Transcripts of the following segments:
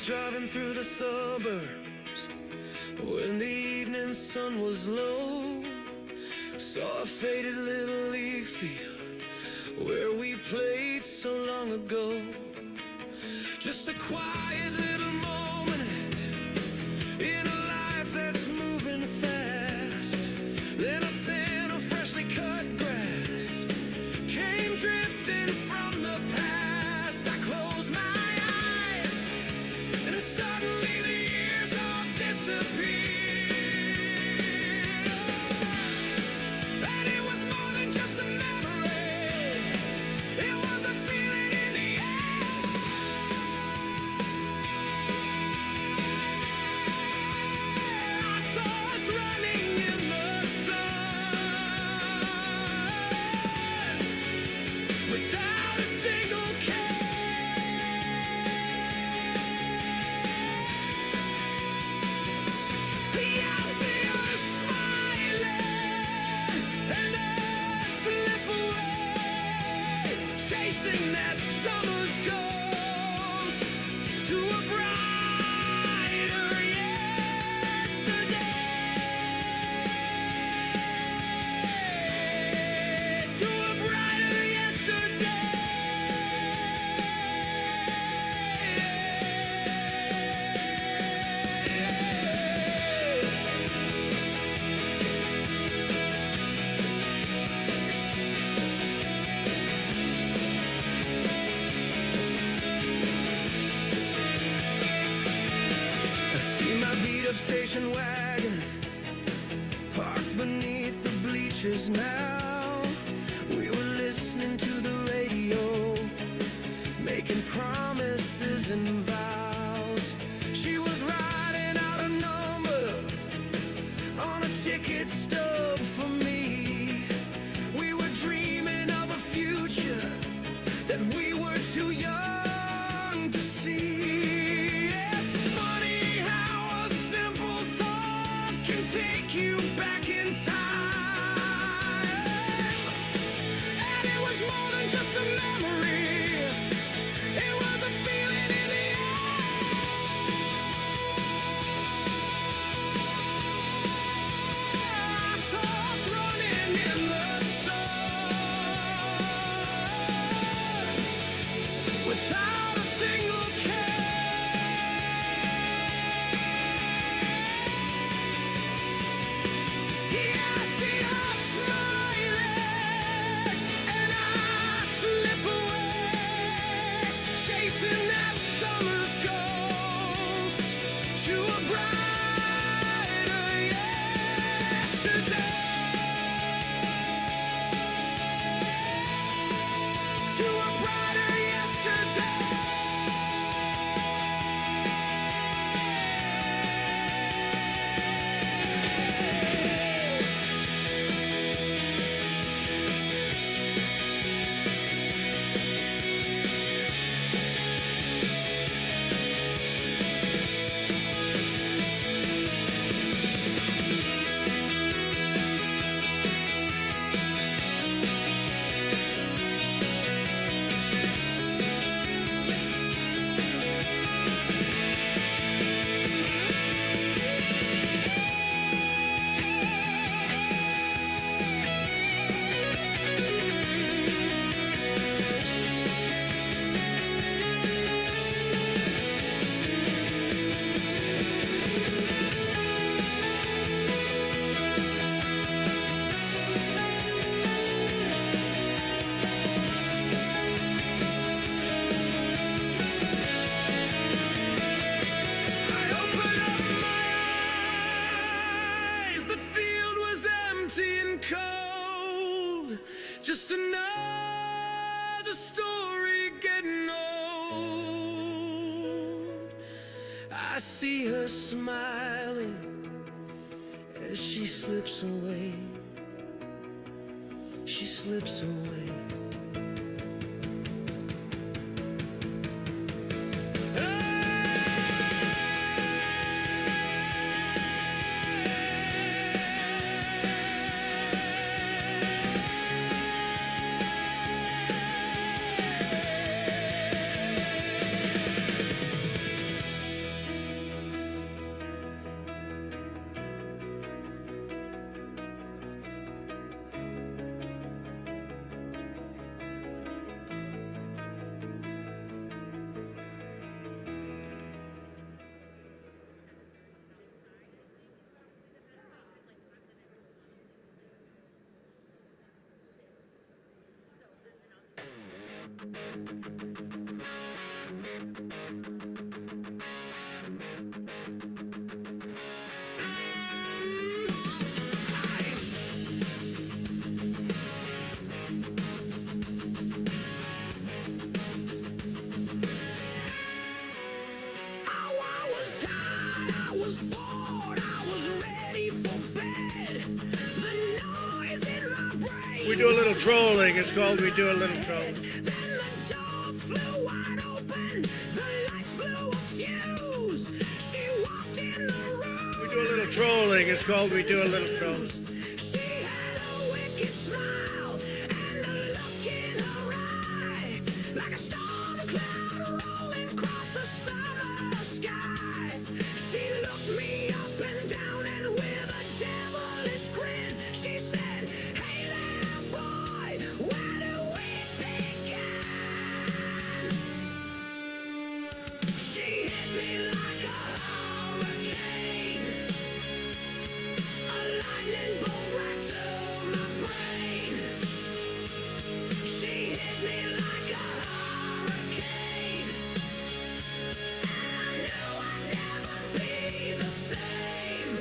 Driving through the suburbs when the evening sun was low, saw a faded little league field where we played so long ago. Just a quiet little moment in a life that's moving fast. Then a scent of freshly cut grass came drifting from the past. I closed my suddenly the years all disappeared, and it was more than just a memory, it was a feeling in the air. I saw us running in the sun without a single care. Chasing that summer's ghost to a brighter yesterday, to a brighter yesterday. Station wagon parked beneath the bleachers now. We were listening to the radio, making promises and vows. She was writing out a number on a ticket stub for me. We were dreaming of a future that we were too young to see. Take you back in time, and it was more than just a memory, it was a feeling in the air. I saw us running in the sun without a single care. Chasing that summer's ghost to a brighter yesterday, to a brighter yesterday. Just another story getting old. I see her smiling as she slips away. She slips away. We do a little trolling. It's called We Do a Little Trolling. Then the door flew wide open. The lights blew a fuse. She walked in the room. We do a little trolling. It's called We Do a Little Trolling. She had a wicked smile and a look in her eye, like a storm cloud rolling across the summer sky. She looked me up and down, and with a devilish grin, she said, "Hey there, boy, where do we begin?" She hit me like a hurricane, a lightning bolt right to my brain. She hit me like a hurricane, and I knew I'd never be the same.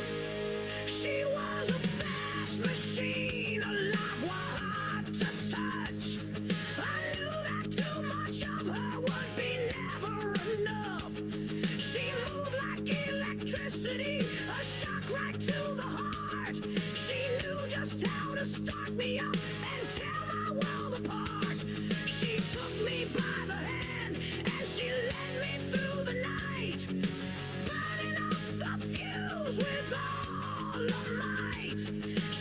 She was a fast machine, alive, hard to touch. I knew that too much of her would be never enough. She moved like electricity, a shock right to the heart. She knew just how to start me up and tear my world apart. She took me by the hand and she led me through the night, burning up the fuse with all her might.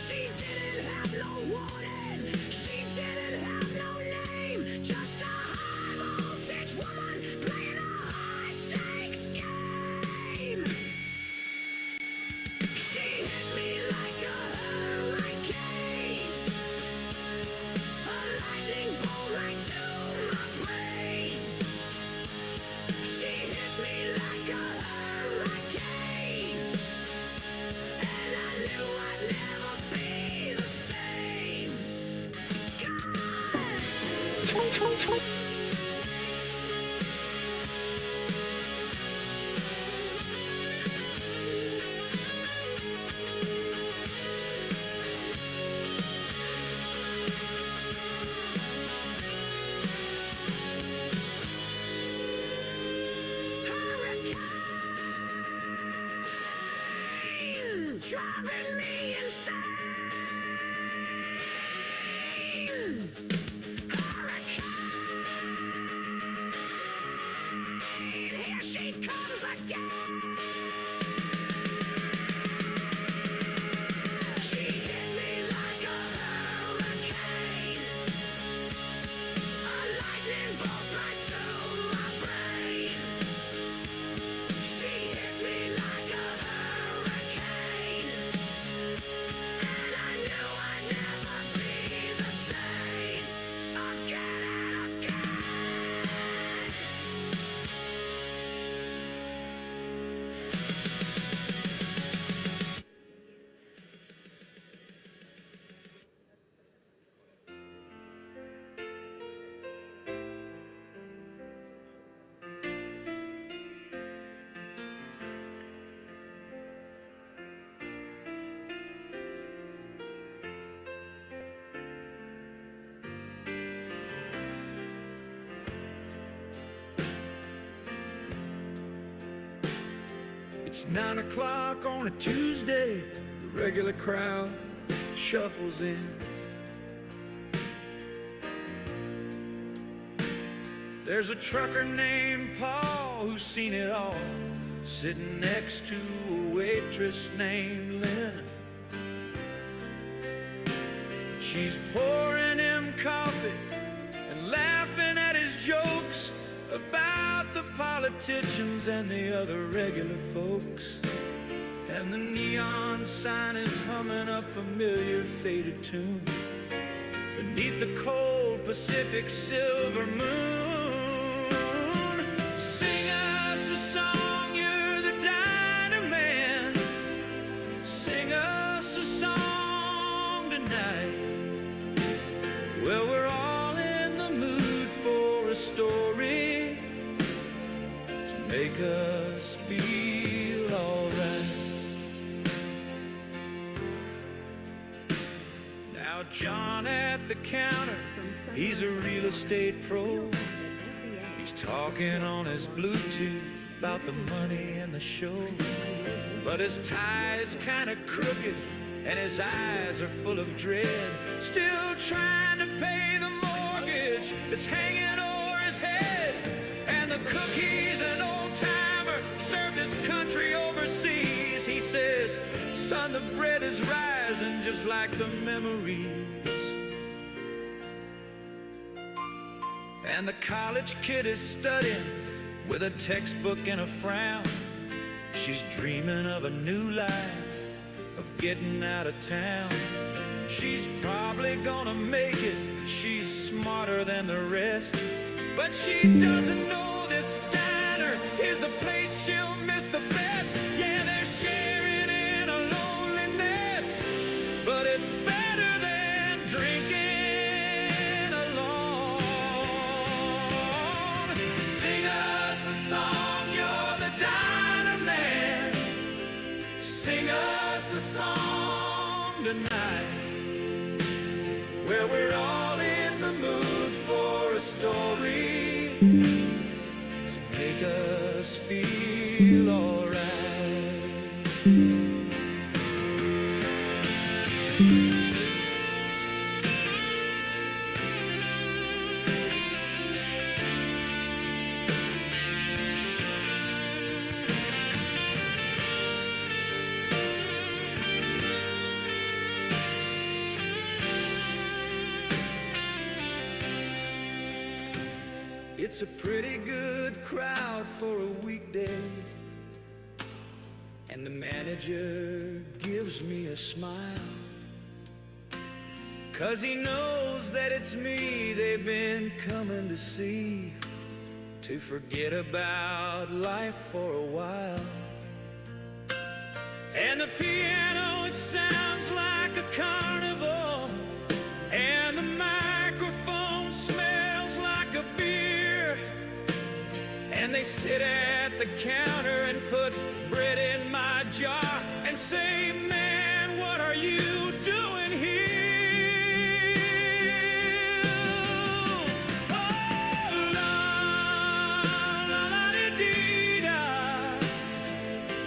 She didn't have no warning, she didn't have no name, just a high voltage woman playing a high stakes game. She hit me like a hurricane, a lightning bolt right to my brain. She hit me like a hurricane, and I knew I'd never be the same. Hurricane, driving me insane. Hurricane, here she comes again. She hit me like a hurricane, a lightning bolt right to my brain. She hit me like a hurricane, and I knew I'd never be the same again and again. It's 9 o'clock on a Tuesday. The regular crowd shuffles in. There's a trucker named Paul who's seen it all, sitting next to a waitress named Lynn. She's pouring him coffee and laughing at his jokes about the politicians and the other regular folks. And the neon sign is humming a familiar faded tune beneath the cold Pacific silver moon. Sing us a song, you're the diner man. Sing us a song tonight. Well, we're all in the mood for a story John at the counter, he's a real estate pro. He's talking on his Bluetooth about the money and the show. But his tie is kinda crooked and his eyes are full of dread. Still trying to pay the mortgage that's hanging over his head. And the cookie's an old-timer, served his country overseas. He says, son, the bread is rising just like the memories. And the college kid is studying with a textbook and a frown. She's dreaming of a new life, of getting out of town. She's probably gonna make it, she's smarter than the rest. But she doesn't know this diner is the place she'll miss the best. Yeah, they're sharing in a loneliness, but it's better than drinking alone. Sing us a song, you're the diner man. Sing us a song tonight, where we're all in the mood for a story to make us feel alright. It's a pretty good crowd for a weekday, and the manager gives me a smile, 'cause he knows that it's me they've been coming to see, to forget about life for a while. And the piano, it sounds like a carnival, and the microphone smells like a beer. And they sit at the counter and put bread in my jar and say, man, what are you doing here? Oh, la, la, la, dee, da.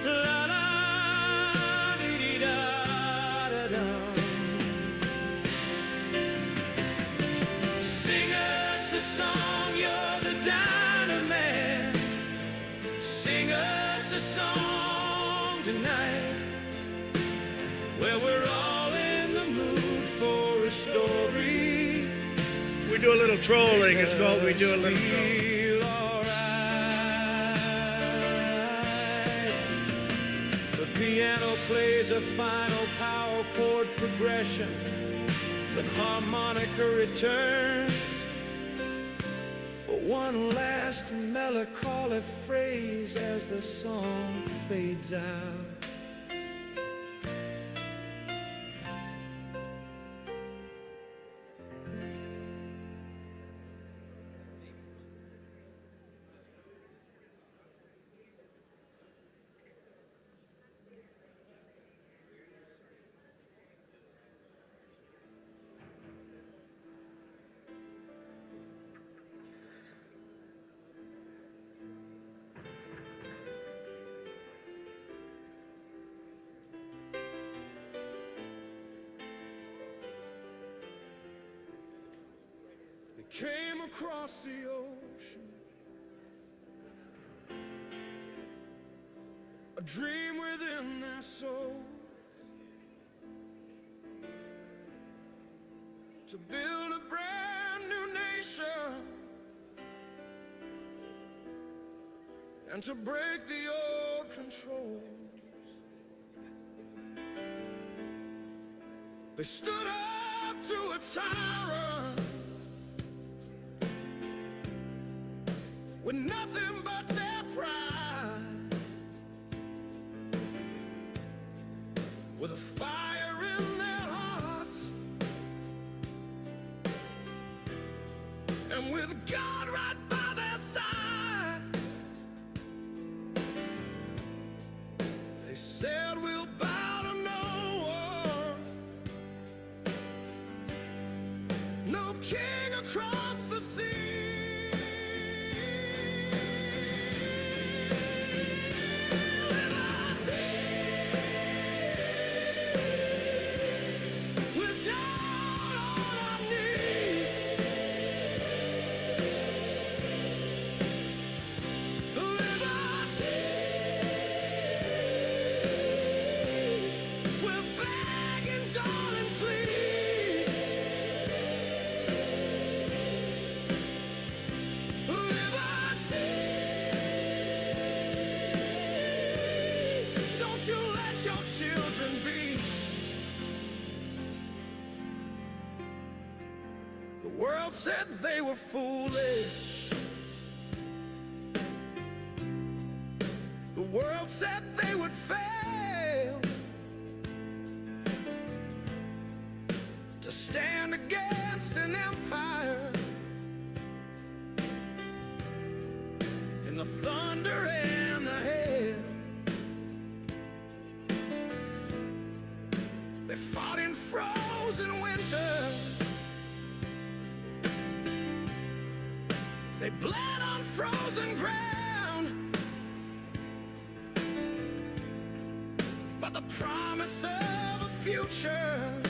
La, la, dee, da, da, da. Sing us a song, you're the diner man. Sing us a song tonight, where we're all in the mood for a story. We do a little trolling. It's called We Do a Little Trolling. Feel alright. The piano plays a final power chord progression. The harmonica returns for one last melancholy phrase as the song fades out. Came across the ocean, a dream within their souls, to build a brand new nation and to break the old controls. They stood up to a tyrant with nothing but their pride, with a fire in their hearts, and with God right by their side. They said we'll bow to no one, king across the sea. We're down on our knees. Liberty. We're begging, darling, please. Liberty. Don't you let your children be. The world said they were foolish. The world said they would fail to stand against an empire in the thunder and the hail. They fought in frozen winter. They bled on frozen ground. But the promise of a future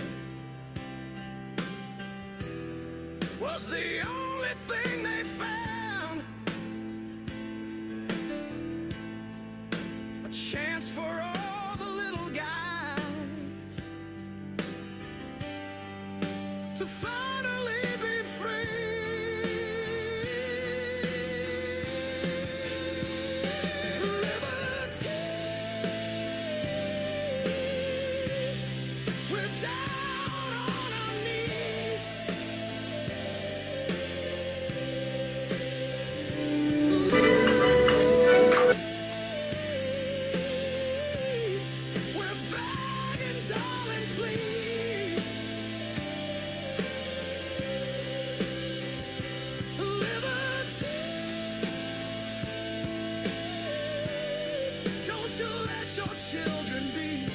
was the only thing they found. A chance for all the little guys to finally be free. Liberty. We're down on our knees. We're begging, darling, please. Liberty. Don't you let your children be.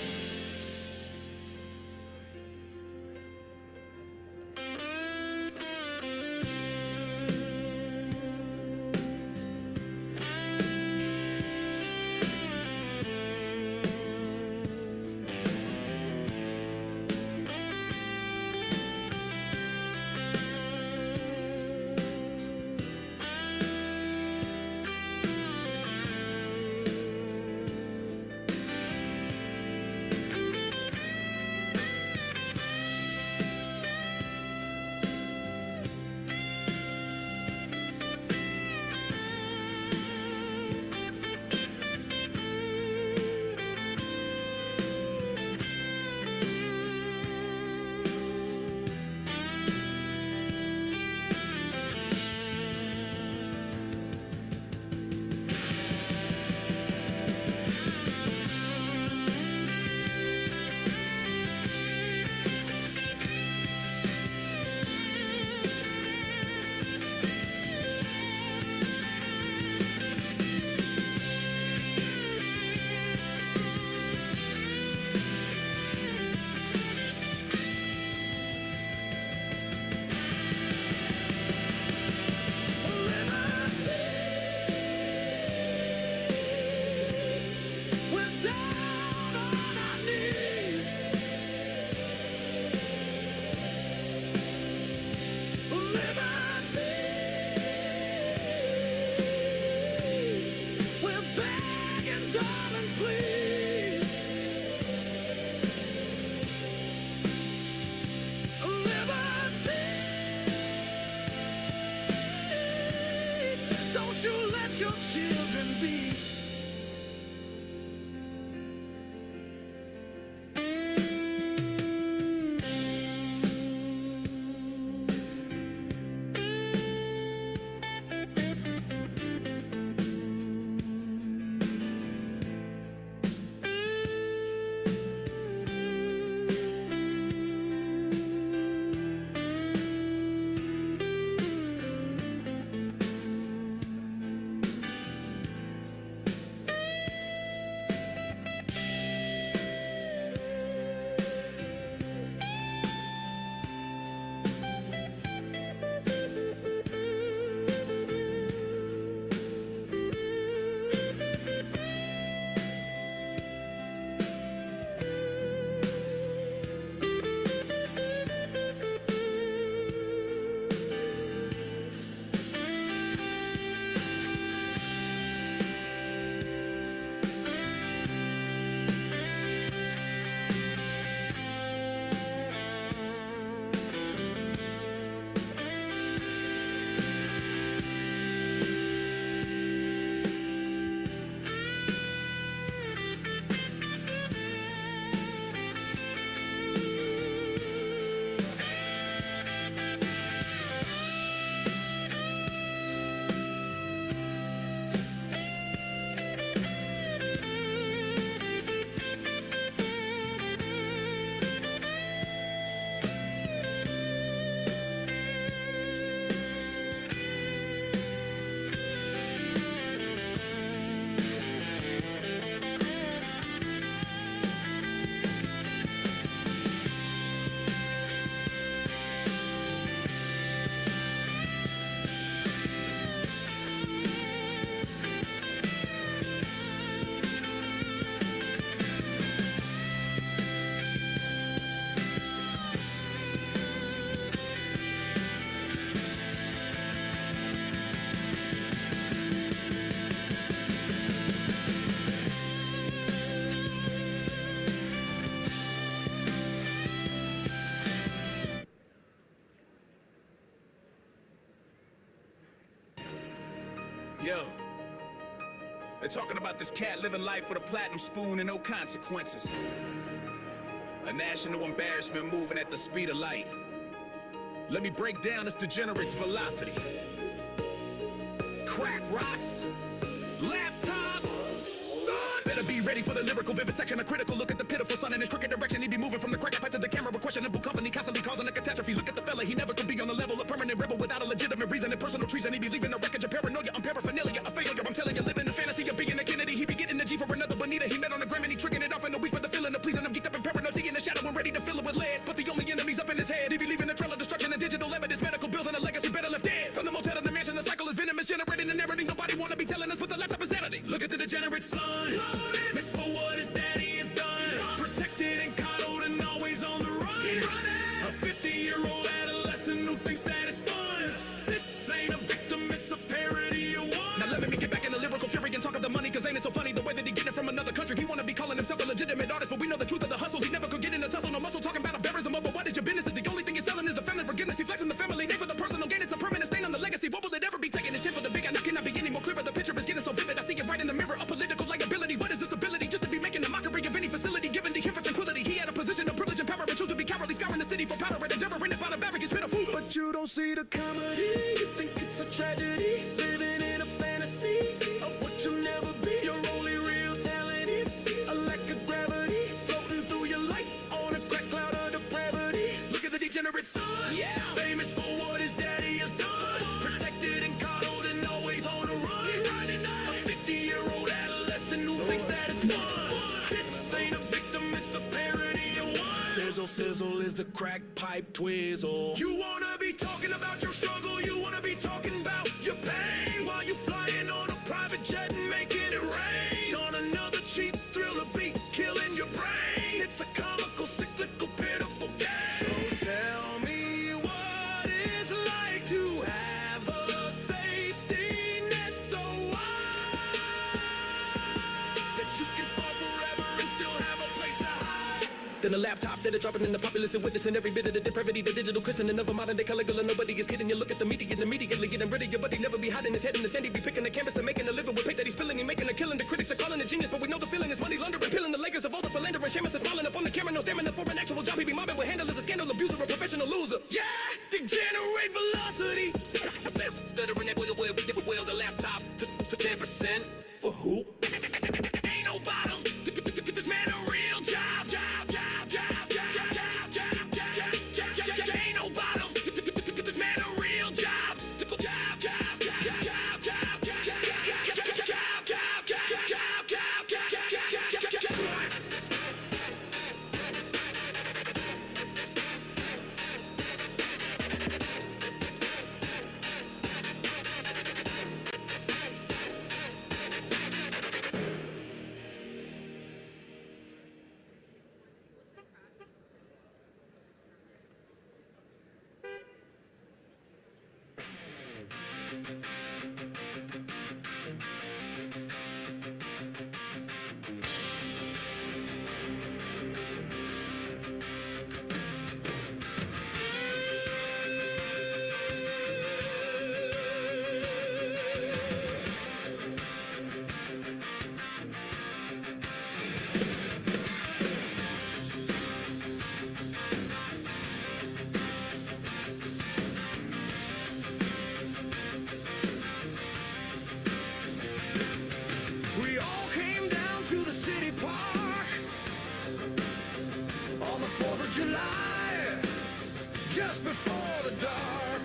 talking about this cat living life with a platinum spoon and no consequences. A national embarrassment moving at the speed of light. Let me break down this degenerate's velocity. Crack rocks, laptops, son. Better be ready for the lyrical vivisection. A critical look at the pitiful son in his crooked direction. He be moving from the crack pipe to the camera with questionable company, constantly causing a catastrophe. Look at the fella, he never could be on the level. A permanent rebel without a legitimate reason and personal treason. He be leaving a wreckage of paranoia. I'm paraphernalia, a failure. I'm telling you, living the fantasy of being a Kennedy. He be getting the G for another Bonita. He met on the gram and he tricking it off in the week for the feeling of pleasing. I'm geeked up and paranoid, seeing the shadow and ready to fill it with lead. But the only enemy's up in his head. He be leaving a trail of destruction and digital evidence, medical bills and a legacy better left dead. From the motel to the mansion, the cycle is venomous, generating and narrating. Nobody wanna be telling us what the laptop is sanity. Look at the degenerate son. Miss for what his daddy has done. Protected and coddled and always on the run. A 50-year-old adolescent who thinks that is fun. This ain't a victim, it's a parody of one. Now let me get back in the lyrical fury and talk of the money, cause ain't it so funny the way that he get it from another country. He wanna be calling himself a legitimate artist, but we know the truth of the hustle. He never could get in a tussle, no muscle, talking about embarrassment. But what is your business? Is the only thing you're selling is the family forgiveness. He flexing the family name for the personal gain. It's a permanent stain on the legacy. What will it ever be taken? It's 10 for the big. I cannot be any more clearer. The picture is getting so vivid. I see it right in the mirror. A political liability. What is this ability? Just to be making a mockery of any facility, given the for tranquility. He had a position of privilege and power and choose to be cowardly, scouring the city for powder and endeavoring it by the barrack is pitiful. But you don't see the comedy. You think it's a tragedy, living in a fantasy of what you'll never be. Your only real talent is a lack of gravity, floating through your life on a crack cloud of depravity. Look at the degenerate son, yeah, famous for what his daddy has done. Protected and coddled and always on the run. A 50-year-old adolescent who thinks that it's fun. This ain't a victim, it's a parody of one. Sizzle, sizzle is the crack pipe twizzle. You wanna be talking about your struggle, you wanna be talking about your pain, while you flying on a private jet and making it rain on another cheap thriller beat, killing your brain. It's a comical, cyclical, pitiful game. So tell me what it's like to have a safety net so wide that you can fall forever and still have a place to hide. Then a laptop that are dropping in the populace and witnessing every bit of the depravity, the digital christening of a modern day Caligula. Nobody is kidding. You look at the media and immediately getting rid of you, but he never be hiding his head in the sand. He be picking the canvas and making a living with paint that he's spilling. He making a killing. The critics are calling it genius, but we know the feeling is money laundering, peeling the layers of all the philandering. Shamus is smiling up on the camera, no stamina for an actual job. He be mobbing with handle as a scandal abuser, a professional loser. Yeah, degenerate velocity. Stuttering that wheel, the laptop to 10%. For who? Ain't no bottom. This man a real job. Ain't no bottom. This man a real job. We all came down to the city park on the 4th of July, just before the dark.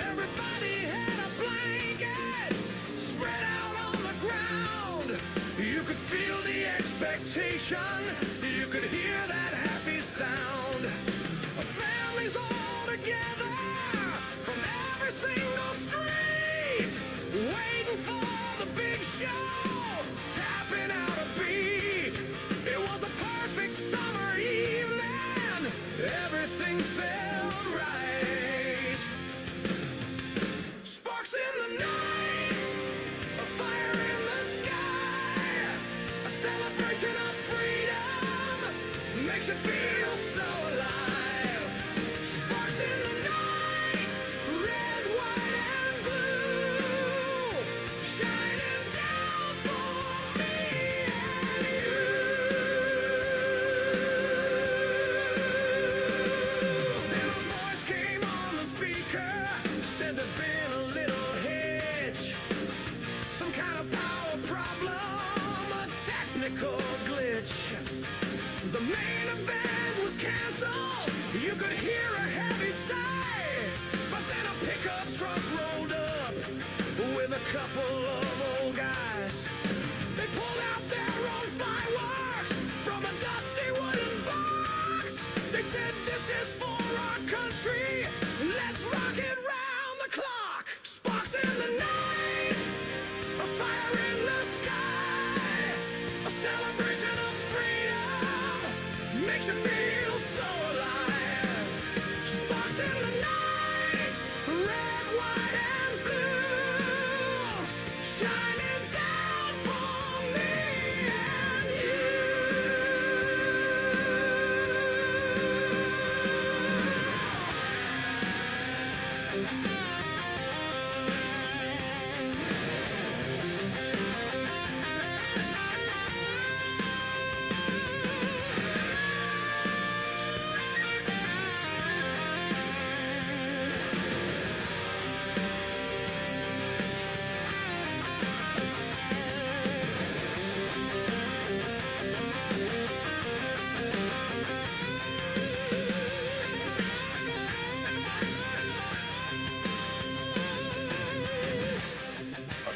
Everybody had a blanket spread out on the ground. You could feel the expectation, you could hear that happy sound. Families all together from every single street, waiting for the big show, tapping out a beat. It was a perfect summer evening, everything felt right. Sparks in the night, a fire in the sky, a celebration of freedom. technical glitch. The main event was canceled. You could hear a heavy sigh. But then a pickup truck rolled up with a couple of old guys. They pulled out their own fireworks from a dusty wooden box. They said, "This is for our country. Let's rock it round the clock." Sparks in the night, a fire in the sky, a celebration of freedom makes you feel so alive. Sparks in the night, red, white, and blue, shining down for me and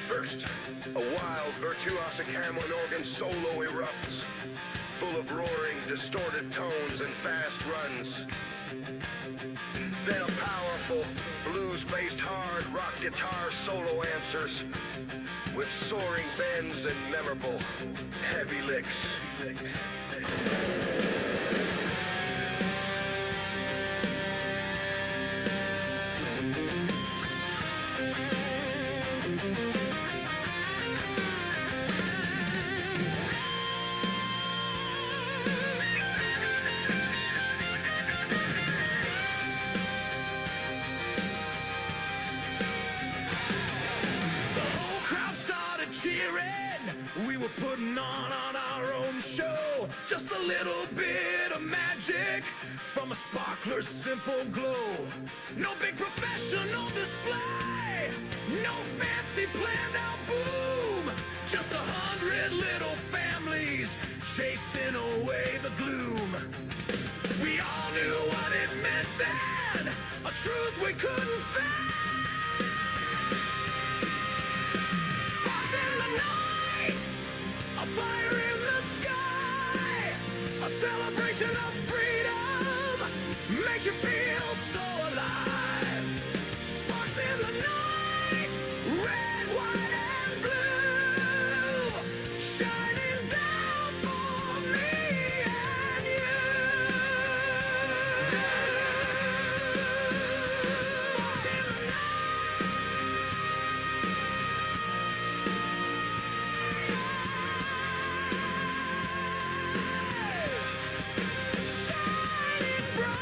First, a wild, virtuosic Hamlin organ solo erupts, full of roaring, distorted tones and fast runs. Then a powerful, blues-based hard rock guitar solo answers, with soaring bends and memorable, heavy licks. We were putting on our own show. Just a little bit of magic from a sparkler's simple glow. No big professional display, no fancy planned out boom. Just 100 little families chasing away the gloom. We all knew what it meant then, a truth we couldn't fathom. A fire in the sky, a celebration of freedom, makes you feel so alive. Sparks in the night, red, white, and blue, shining down for me and you. Sparks in the night. Shining bright.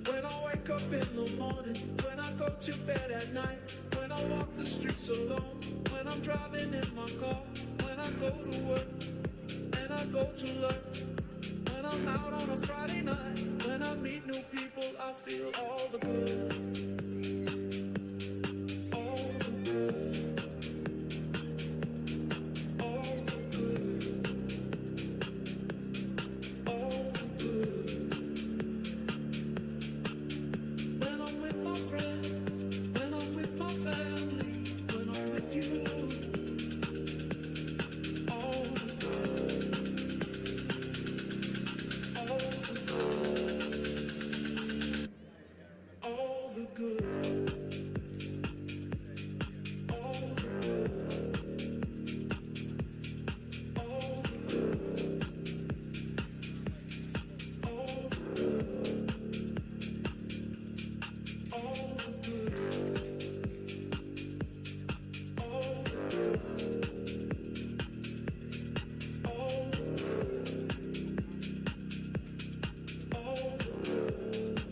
When I wake up in the morning, when I go to bed at night, when I walk the streets alone, when I'm driving in my car, when I go to work and I go to learn, when I'm out on a Friday night, when I meet new people, I feel all the good. All the good. All the good. All the good. When I'm with my friends, when I'm with my family, when I'm with you. All the good. All the good. All the good. All the good. All the good. All the good. All the good. All the good. All the good. All the good.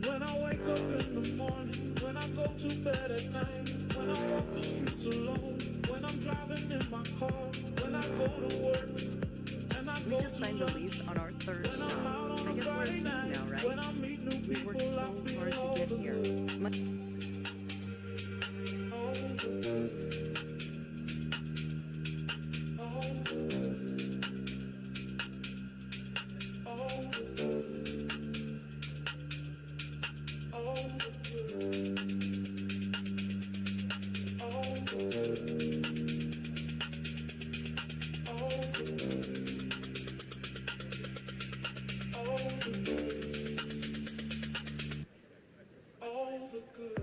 When I wake up in the morning, when I go to bed at night, when I walk the streets alone, when I'm driving in my car, when I go to work, and I We go just to signed the lunch, lease on our third when I'm shop. out on I a guess we're a Friday team night, now, when right? I meet new We people, worked I so feel hard all to get the here. good. My All the good. All the good. All the good. All the good. All the good. All the good. All the good. All the good.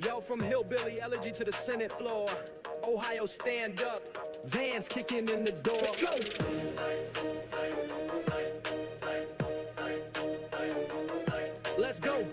Yo, from hillbilly elegy to the Senate floor, Ohio stand up, Vans kicking in the door. Let's go. Let's go.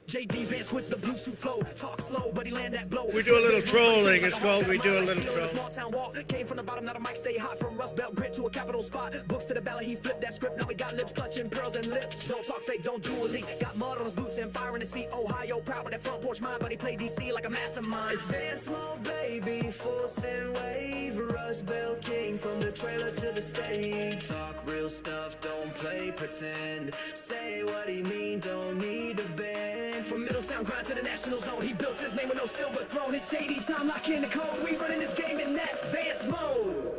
JD Vance with the blue suit flow, talk slow, but he land that blow. We do a little trolling. It's called We Do a Little Trolling. Trolling. Small town walk, came from the bottom, now the mic stay hot. From Rust Belt grit to a capital spot. Books to the ballot, he flipped that script. Now we got lips clutching pearls and lips. Don't talk fake, don't do elite. Got mud on his boots and fire in the seat. Ohio proud with that front porch mind, but he played DC like a mastermind. It's Van Small Baby, full send wave, Rust Belt King from the trailer to the stage. Talk real stuff, don't play pretend. Say what he mean, don't need a bend. From Middletown grind to the national zone, he built his name with no silver throne. It's JD time, lock in the code. We running this game in that advanced mode.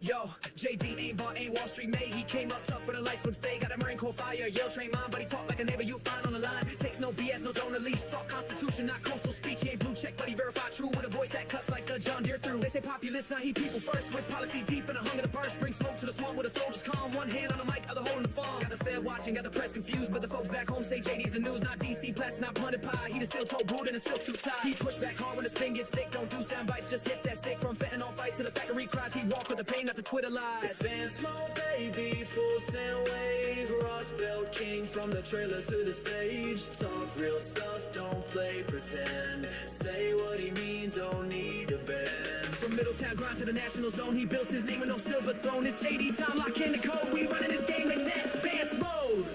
Yo, JD ain't bought, ain't Wall Street made. He came up tough for the lights would fade. Got a Marine Corps fire, Yale train mine, but he talk like a neighbor you find on the line. Takes no BS, no donor leash. Talk constitution, not coastal speech. He ain't blue check, but he verified true with a voice that cuts like the John Deere through. They say populist, now he people first. With policy deep and a hunger to burst. Bring smoke to the swamp with a soldier's calm. One hand on the mic, other holding the farm. Got the Fed watching, got the press confused, but the folks back home say JD's the news, not DC. Plastic, not blunted pie. He the steel toe boot in a silk suit tie. He push back hard when the spin gets thick. Don't do sound bites, just hits that stick. From fentanyl fights to the factory cries. He walk with the pain, not the Twitter lies. It's Van Small Baby, full send wave, Rust Belt King from the trailer to the stage. Talk real stuff, don't play pretend. Say what he mean, don't need a bend. From Middletown grind to the national zone, he built his name with no silver throne. It's JD time, lock in the code. We running this game in that advanced mode.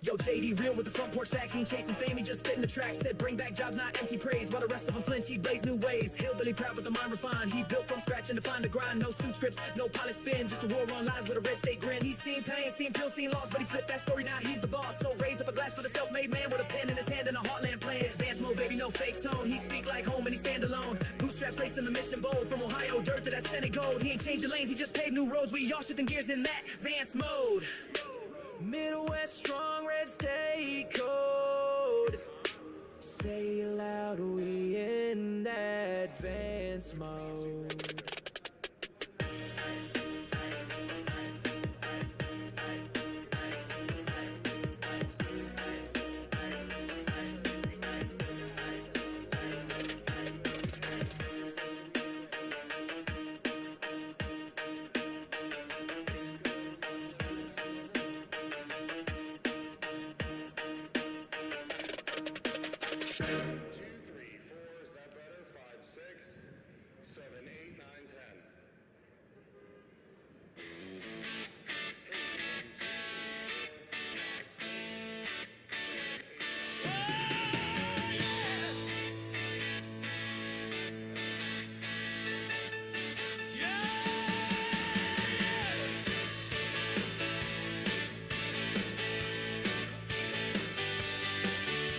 Yo, JD JD real with the front porch facts. He ain't chasing fame, he just spitting the track. Said bring back jobs, not empty praise. While the rest of them flinch, he blaze new ways. Hillbilly proud with the mind refined. He built from scratch and defined the grind. No suit scripts, no polished spin, just a war on lies with a red state grin. He's seen pain, seen pills, seen loss, but he flipped that story, now he's the boss. So raise up a glass for the self-made man with a pen in his hand and a heartland plan. It's Vance Mo, baby, no fake tone. He speak like home and he stand alone. Bootstraps laced in the mission bold. From Ohio dirt to that Senate gold. He ain't changing lanes, he just paved new roads. We all shifting gears in that Vance mode. Midwest strong, red state code. Say it loud, we in that Vance mode.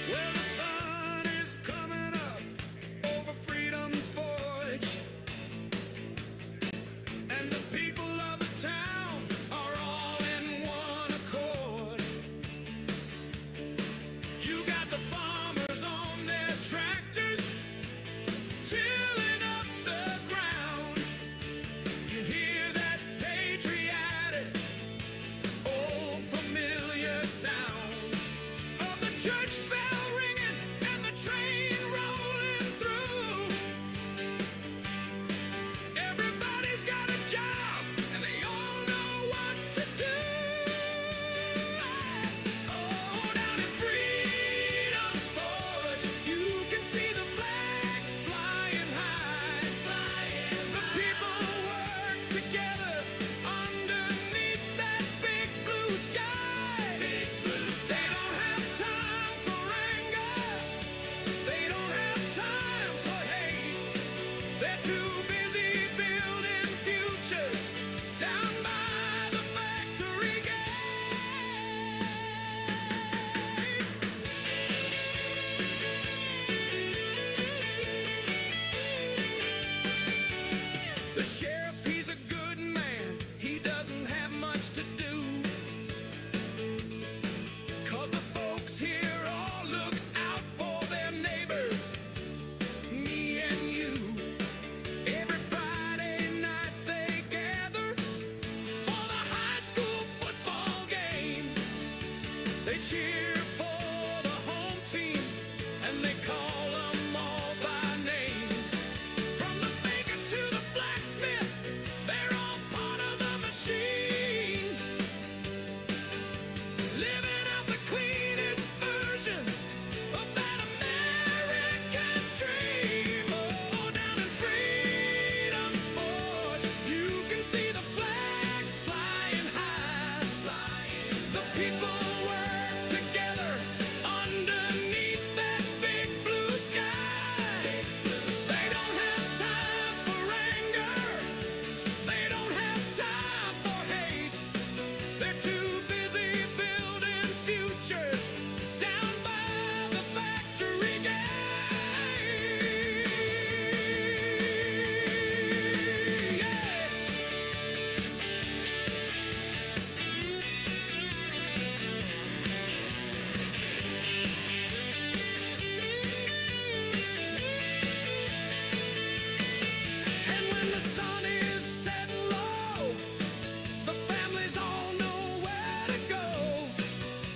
Well, the sun is coming up over freedom's forge, and the people of the town are all in one accord. You got the farmers on their tractors, tilling up the ground. You hear that patriotic, old familiar sound of the church bell ringing and the train rolling through. Everybody's got a job and they all know what to do. Oh, down in freedom's forge, you can see the flag flying high. The people work together underneath that big blue sky. They don't have time for anger. They don't have time for hate. They're too busy building futures down by the factory gate. The sheriff, he's a good man. He doesn't have much to do. 'Cause the folks here all look out for their neighbors, me and you. Every Friday night they gather for the high school football game. They cheer for the home team and they call them all by name. From the baker to the blacksmith, they're all part of the machine. Living out the cleanest version of that American dream. Oh, down in freedom's forge, you can see the flag flying high. The people work together underneath that big blue sky. They don't have time for anger. They don't have time for hate. They're too busy building futures down by the factory gate. Yeah. And when the sun is setting low, the families all know where to go.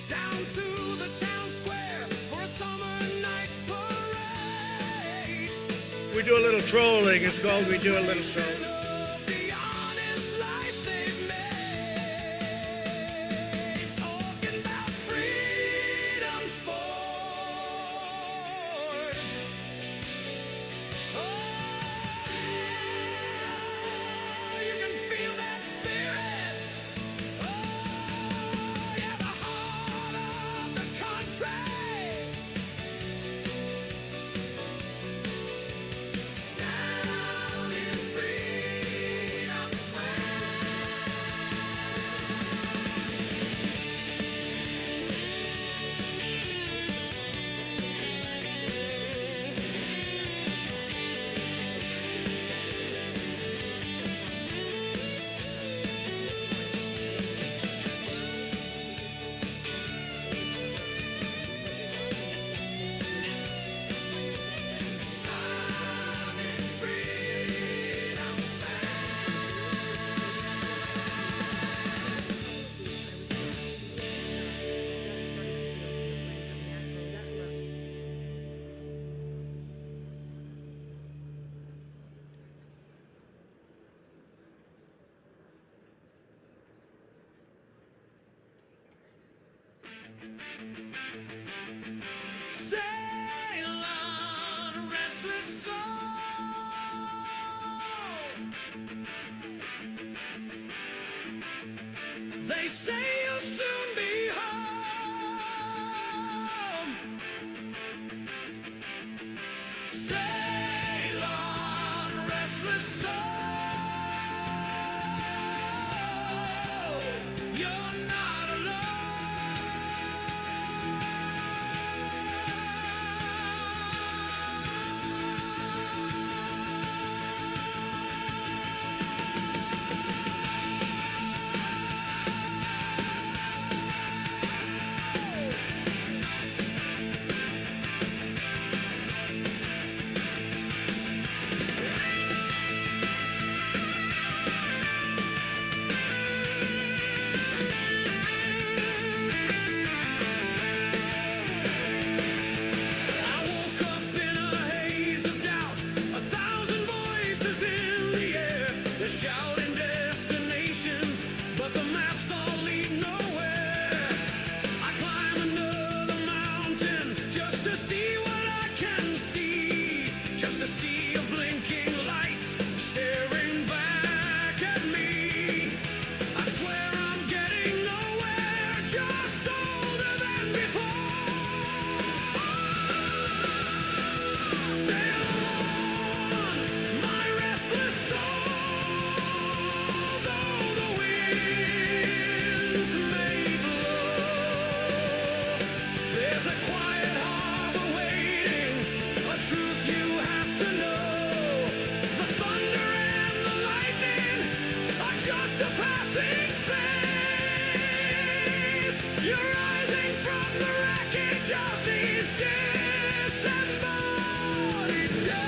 Down to the town square for a summer night's parade. We do a little trolling. It's called We Do a Little Trolling. Of the honest life they've made. Talking about freedom's forge. Oh, you can feel that spirit. Oh, yeah, the heart of the Sail on, restless soul. They say you'll soon be home. Sail on, restless soul. You're not alone. I woke up in a haze of doubt, 1,000 voices in the air. They're shouting destinations, but the maps all lead nowhere. I climb another mountain just to see what I can see, just to see a blinking light staring back at me. I swear I'm getting nowhere, just older than before. Sail on, my restless soul, though the winds may blow. There's a quiet harbor waiting, a truth you have to know. The thunder and the lightning are just a passing phase. You're rising from the wreckage of these disembodied days.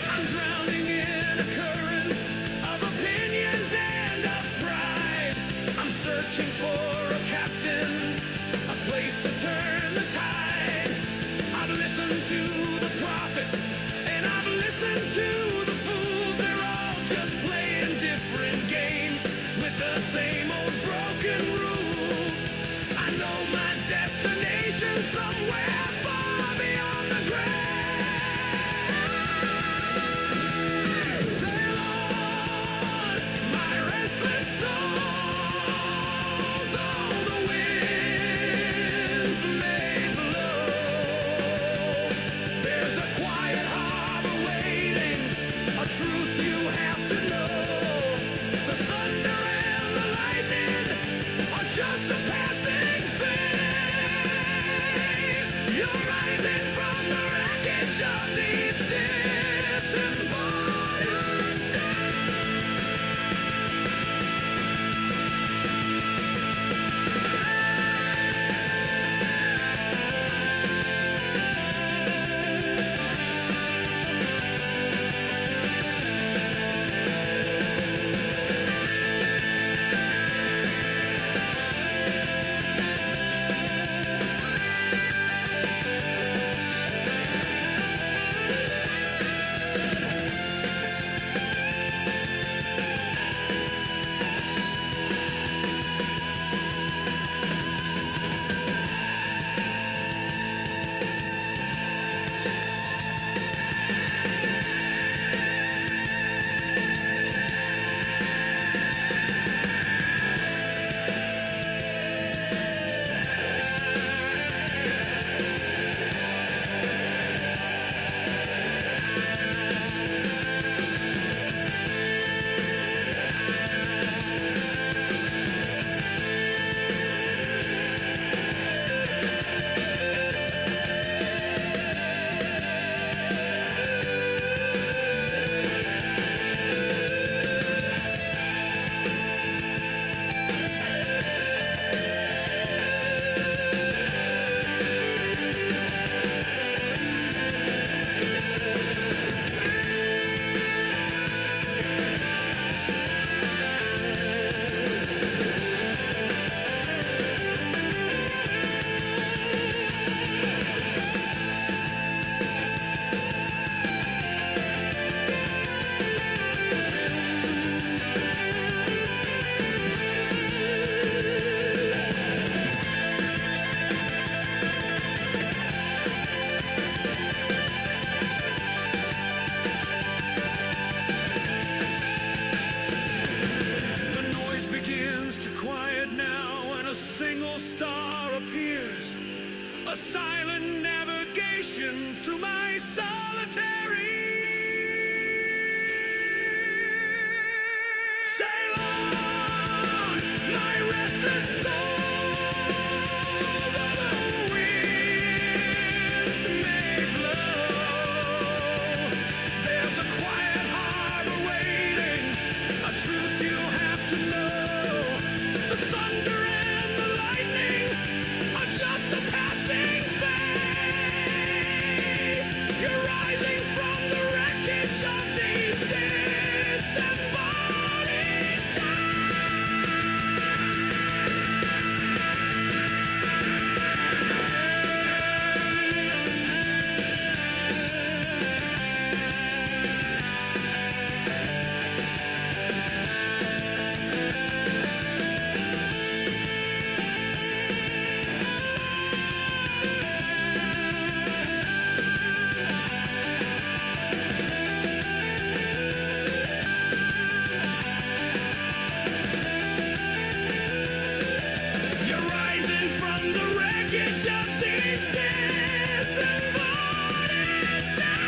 I'm drowning in a current of opinions and of pride. I'm searching for a captain, a place to turn the tide. I've listened to the prophets and I've listened to the fools. They're all just playing different games with the same old broken rules. I know my destination somewhere far beyond the grave. Sail on, my restless soul, though the winds may blow. There's a quiet harbor waiting, a truth you have to know. The thunder and the lightning are just a passing phase. You're the soul that the winds may blow. There's a quiet harbor waiting, a truth you have to know. The thunder and the lightning are just a passing phase. You're rising from the wreckage of these disembodied You're rising from the wreckage of these disembodied days.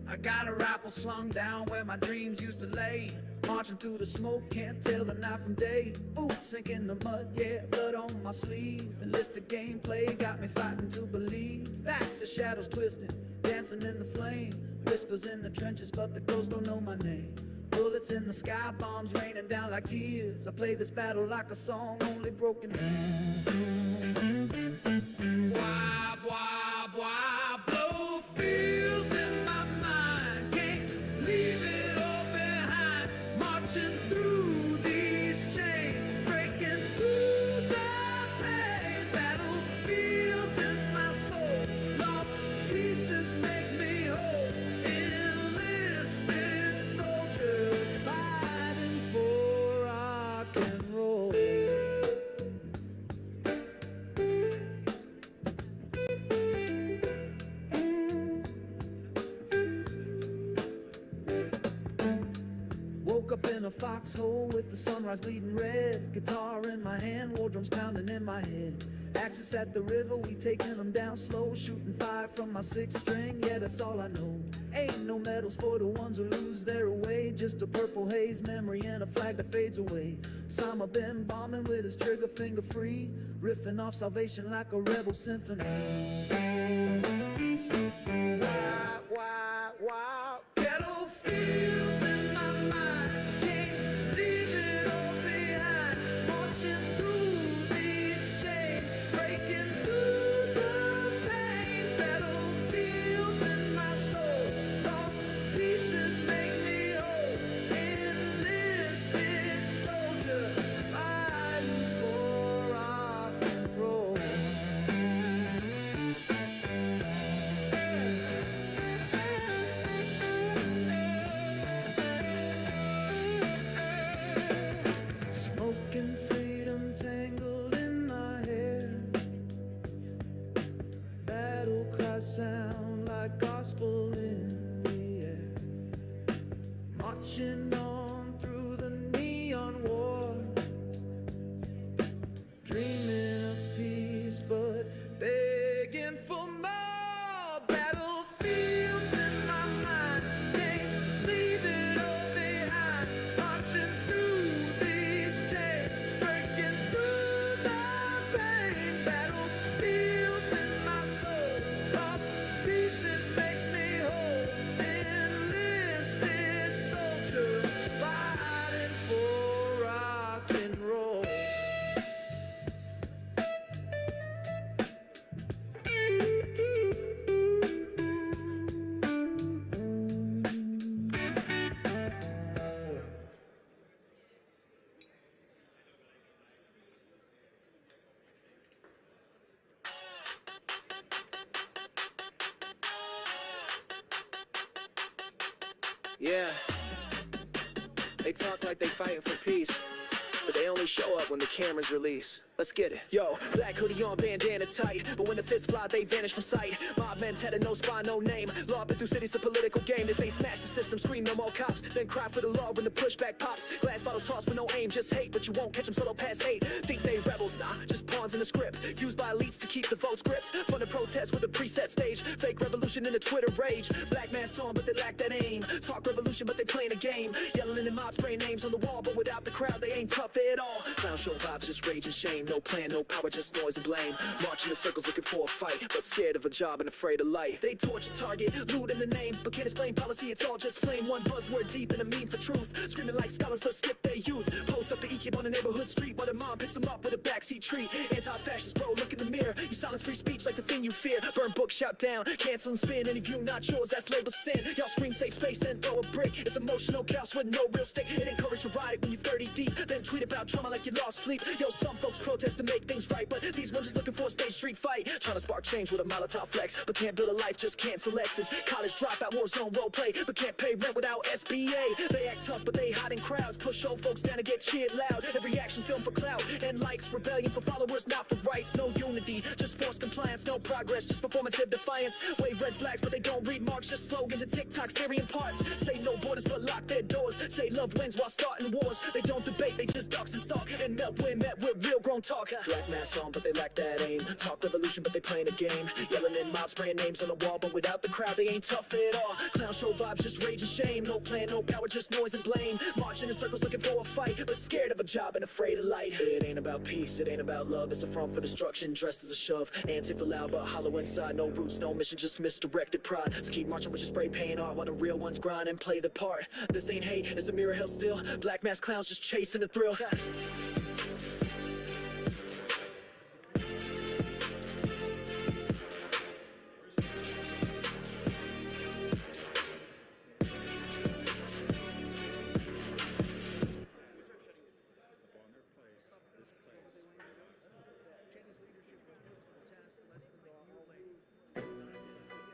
I got a rifle slung down where my dreams used to lay. Marching through the smoke, can't tell the night from day. Boots sink in the mud, yeah, blood on my sleeve. Enlisted gameplay got me fighting to believe. Facts are shadows twisting, dancing in the flame. Whispers in the trenches, but the ghosts don't know my name. Bullets in the sky, bombs raining down like tears. I play this battle like a song, only broken. Wah, wah, wah, blow feels in my mind. Can't leave it all behind. Marching through these chains, breaking through the pain. Battlefields in my soul, lost pieces make me whole. Enlisted soldier fighting for rock and roll. Woke up in a foxhole with the sunrise bleeding red. Guitar in my hand, war drums pounding in my head. Axis at the river, we taking them down slow. Shooting fire from my sixth string, yeah, that's all I know. Ain't no medals for the ones who lose their way. Just a purple haze, memory and a flag that fades away. Osama been bombing with his trigger finger free. Riffing off salvation like a rebel symphony. Wow, wow, wow. Ghetto fields in my mind. Can't leave it all behind. Marching through these chains, breaking through the pain. Battlefields in my soul, lost pieces make me whole. Enlisted soldier, fighting for rock and roll. Smoking freedom tangled in my hair. Battle cries sound like gospel in the air. marching on through the neon war, dreaming of peace but begging for more. Battlefields in my mind, can't leave it all behind. Marching through these chains, breaking through the pain. Battlefields in my soul, lost pieces make me whole. Enlisted soldier, fighting for rock and roll. Yeah, they talk like they fighting for peace, but they only show up when the cameras release. Let's get it. Yo, black hoodie on, bandana tight, but when the fists fly, they vanish from sight. Mob mentality, no spine, no name. Law been through cities, a political game. This ain't smash the system, scream no more cops. Then cry for the law when the pushback pops. Glass bottles tossed with no aim, just hate, but you won't catch them solo past 8. Think they rebels, nah, just pawns in the script. Used by elites to keep the votes grips. Fun to protest with a preset stage. Fake revolution in the Twitter rage. Black mask on, but they lack that aim. Talk revolution, but they playing a game. Yelling in mobs, spraying names on the wall, but without the crowd, they ain't tough at all. Clown show vibes, just rage and shame. No plan, no power, just noise and blame. Marching in circles looking for a fight, but scared of a job and afraid of light. They torch a target, loot in the name, but can't explain policy, it's all just flame. One buzzword deep and a meme for truth. Screaming like scholars, but skip their youth. Post up an e-kid on a neighborhood street while their mom picks them up with a backseat treat. Anti-fascist bro, look in the mirror. You silence free speech like the thing you fear. Burn book, shout down, cancel and spin. Any view not yours, that's labeled sin. Y'all scream safe space, then throw a brick. It's emotional chaos with no real stake. It encourage to ride when you're 30 deep, then tweet about trauma like you lost sleep. Yo, some folks protest to make things right, but these ones just looking for a stage street fight. Trying to spark change with a Molotov flex, but can't build a life, just cancel Lexus. College dropout, war zone role play, but can't pay rent without SBA. They act tough, but they hide in crowds. Push old folks down and get cheered loud. Every action film for clout and likes. Rebellion for followers, not for rights. No unity, just forced compliance. No progress, just performative defiance. Wave red flags, but they don't read marks. Just slogans and TikToks, theory and parts. Say no borders, but lock their doors. Say love wins while starting wars. They don't debate, they just ducks and stalk. And melt when met with real grown talk. Black masks on, but they lack that aim. Talk revolution, but they playing a game. Yelling in mobs, spraying names on the wall, but without the crowd, they ain't tough at all. Clown show vibes, just rage and shame. No plan, no power, just noise and blame. Marching in circles looking for a fight, but scared of a job and afraid of light. It ain't about peace, it ain't about love. It's a front for destruction, dressed as a shove. Anti for loud, but hollow inside. No roots, no mission, just misdirected pride. So keep marching with your spray paint art while the real ones grind and play the part. This ain't hate, it's a mirror held still. Black mask clowns just chasing the thrill.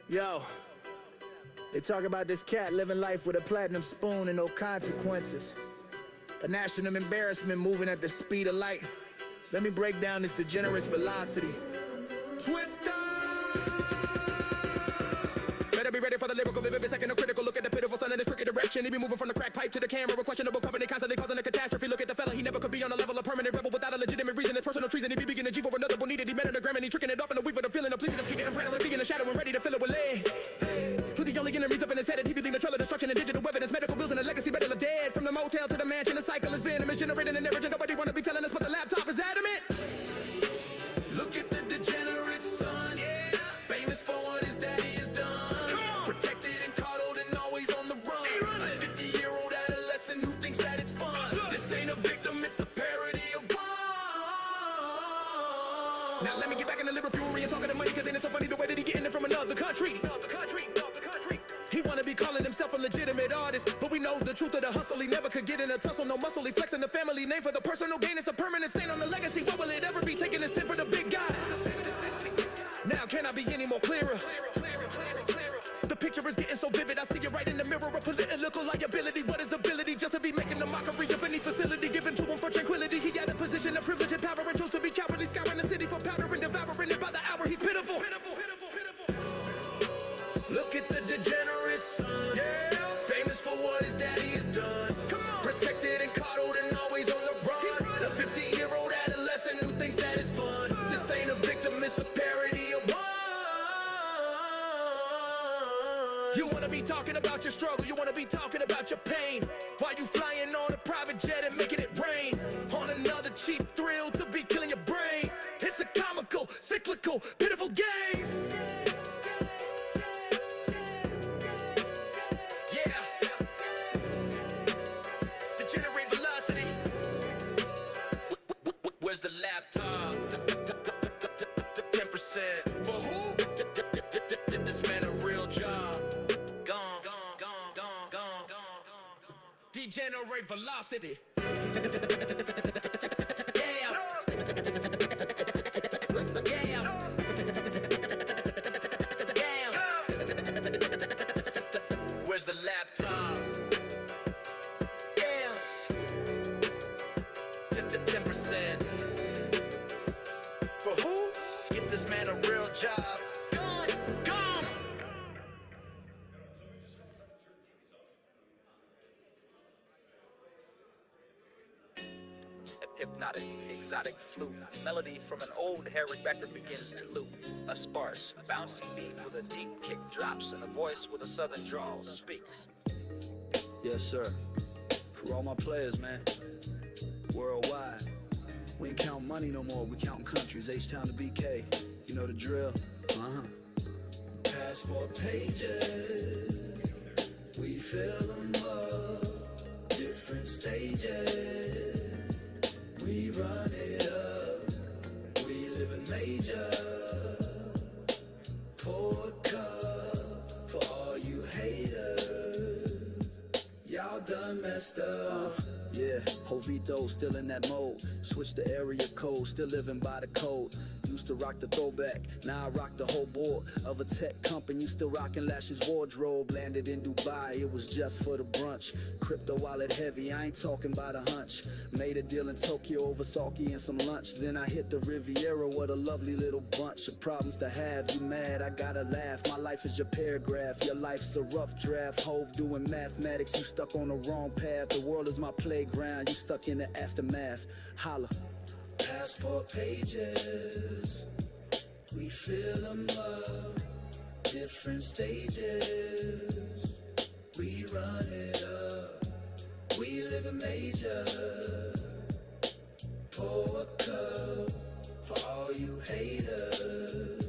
Yo, they talk about this cat living life with a platinum spoon and no consequences. A national embarrassment moving at the speed of light. Let me break down this degenerate's velocity. Twister! Better be ready for the lyrical, vivid second, a critical look at the pitiful son in this cricket direction. He be moving from the crack pipe to the camera, a questionable company, constantly causing a catastrophe. Look at the fella, he never could be on a level of permanent rebel without a legitimate reason. It's personal treason. He be beginning to G for another one needed. He met in the gram and he tricking it off in a weave of the feeling of pleasing of kicking and praying, being in the shadow and ready to fill it with lead. Who the only enemies up in his head? He be leading the trail of destruction and digital evidence, medical bills and a legacy better live dead. From the motel to the mansion, the cycle is venomous, generating an average. Nobody wanna be telling us, but the laptop is adamant. Look at the degenerate son, famous for what his daddy has done. Protected and coddled and always on the run. A 50-year-old adolescent who thinks that it's fun. This ain't a victim, it's a parody of one. Now let me get back in the liberal fury and talking to money, cause ain't it so funny the way that he getting it from another country. He wanna be calling himself a legitimate artist, but we know the truth of the hustle. He never could get in a tussle, no muscle. He flexing the family name for the personal gain. It's a permanent stain on the legacy. What will it ever be? Taking his tip for the big guy. Now can I be any more clearer? The picture is getting so vivid, I see it right in the mirror. A political liability, what is ability? Just to be making a mockery of any facility given to him for tranquility. He had a position of privilege and power and chose to be cowardly, scouring the city for powder and devouring it by the hour. He's pitiful. Look at the degenerate son, famous for what his daddy has done. You wanna be talking about your struggle, you wanna be talking about your pain. While you flying on a private jet and making it rain. On another cheap thrill to be killing your brain. It's a comical, cyclical, pitiful game. Yeah. Degenerate velocity. Where's the laptop? 10%. For who? Did this man a real job? Gone. Degenerate velocity. Where's the laptop? 10%. For who? Get this man a real job. Gone. Hypnotic, exotic flute. Melody from an old Harry record begins to loop. A sparse, bouncy beat with a deep kick drops and a voice with a southern drawl speaks. Yes, sir. For all my players, man. Worldwide. We ain't counting money no more, we counting countries. H-Town to BK. You know the drill. Passport pages. We fill them up. Different stages. We run it up. We live in major. Pour a cup for all you haters. Y'all done messed up. Yeah, Jovito still in that mode. Switch the area code, still living by the code. Used to rock the throwback, now I rock the whole board of a tech company. Still rocking Lash's wardrobe. Landed in Dubai, it was just for the brunch. Crypto wallet heavy, I ain't talking about a hunch. Made a deal in Tokyo over sake and some lunch. Then I hit the Riviera, what a lovely little bunch of problems to have. You mad, I gotta laugh. My life is your paragraph, your life's a rough draft. Hove doing mathematics, you stuck on the wrong path. The world is my playground, you stuck in the aftermath. Holla. Passport pages, we fill them up. Different stages, we run it up. We live in major. Pour a cup for all you haters.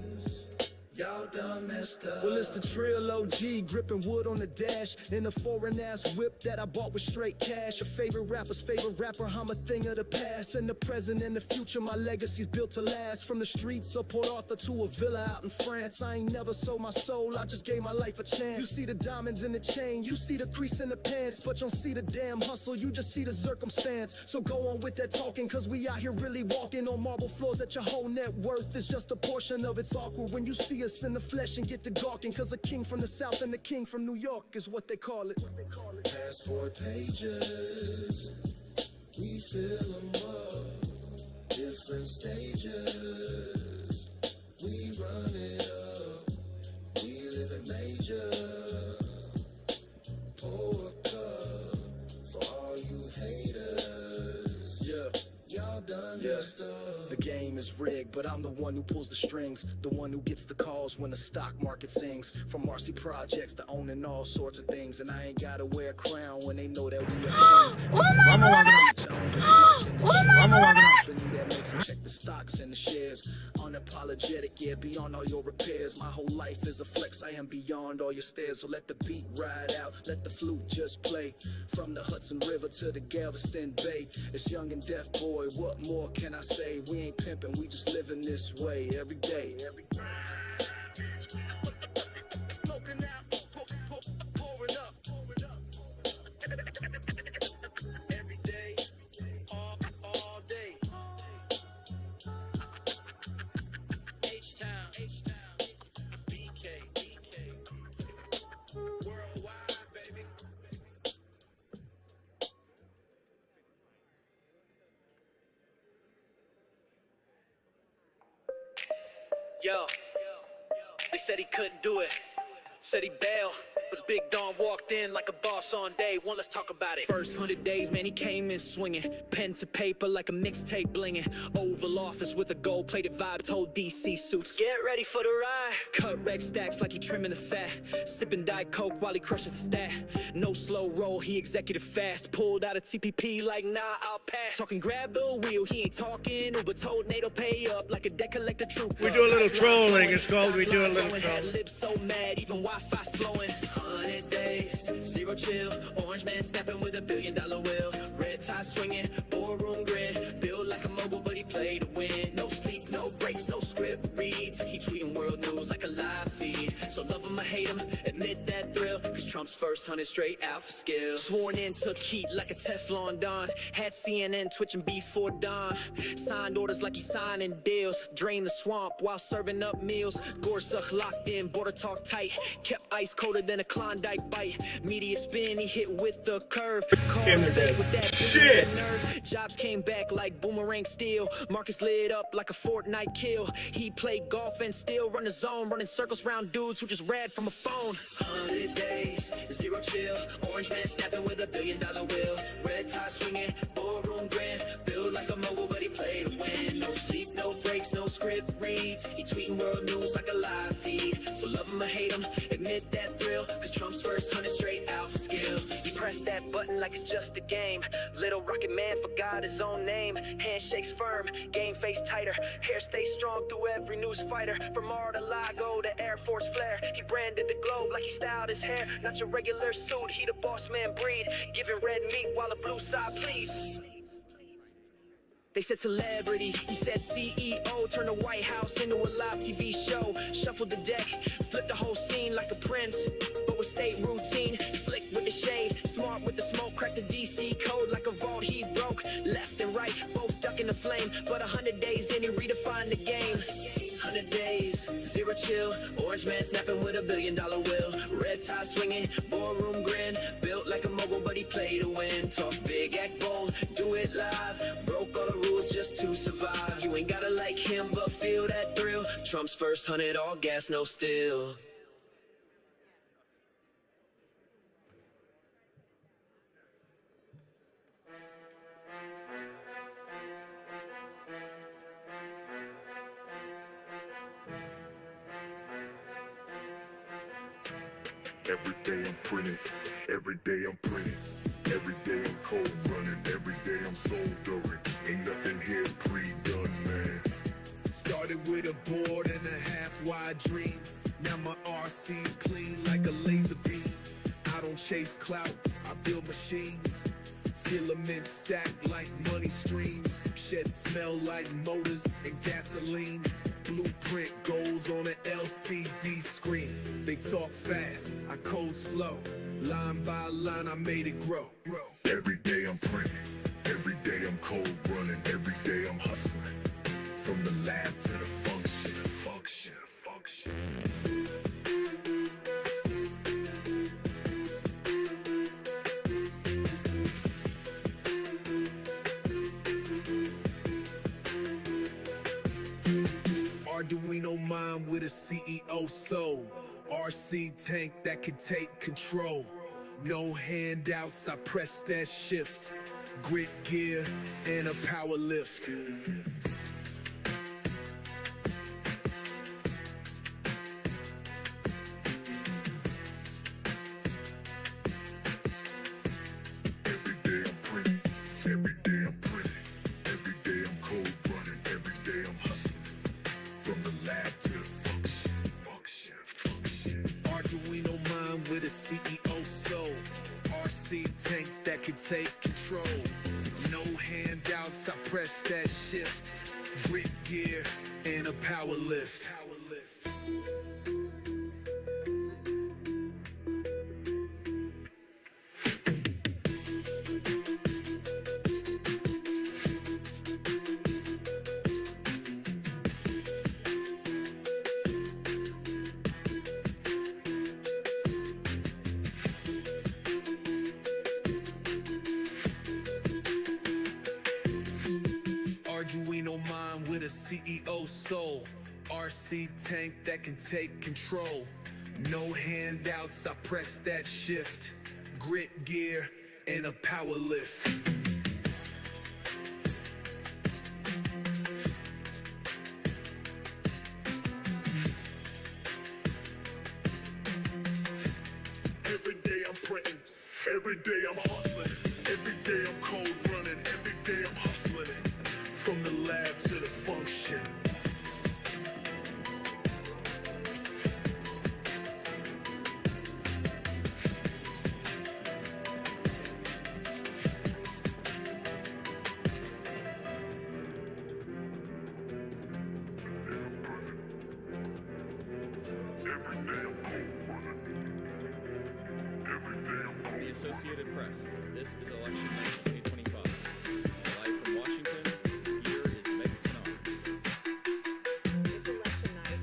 Y'all done messed up. Well, it's the Trill OG, gripping wood on the dash. In a foreign ass whip that I bought with straight cash. Your favorite rapper's favorite rapper, I'm a thing of the past. In the present and the future, my legacy's built to last. From the streets of Port Arthur to a villa out in France. I ain't never sold my soul, I just gave my life a chance. You see the diamonds in the chain, you see the crease in the pants. But you don't see the damn hustle, you just see the circumstance. So go on with that talking, cause we out here really walking on marble floors that your whole net worth is just a portion of. It's awkward when you see us in the flesh and get to gawking, cause a king from the south and a king from New York is what they call it. Passport pages, we fill them up. Different stages, we run it up. We live in major. Pour a cup for all you haters. Yeah. Y'all done messed up. The game is rigged, but I'm the one who pulls the strings. The one who gets the calls when the stock market sings. From RC projects to owning all sorts of things. And I ain't gotta wear a crown when they know that we are kings. I'm that makes them check the stocks and the shares. Unapologetic, yeah, beyond all your repairs. My whole life is a flex, I am beyond all your stares. So let the beat ride out, let the flute just play. From the Hudson River to the Galveston Bay. It's young and deaf boy, what more can I say? We ain't pimping, we just living this way every day. Smoking out, pouring up. Every day, all day. H-Town, BK, worldwide, baby. Yo, they said he couldn't do it. Said he bailed. as Big Don walked in like a boss on day one. Let's talk about it. First 100 days, man, he came in swinging. Pen to paper like a mixtape blinging. Oval office with a gold-plated vibe. Told DC suits, get ready for the ride. Cut reg stacks like he trimming the fat. Sipping Diet Coke while he crushes the stat. No slow roll, he executive fast. Pulled out a TPP like, nah, I'll pass. Talking grab the wheel, he ain't talking Uber. Told NATO pay up like a debt collector troop. We do a little trolling. It's called we do a little Had trolling. lips so mad, even Wi-Fi slowing. 100 days, zero chill. Orange man snapping with $1 billion will. Red tie swinging, boardroom grin. Built like a mogul, but he played to win. No sleep, no breaks, no script reads. He tweeting world news like a live feed. So love him or hate him, admit that thrill. Cause Trump's first 100 straight out for skill. Sworn in, took heat like a Teflon Don. Had CNN twitching before dawn. Signed orders like he signing deals. Drain the swamp while serving up meals. Gorsuch locked in, border talk tight. Kept ice colder than a Klondike bite. Media spin, he hit with the curve. Called fake with that shit. Nerve. Jobs came back like boomerang steel. Marcus lit up like a Fortnite kill. He played golf and still run the zone. Running circles round dudes who just read from a phone. 100 days, zero chill. Orange man snapping with $1 billion will. Red tie swinging, boardroom grin. Built like a mogul, but he played to win. No sleep, no breaks, no script reads. He tweeting world news like a live feed. So love him or hate him, admit that thrill. Cause Trump's first 100 straight out for skill. He pressed that button like it's just a game. Little rocket man forgot his own name. Handshakes firm, game face tighter. Hair stays strong through every news fighter. From Mar-a-Lago to Air Force Flare. He branded the globe like he styled his hair. Not your regular suit, he the boss man breed. Giving red meat while the blue side bleeds. They said celebrity, he said CEO. Turned the White House into a live TV show. Shuffled the deck, flipped the whole scene like a prince, but with state routine. Slick with the shade, smart with the smoke. Cracked the DC code like a vault he broke. Left and right, both ducking the flame. But 100 days in, he redefined the game. 100 days, zero chill. Orange man snapping with $1 billion will. Red tie swinging, boardroom grin. Built like a mogul, but he played to win. Talk big, act bold, do it live. Broke all the rules just to survive. You ain't gotta like him, but feel that thrill. Trump's first 100, all gas, no still. Every day I'm printing, every day I'm printing, every day I'm cold running, every day I'm soul during. Ain't nothing here pre-done, man. Started with a board and a half-wide dream. Now my RC's clean like a laser beam. I don't chase clout, I build machines. Filament stacked like money streams. Sheds smell like motors and gasoline. Blueprint goes on an LCD screen. They talk fast, I code slow. Line by line, I made it grow. Every day I'm printing, every day I'm cold running, every day I'm hustling. From the lab to the function, function, function. Arduino mind with a CEO soul. RC tank that can take control. No handouts, I press that shift. Grit gear and a power lift. Every day I'm printing, every day I'm printing, every day I'm cold running, every day I'm hustling. From the lab to the function, function, function. Arduino mind with a CEO soul. RC tank that can take control. No handouts, I press that shift. Grit gear and a power lift. Arduino mind with a CEO soul. RC tank that can take control. No handouts, I press that shift. Grit gear and a power lift. Every day I'm printing, every day I'm hustling, every day I'm cold running, every day I'm hustling it. From the lab to the function. The Associated Press. This is election night 2025. Live from Washington, here is Megan Snow. It's election night.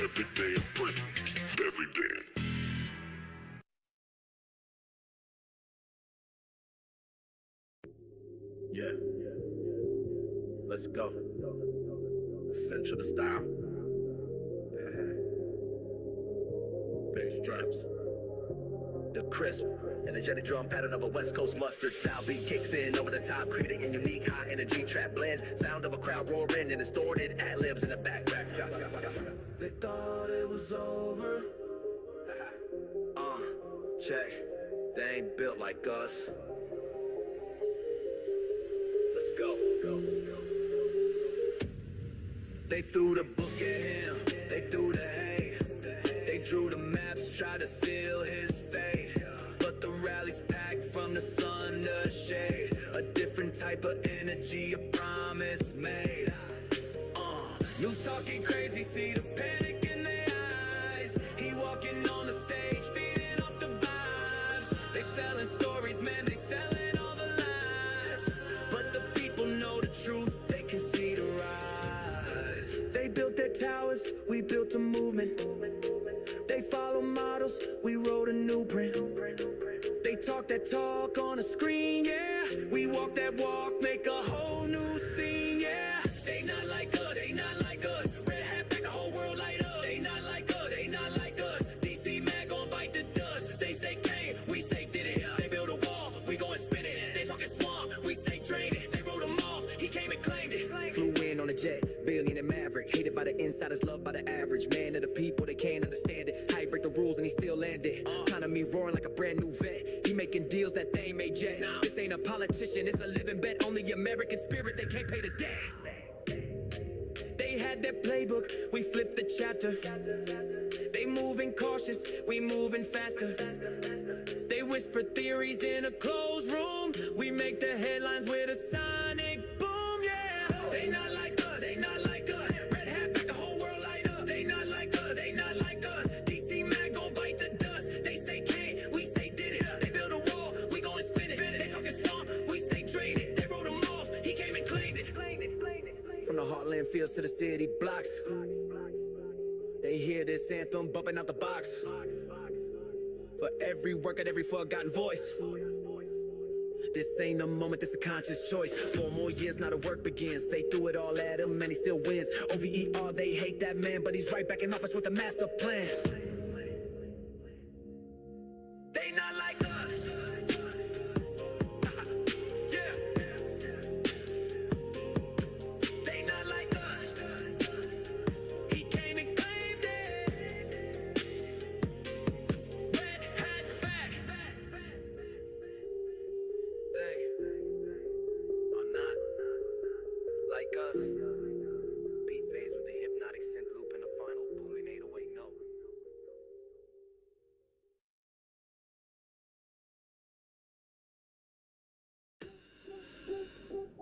Every day I'm printing, every day. Yeah. Let's go. Essential to style. Bass drops. The crisp, energetic drum pattern of a West Coast mustard style beat kicks in over the top, creating a unique high energy trap blend. Sound of a crowd roaring and distorted ad-libs in the background. They thought it was over. Check. They ain't built like us. Let's go. They threw the book at him. They threw the hay. They drew the maps, tried to seal his fate. But the rally's packed from the sun to shade. A different type of energy, a promise made. News talking crazy, see the panic in their eyes. He walking on the stage, feeding off the vibes. They selling stories, man, they selling all the lies. But the people know the truth, they can see the rise. They built their towers, we built a movement. They follow models, we wrote a new print. They talk that talk on a screen, yeah. We walk that walk, make a whole new scene, yeah. They not like us, they not like us. Red hat back, the whole world light up. They not like us, they not like us. DC man gon' bite the dust. They say came, we say did it. They build a wall, we gon' spin it. They talking swamp, we say drain it. They wrote him off, he came and claimed it. Flew in on a jet, billion and maverick. Hated by the insiders, loved by the average. Man of the people, they can't understand it. How he break the rules and he still landed. Economy roaring like a brand new vet. He making deals that they ain't made yet. This ain't a politician, it's a living bet. Only American spirit, they can't pay the debt. They had their playbook, we flipped the chapter. They moving cautious, we moving faster. They whisper theories in a closed room. We make the headlines with a sonic boom, yeah. They not like us, they not like us. Red hat back, the whole world light up. They not like us, they not like us. DC man gon' bite the dust. They say can't, we say did it. They build a wall, we gon' spin it. They talking stomp, we say drain it. They wrote him off, he came and claimed it. From the heartland fields to the city blocks, they hear this anthem bumping out the box. For every worker, every forgotten voice. This ain't a moment, this a conscious choice. 4 more years, now the work begins. They threw it all at him and he still wins. OVER, they hate that man, but he's right back in office with a master plan. They not like us. Yeah. They not like us. He came and claimed it. Red hat back. They are not like us. Beat phase with the hypnotic synth loop and a final booming 808 note.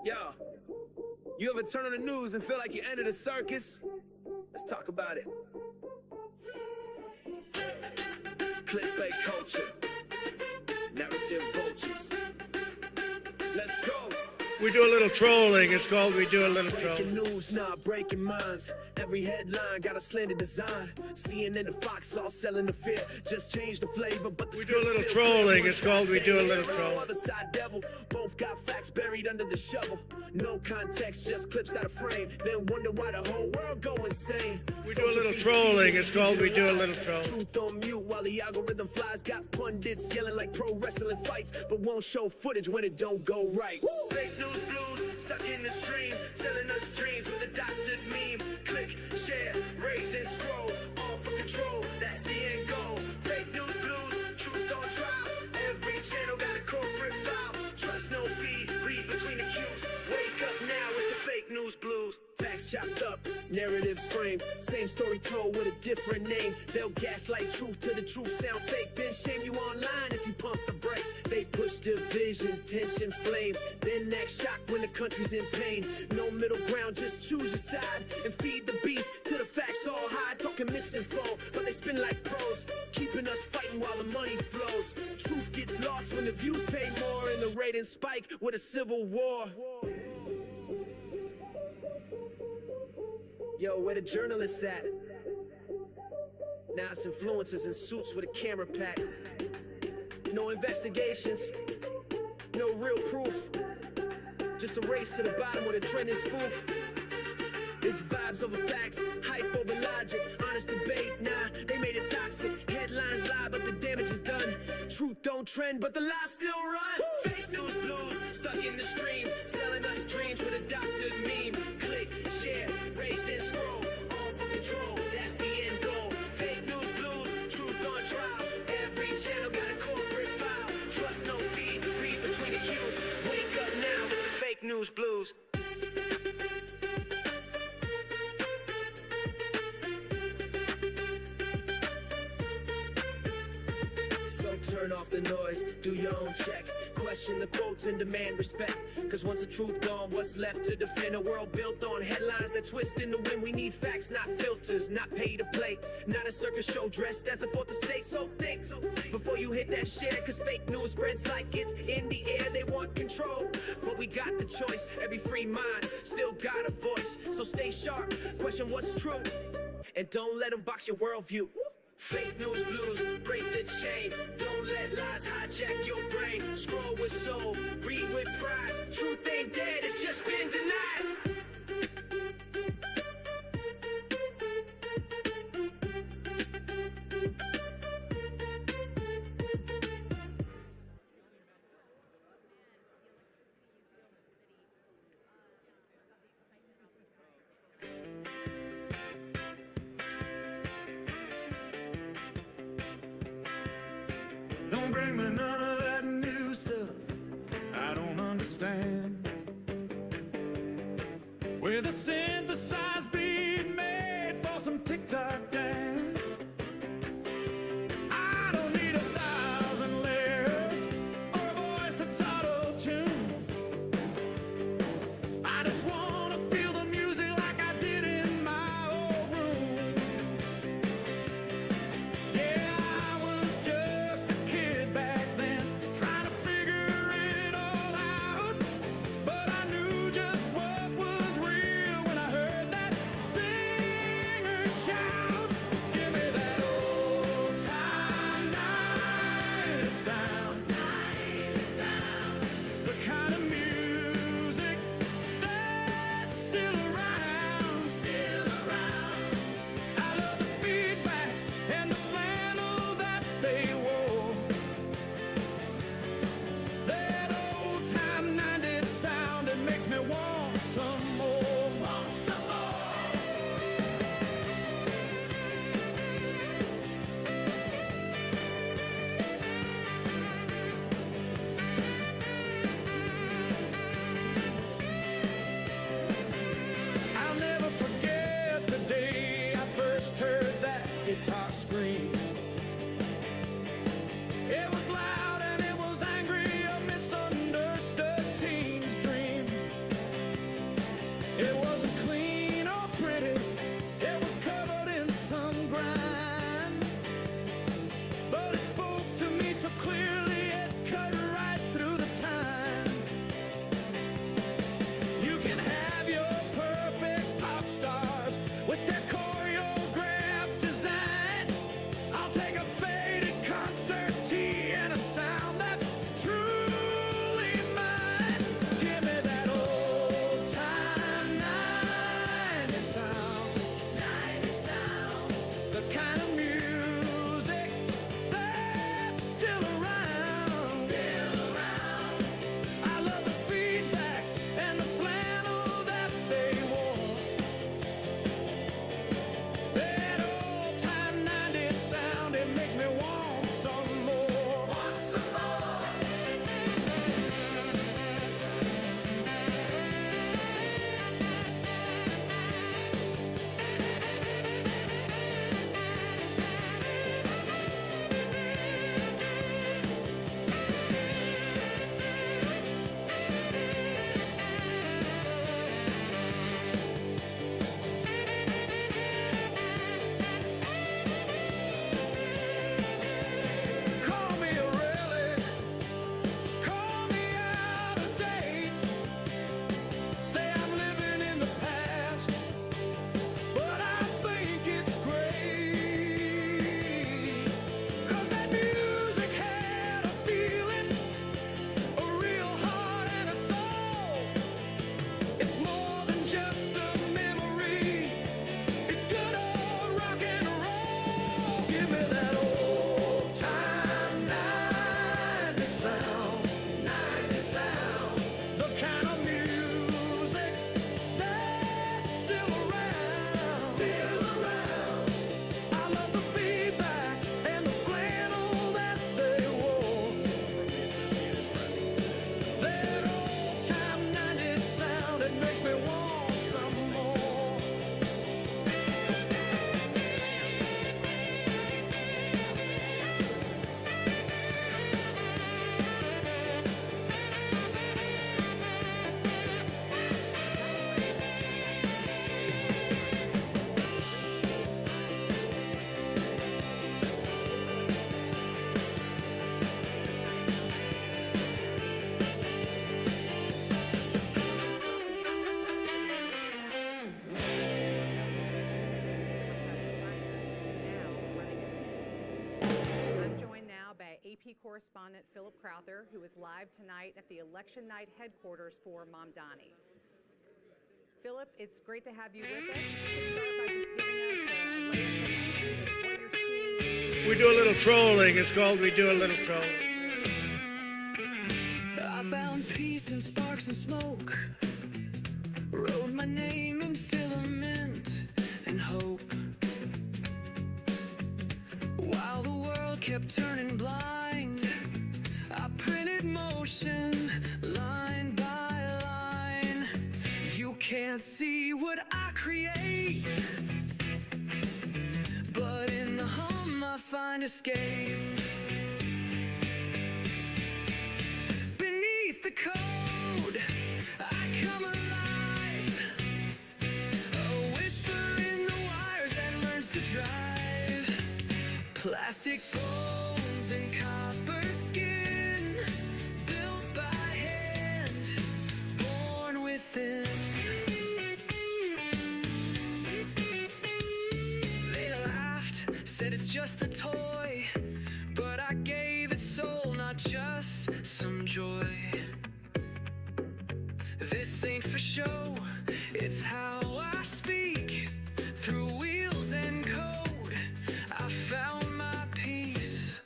Yo, you ever turn on the news and feel like you entered a circus? Let's talk about it. clickbait culture, narrative vultures. Let's go. We do a little trolling. It's called We Do a Little Breaking Trolling. news, not breaking minds. Every headline got a slanted design. CNN and Fox all selling the fear. Just change the flavor, but the We do a little script still trolling. clear. It's called We Do a Little Hero, Trolling. Other side devil, both got facts buried under the shovel. No context, just clips out of frame. Then wonder why the whole world go insane. We do a little trolling. It's called We Do a Little Trolling. Truth on mute while the algorithm flies. Got pundits yelling like pro wrestling fights, but won't show footage when it don't go right. Fake news blues, stuck in the stream, selling us dreams with a doctored meme. Click, share, raise and scroll, all for control, that's the end goal. Fake news blues, truth on trial, every channel got a corporate file. Trust no feed, read between the cues. Wake up now, it's the fake news blues. Facts chopped up, narratives framed, same story told with a different name. They'll gaslight truth till the truth sound fake, then shame you online if you pump the brakes. They push division, tension, flame, then act shocked when the country's in pain. No middle ground, just choose your side and feed the beast till the facts all hide. Talking misinfo, but they spin like pros, keeping us fighting while the money flows. Truth gets lost when the views pay more and the ratings spike with a civil war. Yo, where the journalists at? Now it's influencers in suits with a camera pack. No investigations, no real proof. Just a race to the bottom with a trending spoof. It's vibes over facts, hype over logic, honest debate, nah, they made it toxic. Headlines lie, but the damage is done. Truth don't trend, but the lies still run. Fake news blues, stuck in the stream, selling us dreams with a doctored meme. Click, share, raise then scroll, all for control, that's the end goal. Fake news blues, truth on trial, every channel got a corporate file. Trust no feed, read between the cues. Wake up now, it's the fake news blues. So turn off the noise, do your own check. Question the quotes and demand respect. Cause once the truth gone, what's left to defend? A world built on headlines that twist in the wind. We need facts, not filters, not pay to play. Not a circus show dressed as the fourth estate. So think before you hit that share. Cause fake news spreads like it's in the air. They want control, but we got the choice. Every free mind still got a voice. So stay sharp, question what's true, and don't let them box your worldview. Fake news blues, break the chain. Don't let lies hijack your brain. Scroll with soul, read with pride. Truth ain't dead, it's just been denied. Don't bring me none of that new stuff I don't understand. With a synthesized beat made for some TikTok dance. I don't need 1,000 layers or a voice that's auto-tuned. I just wanna feel the music like I did in my old room. Yeah, I was just a kid back then, trying to figure it all out. But I knew just what was real when I heard that me want some more. Want some more. Call me a relic, call me out of date. Say I'm living in the past, but I think it's great. 'Cause that music had a feeling, a real heart and a soul. It's more than just a memory, it's good old rock and roll. Give me that old time 90 sound, 90 sound. The kind of music that's still around, still around. I love the feedback and the flannel that they wore. That old time 90 sound, it makes me want some more. I'm joined now by AP correspondent Philip Crowther, who is live tonight at the election night headquarters for Mamdani. Philip, it's great to have you with us. You can start by just giving us a lay of what you're seeing. We do a little trolling. It's called We Do a Little Trolling. I found peace in sparks and smoke, wrote my name in filament and hope. While the world kept turning blind, I printed motion line by line. You can't see what I create, but in the hum I find escape. Beneath the code, I come alive. A whisper in the wires that learns to drive. Plastic bones and copper skin, built by hand, born within. They laughed, said it's just a toy, but I gave it soul, not just some joy. This ain't for show, it's how I speak. Through wheels and code, I found my peace.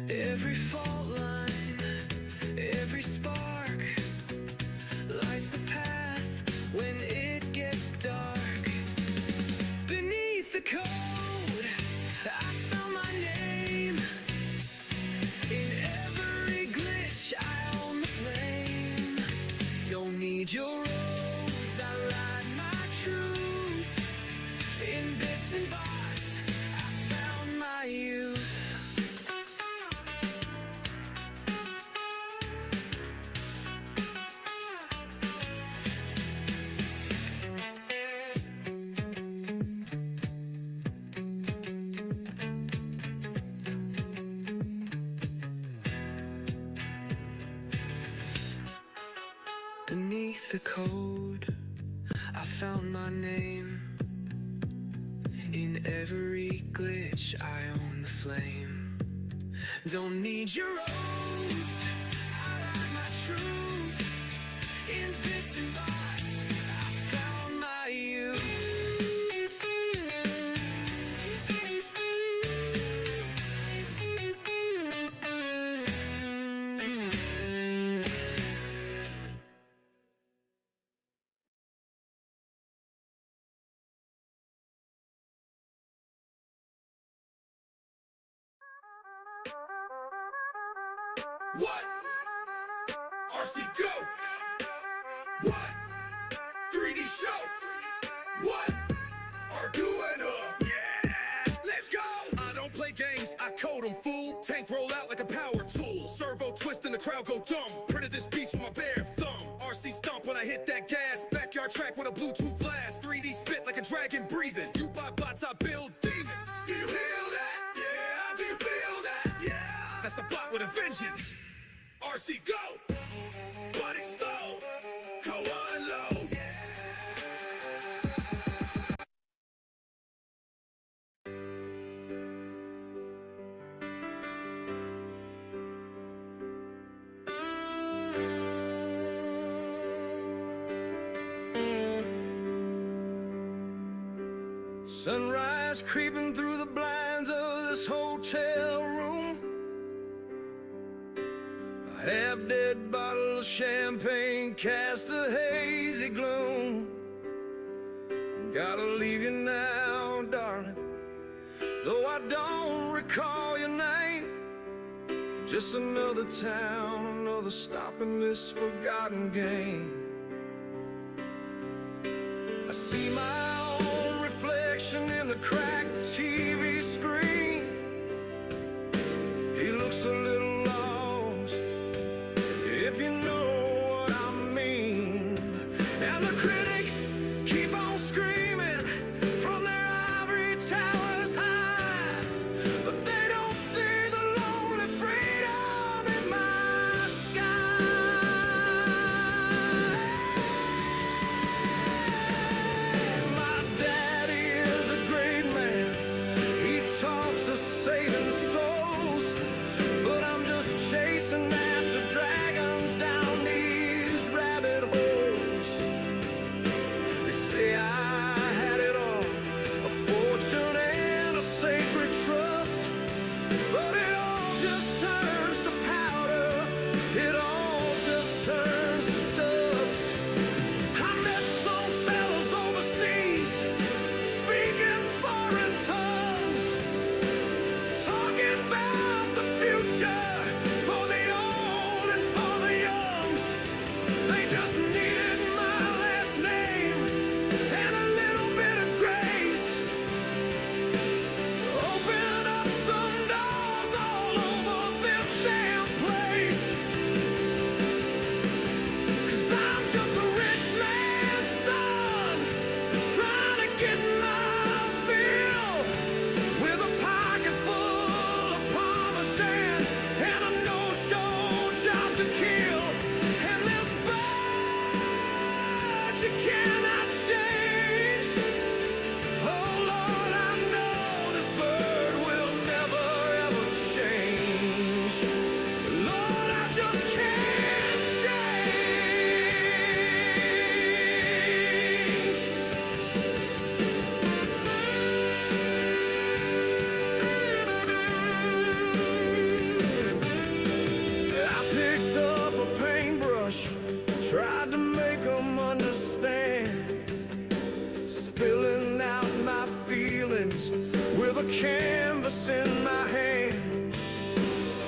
Every fault line, every spark lights the path when it gets dark. Beneath the code, I found my name. In every glitch, I own the flame. Don't need your roads, I ride my truth. In bits and bars, I found my youth. Beneath the code, I found my name. In every glitch, I own the flame. Don't need your roads, I ride my truth. In bits and bars, I found my youth. What? RC go. What? 3D show. What? Arduino. Yeah, let's go. I don't play games, I code them, fool. Tank roll out like a power tool. Servo twist and the crowd go dumb. Printed this beast with my bare thumb. RC stomp when I hit that gas. Backyard track with a Bluetooth blast. 3D spit like a dragon breathing. You buy bots, I build demons. Do you feel that? Yeah, do you feel that? Yeah, that's a bot with a vengeance. RC go. But explode. Go unload. Sunrise creeping through the blinds of this hotel room. A half-dead bottle of champagne cast a hazy gloom. Gotta leave you now, darling, though I don't recall your name. Just another town, another stop in this forgotten game. I see my own reflection in the cracked TV screen. He looks a little lost, if you know what I mean. And the critics keep on screaming from their ivory towers high, but they don't see the lonely freedom in my sky. My daddy is a great man, he talks of saving souls, but I'm just chasing after dragons down these rabbit holes. They say I had it all, a fortune and a sacred trust, but it all just turns to powder, it all just turns to dust. I met some fellas overseas, speaking foreign tongues, talking about the future for the old and for the youngs. They just needed my last name and a little bit of grace to open up some doors all over this damn place. 'Cause I'm just a rich man's son, trying to get my fill, with a pocket full of Parmesan and a no-show job to kill. And this bird you cannot change. Oh Lord, I know this bird will never ever change. Lord, I just can't change. I picked up a paintbrush, tried to make them understand, spilling out my feelings with a canvas in my hand.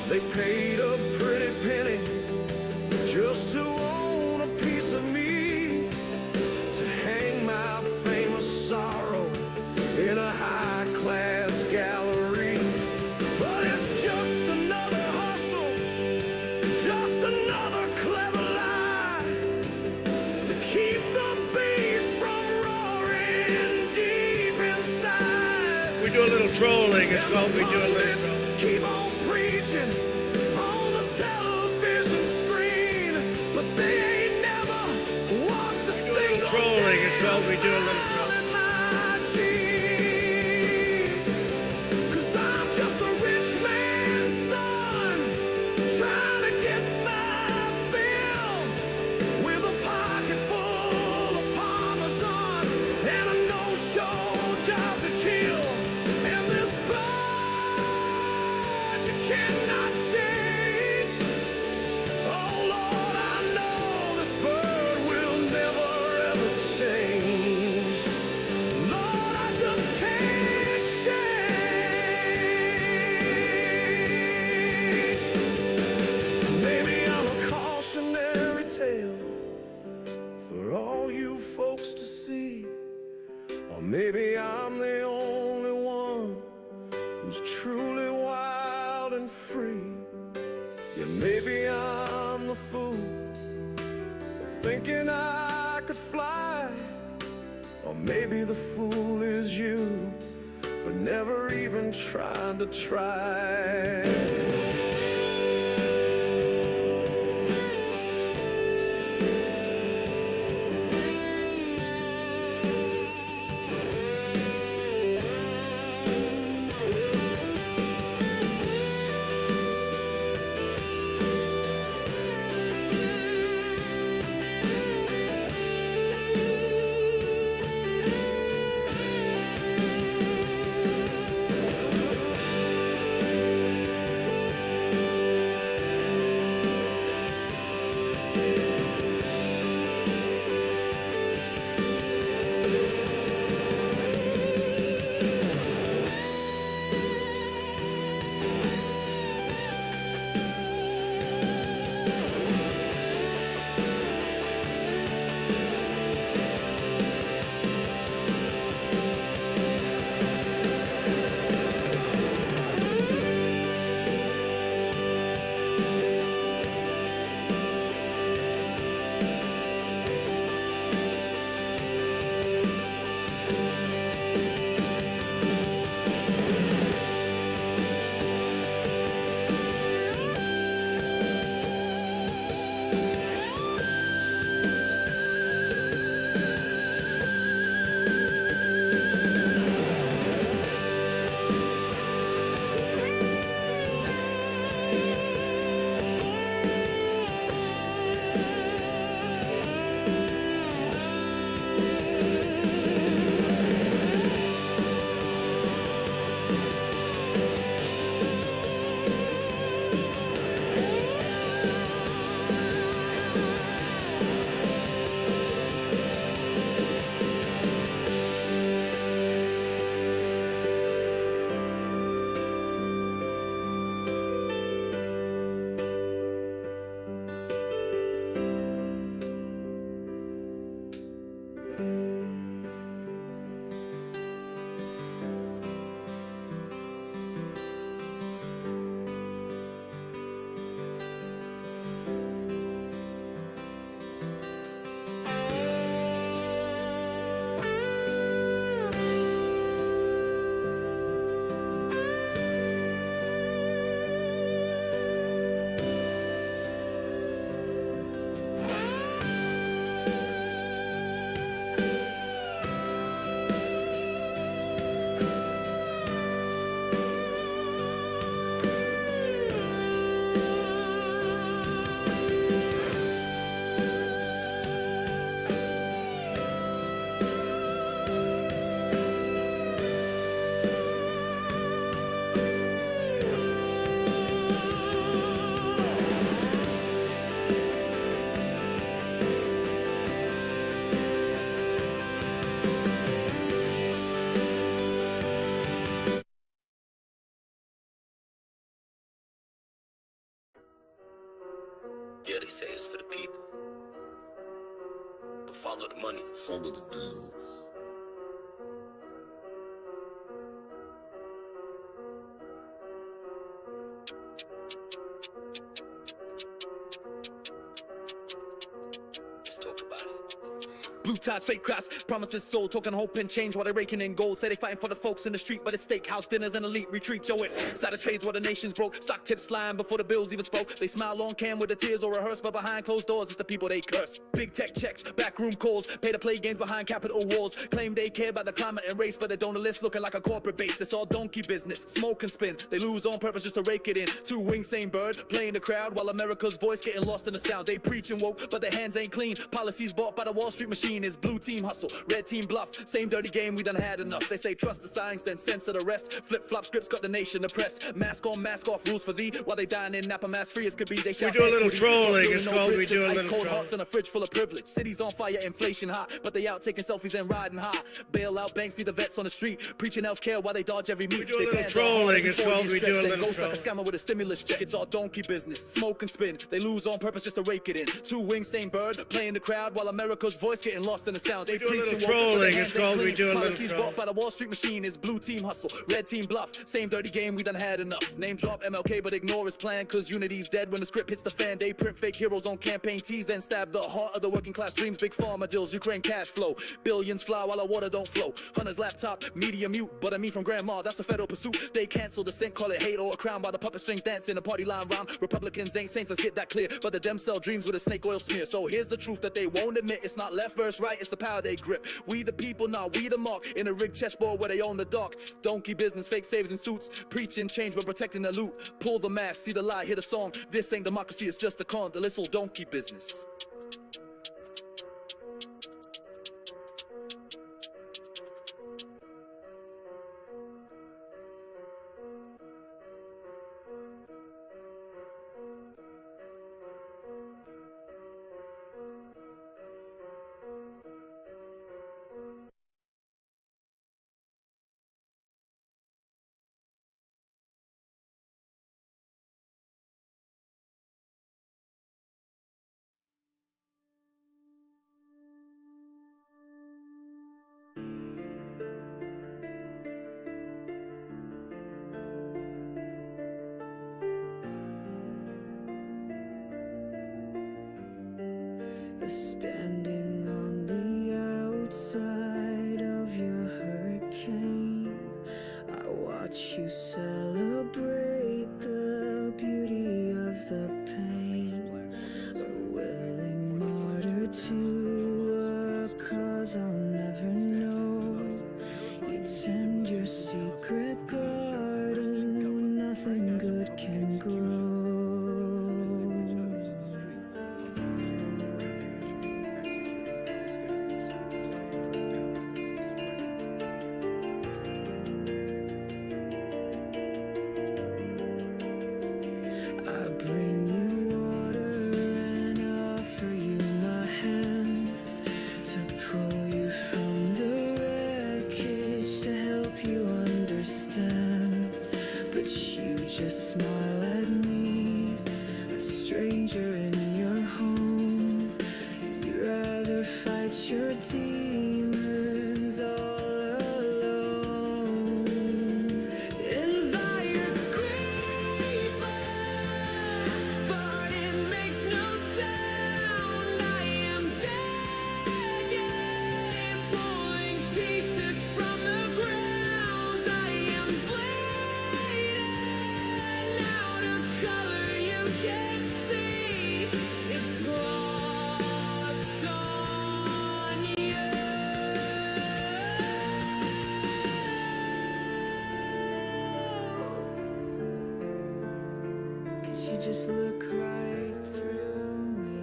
They paid a pretty penny just to own a piece of me, to hang my famous sorrow in a high-class gallery. But it's just another hustle, just another clever lie, to keep the beast from roaring deep inside. We do a little trolling. It's called We Do a Little Pundits Trolling. keep on preaching on the television screen, but they ain't never walked a single Trolling. It's called We Do a Little down Trolling. in my jeans. 'Cause I'm just a rich man's son, trying to get my fill, with a pocket full of Parmesan and a no-show job to kill. And this bird thinking I could fly. Or maybe the fool is you for never even trying to try. Yeah, they say it's for the people. But follow the money. Follow the deals. Let's talk about it. Blue ties, fake crowds, promises sold, talking hope and change while they're raking in gold. Say they fighting for the folks in the street, but it's steakhouse dinners and elite retreats. Yo, it inside of trades where the nation's broke. Stock tips flying before the bills even spoke. They smile on cam with the tears or rehearse, but behind closed doors, it's the people they curse. Big tech checks, backroom calls, pay to play games behind Capitol walls. Claim they care about the climate and race, but they don't list looking like a corporate base. It's all donkey business, smoke and spin. They lose on purpose just to rake it in. Two wings, same bird, playing the crowd while America's voice getting lost in the sound. They preach and woke, but their hands ain't clean. Policies bought by the Wall Street machine is blue team hustle, red team bluff. Same dirty game, we done had enough. They say trust the signs, then censor the rest. Flip-flop scripts got the nation oppressed. Mask on, mask off rules for thee. While they dying in Napa, mask free as could be. They shout, we do a little trolling. It's no called bridge, we do a ice little cold trolling. hearts and a fridge full of privilege. Cities on fire, inflation hot, but they out taking selfies and riding high. Bail out banks, see the vets on the street, preaching healthcare while they dodge every meat. We do a little trolling. It's called we do a little ghost like a trolling. scammer with a stimulus check. It's all donkey business, smoke and spin. They lose on purpose just to rake it in. Two wings, same bird, playing the crowd while America's voice getting getting lost in the sound. They do a preach little and walk, but their trolling. hands It's ain't called We clean. Do a Little Policies Trolling. bought by the Wall Street machine is blue team hustle, red team bluff. Same dirty game, we done had enough. Name drop MLK, but ignore his plan, cause unity's dead when the script hits the fan. They print fake heroes on campaign tees, then stab the heart of the working class dreams. Big pharma deals, Ukraine cash flow. Billions fly while our water don't flow. Hunter's laptop, media mute, but I mean from grandma, that's a federal pursuit. They cancel the cent, call it hate or a crown by the puppet strings dancing a party line rhyme. Republicans ain't saints, let's get that clear. But the dem sell dreams with a snake oil smear. So here's the truth that they won't admit. It's not left versus right, it's the power they grip. We the people, now we the mark. In a rigged chessboard where they own the dark. Donkey business, fake saves and suits. Preaching change but protecting the loot. Pull the mask, see the lie, hear the song. This ain't democracy, it's just a con. The little donkey business. Standing on the outside of your hurricane, I watch you celebrate the beauty of the pain. A willing martyr to a cause I'll never know. You tend your secret garden where nothing good can grow. I bring you water and offer you my hand to pull you from the wreckage, to help you understand. But you just smile at me, a stranger in your home. You'd rather fight your demons all alone. And fire's creeping, but it makes no sound. I am digging, pulling pieces from the ground. I am bleeding out a color you can't see. It's lost on you. 'Cause you just look right through me.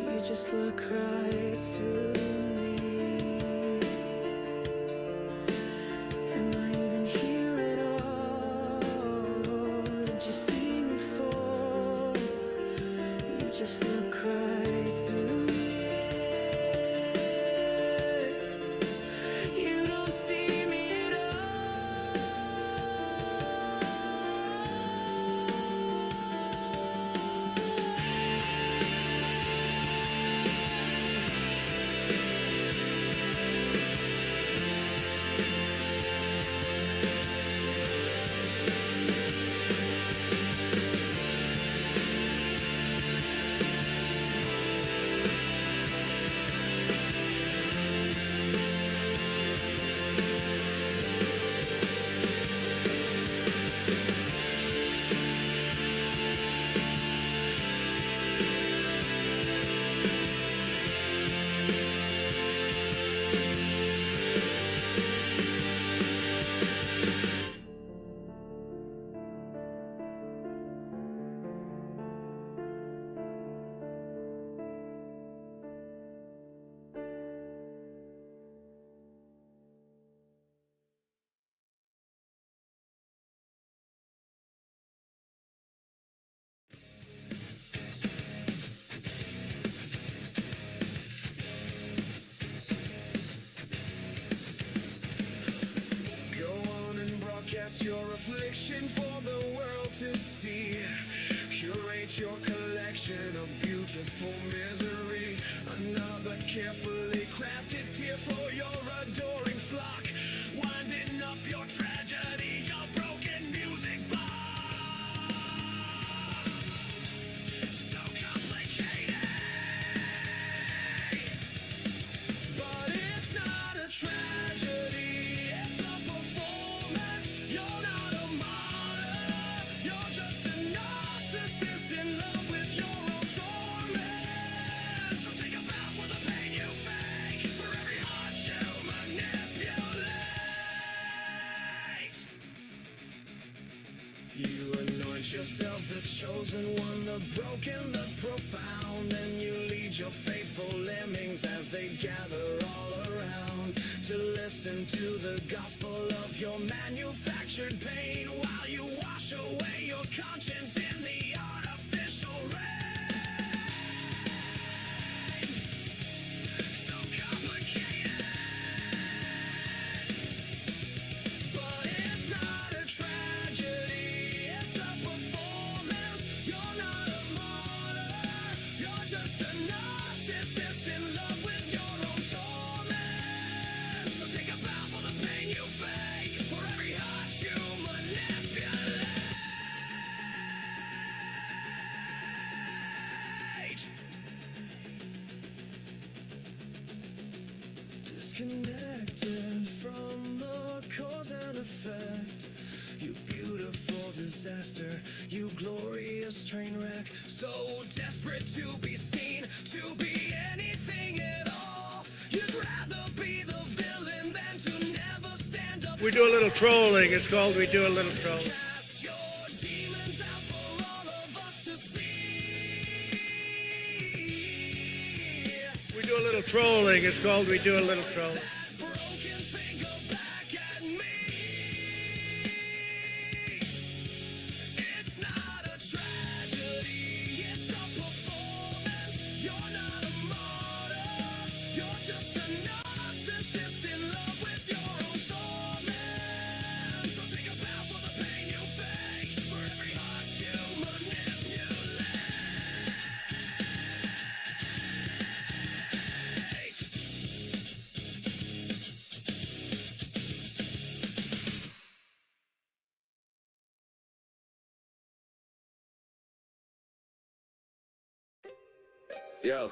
You just look right through me. Am I even here at all? Did you see me fall? You just look right through me. You don't see me at your affliction for the world to see. Curate your collection of beautiful pitiful misery. Another carefully crafted tear for your adoring flock. Winding up your tragedy, your broken music box. So complicated, but it's not a tragedy, it's a performance. You're not a martyr, you're just a narcissist in love with your own torment. So take a bow for the pain you fake, for every heart you manipulate. You anoint yourself the chosen one, the broken, the profound, and you lead your faithful lemmings as they gather all around to listen to the gospel of your manufactured pain while you wash away your conscience in the artificial rain. So complicated, but it's not a tragedy, it's a performance. You're not a martyr, you're just a narcissist in love with your own torment. So take a bow for the pain you fake, for every heart you manipulate. Disconnected from the cause and effect, you beautiful disaster, you glorious train wreck, so desperate to be seen, to be anything at all. You'd rather be the villain than to never stand up. We do a little trolling. It's called We Do a Little Trolling. Cast your demons out for all of us to see. We do a little trolling. It's called We Do a Little Trolling. Broken finger back at me. It's not a tragedy, it's a performance. You're not a martyr, you're just a narcissist in love with your own torment. So take a bow for the pain you fake, for every heart you manipulate. Yo,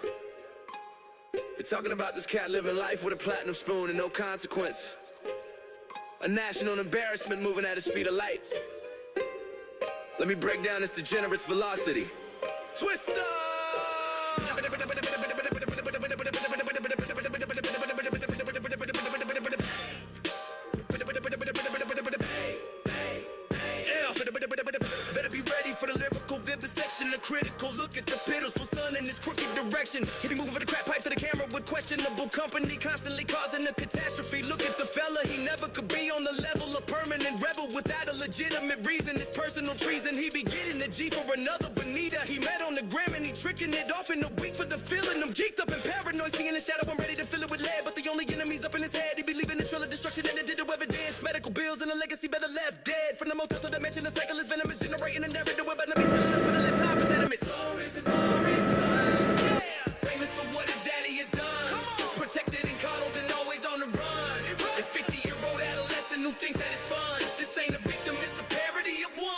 you're talking about this cat living life with a platinum spoon and no consequence. A national embarrassment moving at the speed of light. Let me break down this degenerate's velocity. Twister! Better be ready for the lyrical vivisection, a critical look at the pitiful sun in this crooked direction. He be moving for the crap pipe to the camera with questionable company, constantly causing a catastrophe. Look at the fella, he never could be on the level of permanent rebel without a legitimate reason. It's personal treason. He be getting a G for another Bonita he met on the gram, and he tricking it off in a week for the feeling. I'm geeked up and paranoid, seeing the shadow. I'm ready to fill it with lead, but the only enemy's up in his head. He be leaving a trail of destruction and it did evidence. Medical bills and a legacy better left dead. From the motel to the mansion, the cycle is venomous, generating a narrative about to be telling us, but the left top is enemies. Stories and boring son, yeah. Famous for what his daddy has done. Protected and coddled and always on the run. A 50-year-old adolescent who thinks that it's fun. This ain't a victim, it's a parody of one.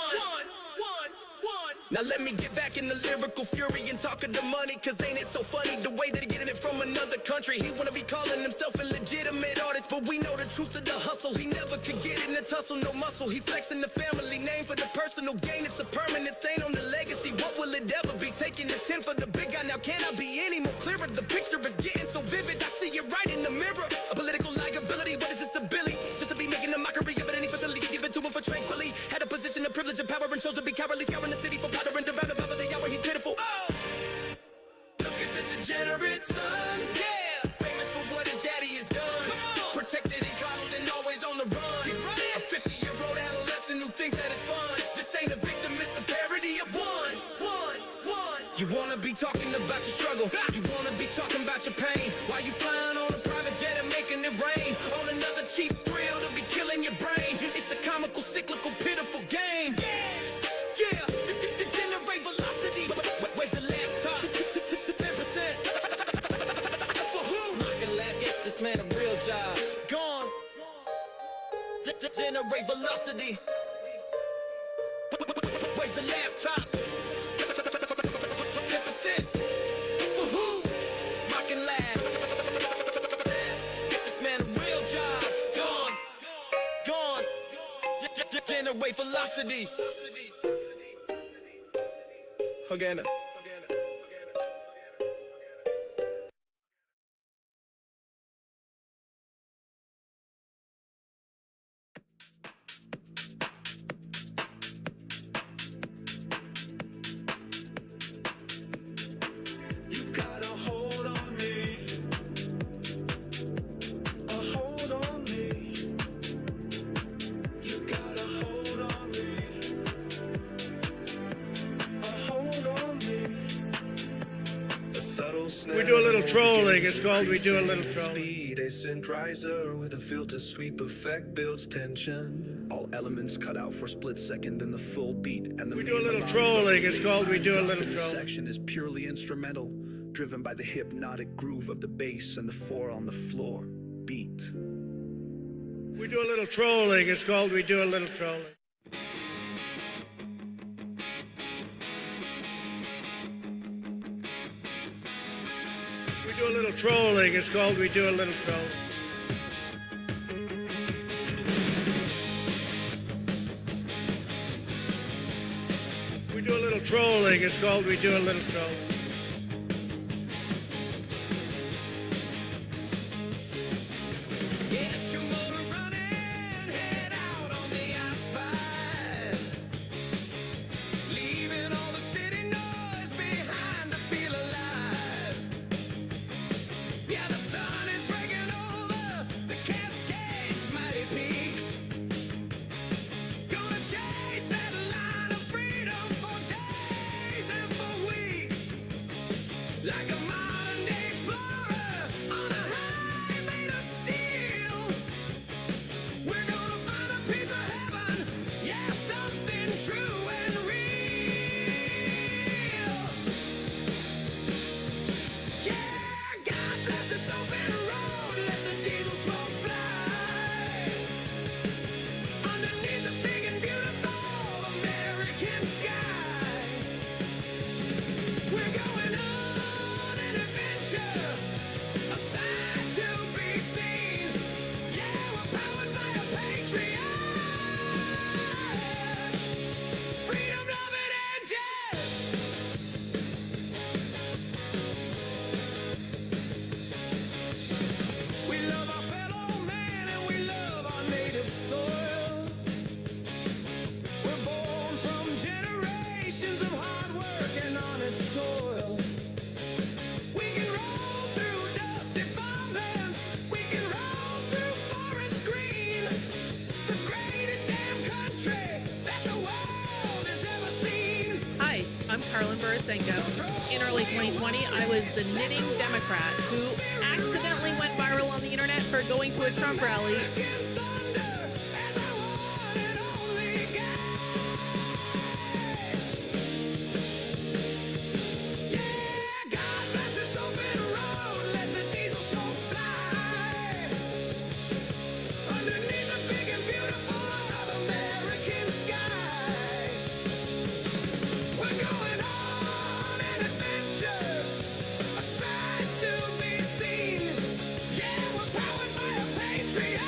Now let me get back in the lyrical fury and talking the money, cause ain't it so funny the way that he getting it from another country. He wanna be calling himself a legitimate artist, but we know the truth of the hustle. He never could get in the tussle, no muscle. He flexing the family name for the personal gain. It's a permanent stain on the legacy. What will it ever be? Taking his 10 for the big guy. Now can I be any more clearer? The picture is getting so vivid, I see it right in the mirror. A political liability, what is this ability? Just to be making a mockery of it, any facility give it to him for tranquility. Had a position of privilege and power and chose to be cowardly, scouring the city for powder and devour the hour. He's pitiful. Oh! Look at the degenerate son, yeah. Famous for what his daddy has done. Protected and coddled and always on the run. A 50-year-old adolescent who thinks that it's fun. This ain't a victim, it's a parody of one. You wanna be talking about your struggle, you wanna be talking about your pain, while you flying on a private jet and making it rain, on another cheap thrill to be killing your brain. It's a comical, cyclical, pitiful game. Yeah, degenerate velocity. Where's the laptop? job. Gone. Generate velocity. Where's the laptop? 10%. Woohoo! Rock and laugh. Get this man a real job. Gone. Gone. Generate velocity. Again. You got a hold on me, a hold on me. You got a hold on me, a hold on me. A subtle snare. We do a little trolling. It's called We Do a Little Trolling. Speed, a synth riser with a filter sweep effect builds tension. All elements cut out for a split second, then the full beat and the We do a little trolling. It's called We Do a Little This Trolling. section is purely instrumental, driven by the hypnotic groove of the bass and the 4 on the floor beat. We do a little trolling. It's called We Do a Little Trolling. We do a little trolling. It's called We Do a Little Trolling. We do a little trolling. It's called We Do a Little Trolling. Get your motor running, head out on the I-5. Leaving all the city noise behind to feel alive. Yeah, the sun is breaking over the Cascades' mighty peaks. Gonna chase that line of freedom for days and for weeks. Like a modern-day explorer on a highway made of steel. We're gonna find a piece of heaven, yeah, something true and real. Yeah, God bless this open road, let the diesel smoke fly. Underneath the big and beautiful American sky. We're going on an adventure, a sight to be seen. Yeah, we're powered by a patriot, freedom loving engine. We love our fellow man and we love our native soil. We're born from generations of hard work and honest toil. We can roll through dusty farmlands. We can roll through forest green. The greatest damn country that the world has ever seen. Hi, I'm Carlin Burisenko. In early 2020, I was the knitting Democrat who accidentally went viral on the internet for going to a Trump rally. Thunder as our one and only guy. Yeah, God bless this open road, let the diesel smoke fly. Underneath the big and beautiful American sky. We're going on an adventure, a sight to be seen. Yeah, we're powered by a patriot,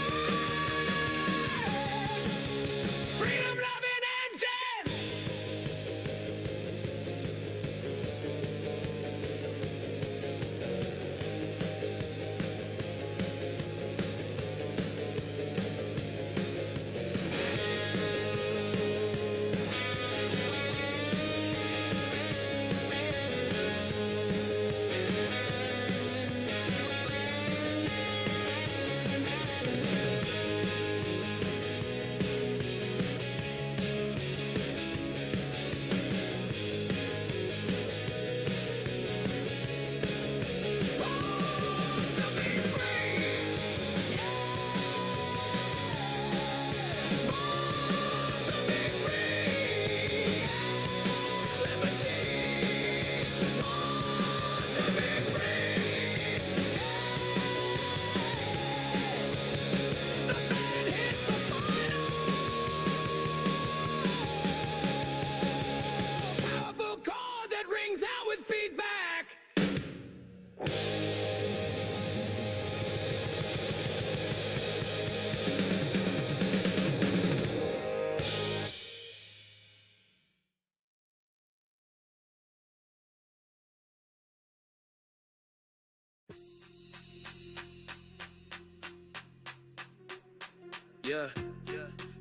Yeah.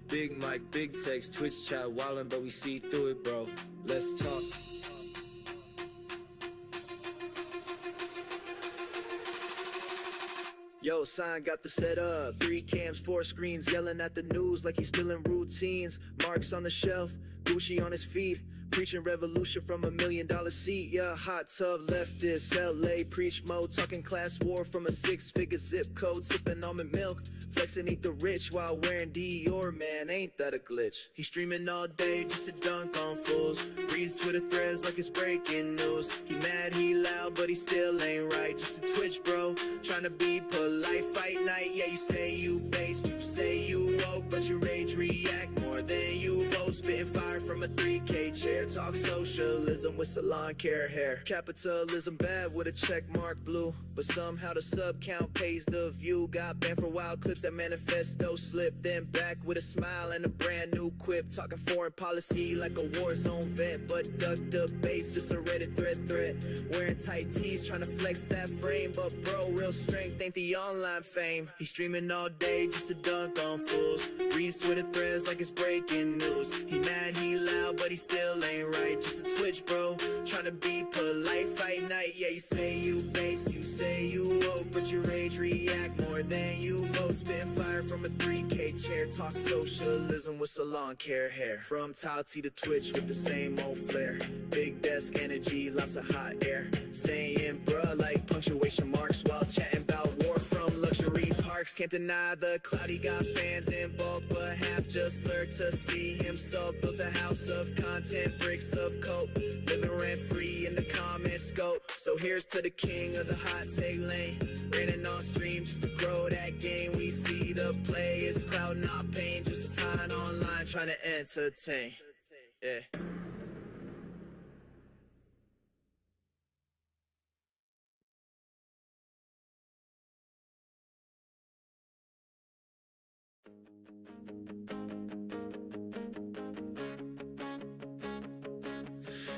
Big mic, big text, Twitch chat, wildin', but we see through it, bro. Let's talk. Yo, sign got the setup. 3 cams, 4 screens, yelling at the news like he's spilling routines. Marks on the shelf, Gucci on his feet. Preaching revolution from $1 million seat. Yeah, hot tub leftist, LA preach mode. Talking class war from a 6-figure zip code. Sipping almond milk, flexing eat the rich while wearing Dior. Man, ain't that a glitch? He's streaming all day just to dunk on fools. Reads Twitter threads like it's breaking news. He mad, he loud, but he still ain't right. Just a Twitch bro, trying to be polite. Fight night, yeah, you say you based, you say you woke, but your rage react more than you vote. Spitting fire from a 3K chair. Talk socialism with salon care hair. Capitalism bad with a check mark blue, but somehow the sub count pays the view. Got banned for wild clips that manifesto slip, then back with a smile and a brand new quip. Talking foreign policy like a war zone vet, but duck the base, just a Reddit threat. Wearing tight tees, trying to flex that frame, but bro, real strength ain't the online fame. He's streaming all day just to dunk on fools. Reads Twitter threads like it's breaking news. He mad, he loud, but he still ain't right. Just a Twitch bro, trying to be polite. Fight night, yeah, you say you based, you say you woke, but your rage react more than you vote. Spin fire from a 3K chair. Talk socialism with salon care hair. From Tauti to Twitch with the same old flair. Big desk energy, lots of hot air. Saying bruh like punctuation marks while chatting about war from luxury parks. Can't deny the cloud, he got fans in bulk, but half just lurk to see him sulk. Built a house of content, bricks of coke, living rent free in the comment scope. So here's to the king of the hot take lane, raining on stream just to grow that game. We see the play, it's cloud not pain, just a time online trying to entertain. Yeah.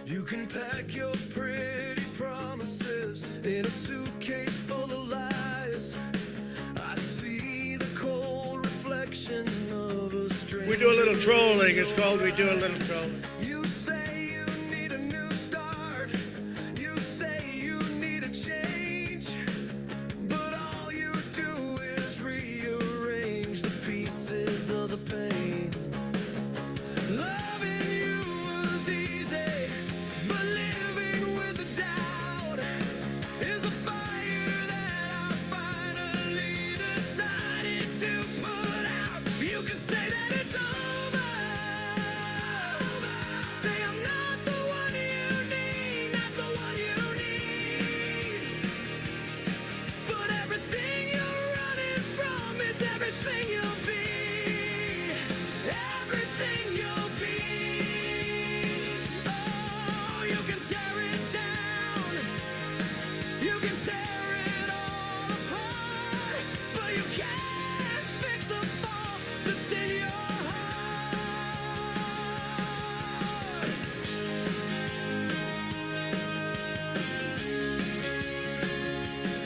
You can pack your pretty promises in a suitcase full of lies. I see the cold reflection of a stranger. We do a little trolling. It's called We Do a Little Trolling. You say you need a new start. You say you need a change. But all you do is rearrange the pieces of the pain. Loving you was easy, but living with the doubt is a fire that I finally decided to put out. You can say that it's over. Say I'm not the one you need, not the one you need. But everything you're running from is everything you'll be. Everything you'll be. Oh, you can tear it down. You can tear it all apart. But you can't fix a fault that's in your heart.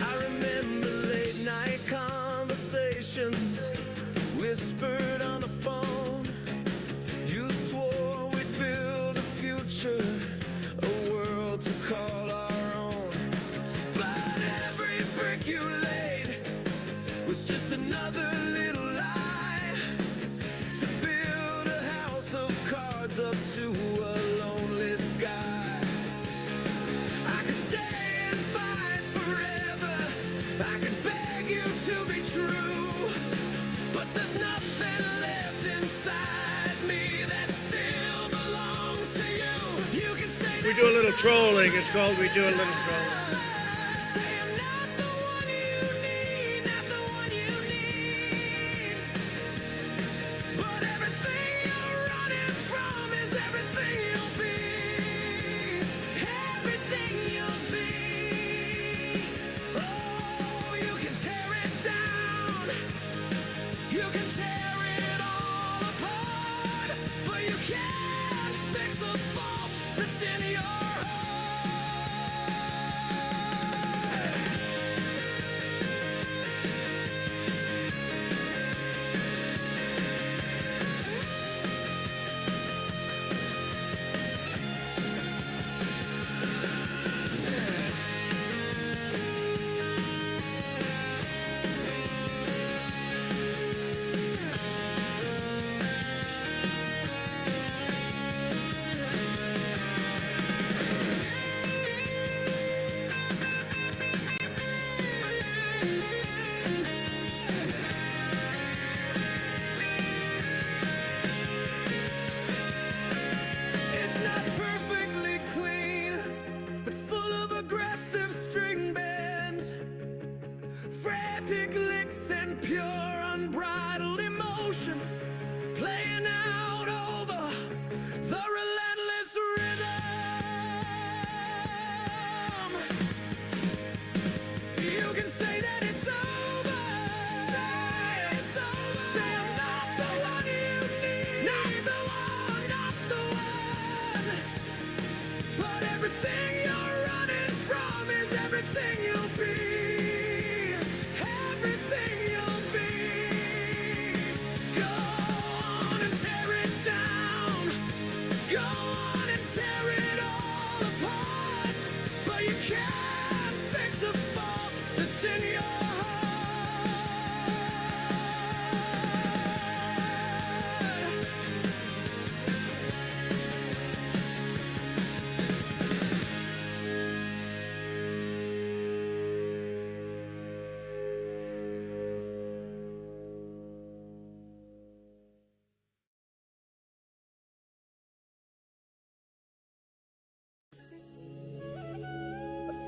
I remember late night conversations whispered on the phone. You swore we'd build a future, a world to call our own. But every brick you laid was just another little lie to build a house of cards up to a lonely sky. I could stay and fight forever. I could beg you to be true, but there's nothing left inside me that still belongs to you. You can say We do a little trolling. It's called We Do a Little Trolling. say I'm not the one you need, not the one you need. But everything you're running from is everything you'll be. Everything you'll be. Oh, you can tear it down. You can tear it all apart. But you can't fix a fault that's in your heart.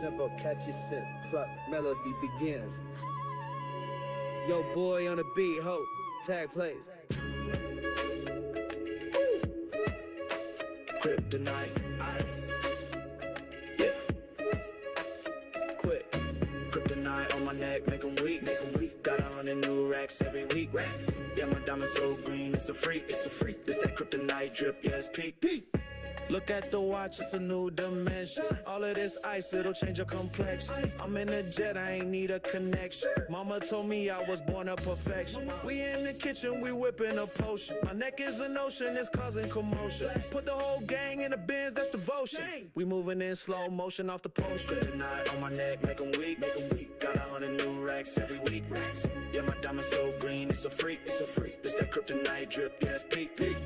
simple, catchy scent, pluck, melody begins. Yo, boy on the beat, ho, tag plays. Kryptonite, ice. Yeah. Quit. Kryptonite on my neck, make 'em weak, make 'em weak. Got 100 new racks every week, racks. Yeah, my diamond so green, it's a freak, it's a freak. This that kryptonite drip, yeah, it's peak, peak. Look at the watch, it's a new dimension. All of this ice, it'll change your complexion. I'm in the jet, I ain't need a connection. Mama told me I was born a perfection. We in the kitchen, we whipping a potion. My neck is an ocean, it's causing commotion. Put the whole gang in the bins, that's devotion. We moving in slow motion off the post. Kryptonite on my neck, make 'em weak, make 'em weak. Got 100 new racks every week, racks. Yeah, my diamond so green, it's a freak, it's a freak. This that kryptonite drip, yeah, it's peak, peak.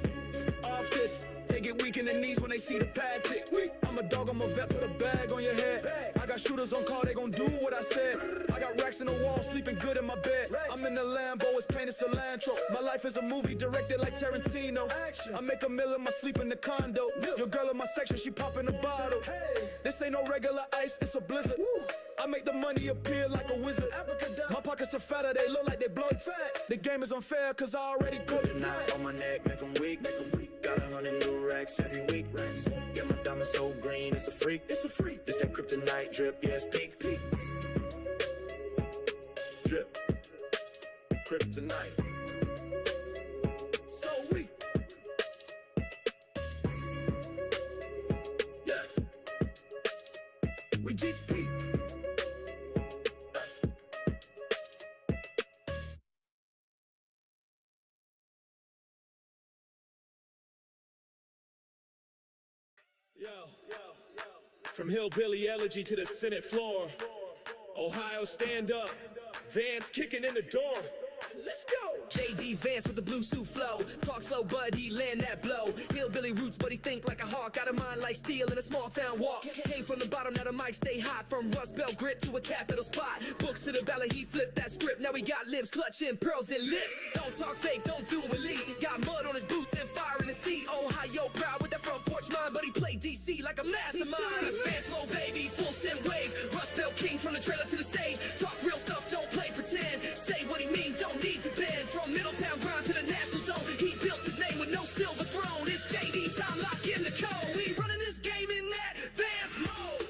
Off this, they get weak in the knees when they see the pad tick. I'm a dog, I'm a vet, put a bag on your head. I got shooters on call, they gon' do what I said. I got racks in the wall, sleeping good in my bed. I'm in the Lambo, it's painted cilantro. My life is a movie directed like Tarantino. I make a meal in my sleep in the condo. Your girl in my section, she popping a bottle. This ain't no regular ice, it's a blizzard. I make the money appear like a wizard. My pockets are fatter, they look like they blow fat. The game is unfair, cause I already cooked. Kryptonite on my neck, make 'em weak, make 'em weak. Got 100 new racks every week, racks. Yeah, my diamond so green, it's a freak, it's a freak. This that kryptonite drip, yeah, it's peak, peak. Drip, kryptonite. So weak. Yeah. We deep, peak. From hillbilly elegy to the Senate floor, Ohio stand up, Vance kicking in the door. Let's go! JD Vance with the blue suit flow. Talk slow, but he land that blow. Hillbilly roots, but he think like a hawk. Got a mind like steel in a small town walk. Came from the bottom, now the mic stay hot. From Rust Belt grit to a capital spot. Books to the ballot, he flipped that script. Now we got lips clutching, pearls and lips. Don't talk fake, don't do elite. Got mud on his boots and fire in the seat. Ohio proud with that front porch mind, but he played DC like a mastermind. Vance low baby, full send wave. Rust Belt king from the trailer to the stage. Talk real stuff, don't play pretend. Say what he mean, don't need to bend. From Middletown grind to the national zone, he built his name with no silver throne. It's JD time, lock in the code. We running this game in that Vance mode.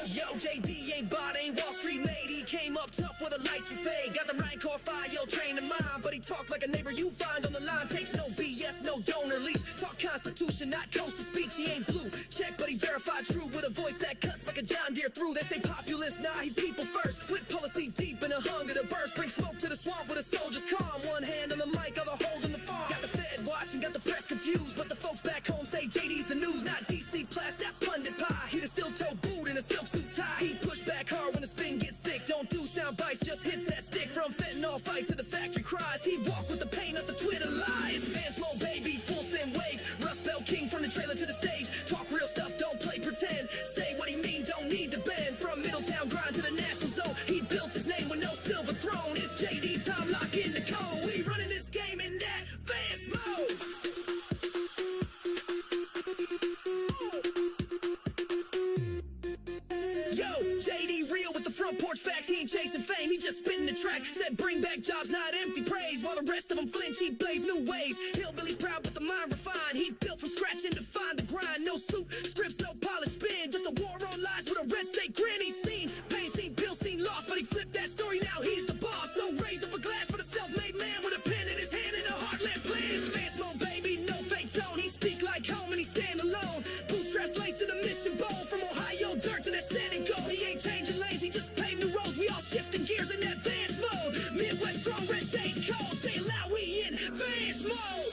Yo, JD ain't bought, ain't Wall Street made. He came up tough where the lights were fade. Got the Ryan Core fire, yo, trained in mind. But he talked like a neighbor you find on the line. Takes no BS, no donor leash. Talk Constitution, not coastal speech. He ain't blue, check, but he verified true. With a voice that cuts like a John Deere through. They say populist, nah, he people first. With policy deep and a hunger to burst. Bring smoke to the swamp with a soldier's calm. One hand on the mic, other holding the farm. Got the Fed watching, got the press confused. But the folks back home say JD's the news, not DC Plus, that pundit pie. He the steel-toe boot in a silk suit tie. He push back hard when the spin gets thick. Don't do sound bites, just hits that stick. From fentanyl fight to the factory cries. He walk with the pain of the Twitter lies. Vance low baby, full send wave. Rust Belt king from the trailer to the stage. Talk real stuff, don't play pretend. Say what he mean, don't need to bend. From Middletown grind to the national zone. He built his name with no silver throne. It's JD time, lock in the code. We running this game in that Vance mode. Yo, JD real with the front porch facts. He ain't chasing fame, he just spitting the track. Said bring back jobs, not empty praise. While the rest of them flinch, he blaze new ways. Hillbilly proud, but the mind refined. He built from scratch and defined the grind. No suit, scripts, no polished spin. Just a war on lies with a red state grin. He's seen pain, seen bill, seen loss, but he flipped that story. Now he's the boss. So raise up a glass for the self-made man with a pen in his hand and a heartland plans. Vance mode, baby, no fake tone. He speak like home and he stand alone. Bootstraps laced to the mission bowl. From Ohio dirt to that sand and gold. He ain't changing lanes, he just paved new roads. We all shifting gears in that Vance mode. Midwest strong, red state cold. Say it loud, we in Vance mode.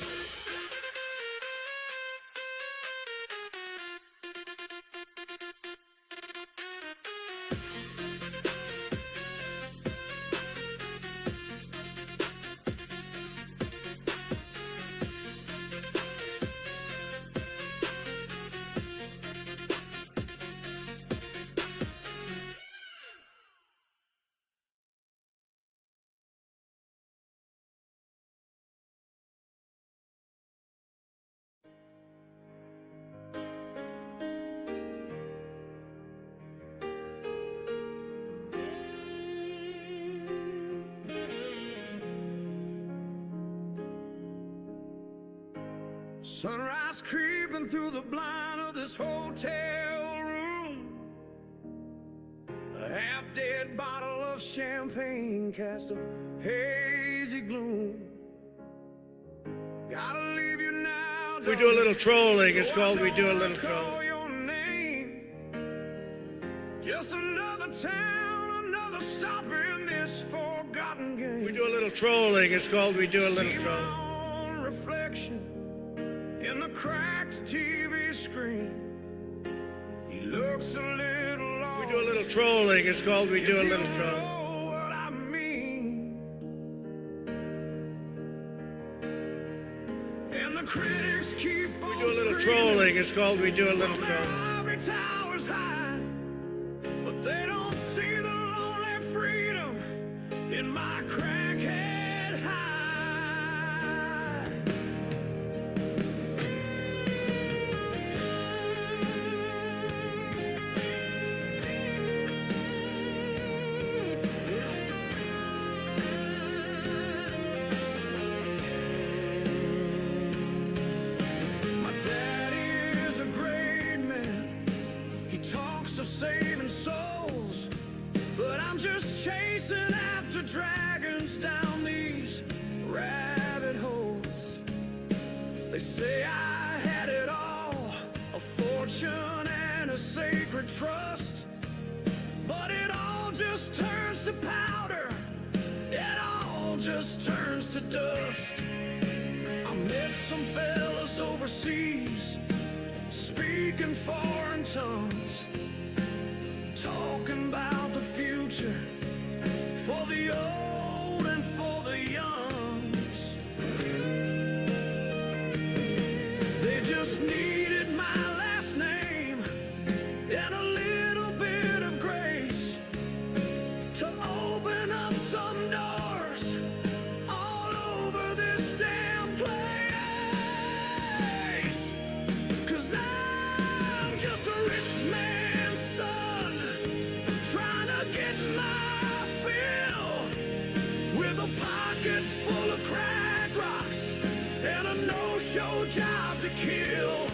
Sunrise creeping through the blind of this hotel room. A half-dead bottle of champagne cast a hazy gloom. Gotta leave you now. We do a little trolling. It's called We Do a Little Trolling. Your name. Just another town, another stop in this forgotten game. We do a little trolling. It's called We Do a Little See my Trolling. own reflection in the cracked TV screen. He looks a little lost. We do a little trolling. It's called We Do a Little Trolling. Know what I mean? And the critics keep on We do a little trolling. It's called We Do a Little from Trolling. their ivory towers high, but they don't see the lonely freedom in my crackhead high. My daddy is a great man. He talks of saving souls, but I'm just chasing after dragons down these rabbit holes. They say I had it all, a fortune and a sacred trust, but it all just turns to powder. It all just turns to dust. I met some fellas overseas, speaking foreign tongues, talking about the future for the old and for the youngs. They just needed my last name and a little bit of grace to open up some doors all over this damn place. 'Cause I'm just a rich man's son, trying to get my fill, with a pocket full of crack rocks and a no-show job to kill.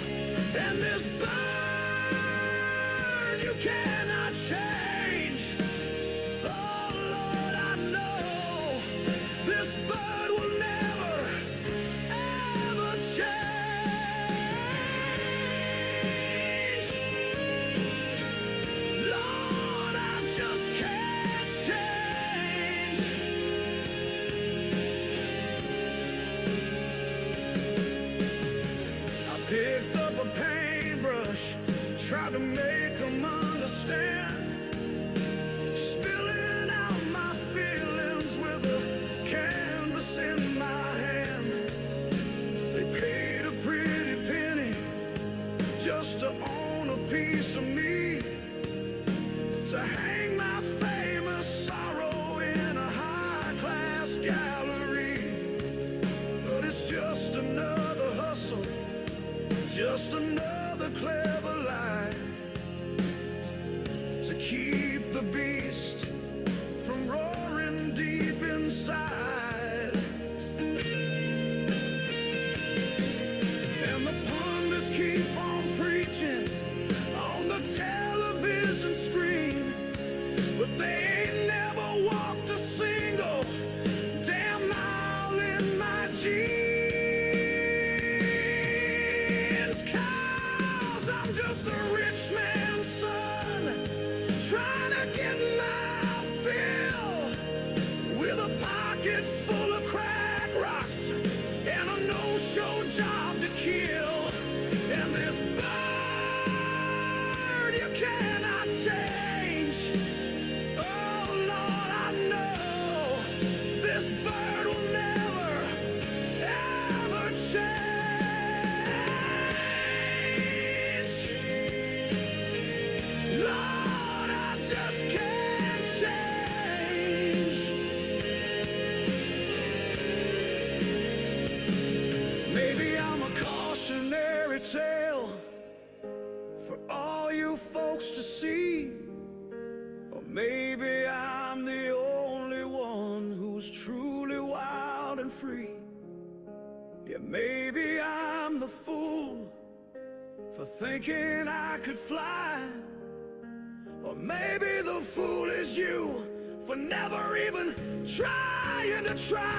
And this bird you cannot change. Oh Lord, I know this bird will never, ever change. Lord, I just can't change. I picked up a paintbrush, tried to make them understand, spilling out my feelings with a canvas in my hand. They paid a pretty penny just to own a piece of me, to hang my famous sorrow in a high-class gallery. But it's just another hustle, just another clever lie to keep the beast from roaring deep inside. And the pundits keep on preaching on the television screen, but they ain't never walked a single damn mile in my jeans. 'Cause I'm just a rich man's son, trying to get my fill, with a pocket full of crack rocks and a no-show job to kill. And this bird you cannot change. Oh Lord, I know this bird will never, ever change. Lord, I just can't change. Maybe I'm a cautionary tale for all you folks to see, or maybe I'm the only one who's truly wild and free. Yeah, maybe I'm the fool for thinking I could fly. Or maybe the fool is you for never even trying to try.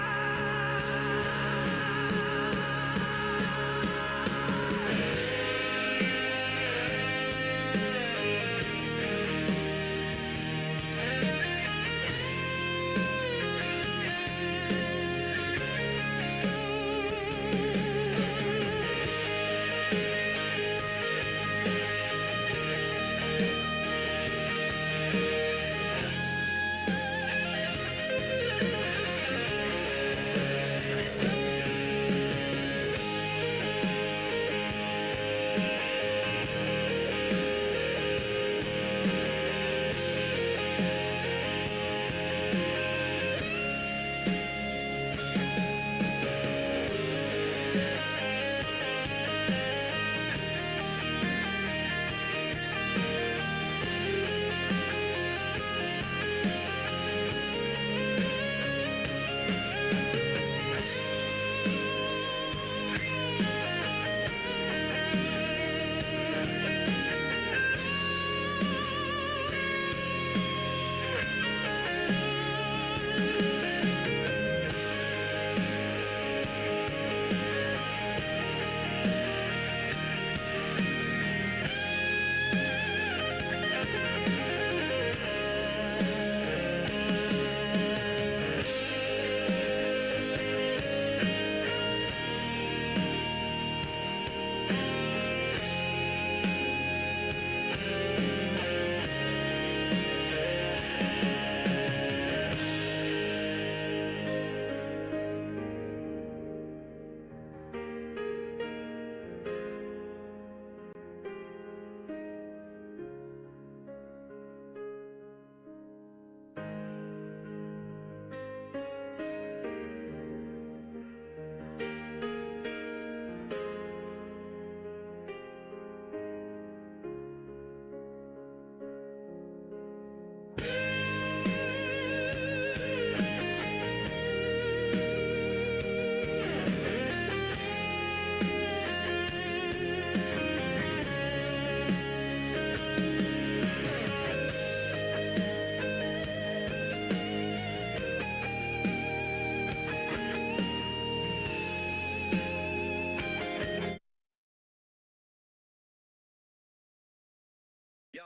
Yo,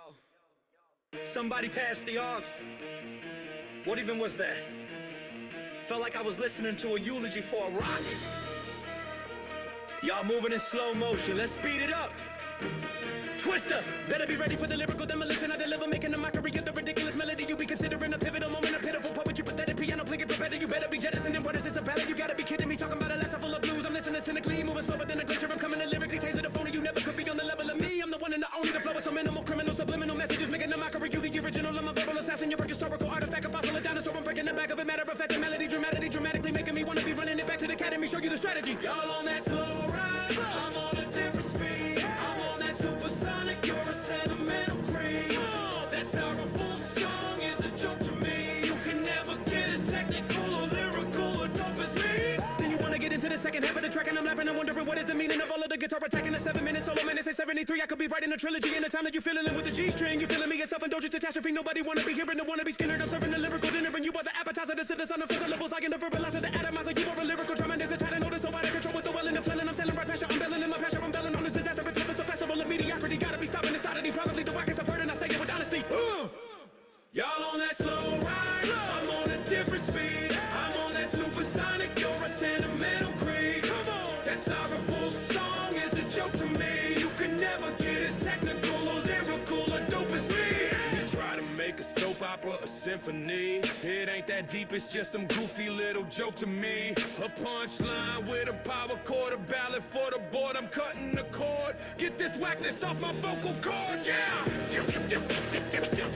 somebody passed the aux. What even was that? Felt like I was listening to a eulogy for a rock. Y'all moving in slow motion, let's speed it up. Twister, better be ready for the lyrical demolition I deliver, making a mockery of the ridiculous melody. You be considering a pivotal moment, a pitiful poetry, pathetic piano plinking prepared. You better be jettisoning. What is this, a ballad? You gotta be kidding me, talking about a letter full of blues. I'm listening cynically, moving slower than a glacier. I'm coming to lyrically taser the phony. You never could be on the level of me. I'm the one and the only, the flow is so minimal, criminal, subliminal messages, making a mockery. You the original, I'm a verbal assassin. You're a historical artifact, a fossil, a dinosaur. I'm breaking the back of it, matter of fact, the melody, dramatically making me wanna be running it back to the academy. Show you the strategy. Y'all on that slow ride, I'm on a different speed. I'm on that supersonic, you're a sentimental creep. That sorrowful song is a joke to me. You can never get as technical or lyrical or dope as me. Then you wanna get into the second half of the track, and I'm laughing and wondering what is the meaning of all of the guitar attacking the 7-minute solo. Man, they say 73. I could be writing a trilogy in the time that you feeling it with the G string. You feeling me a self-indulgent catastrophe. Nobody wanna be hearing, don't wanna be skinnered. I'm serving a lyrical dinner, and you are the appetizer. The citizen of syllables, I can the verbalizer, the atomizer. You are a lyrical drama. There's a title notice, so out of control with the well and the flailing. I'm selling right passion. I'm belling in my passion. I'm belling on this disaster. It's tough as a festival of mediocrity. Gotta be stopping this oddity. Probably the wackest I've heard, and I say it with honesty. Y'all on that slow ride, I'm on a different speed. I'm on that supersonic, you're a sentimental creep. Come on, that sorrowful song is a joke to me. You can never get as technical or lyrical or dope as me. You try to make a soap opera, a symphony. It ain't that deep, it's just some goofy little joke to me. A punchline with a power chord, a ballad for the board. I'm cutting the cord. Get this whackness off my vocal cords, yeah!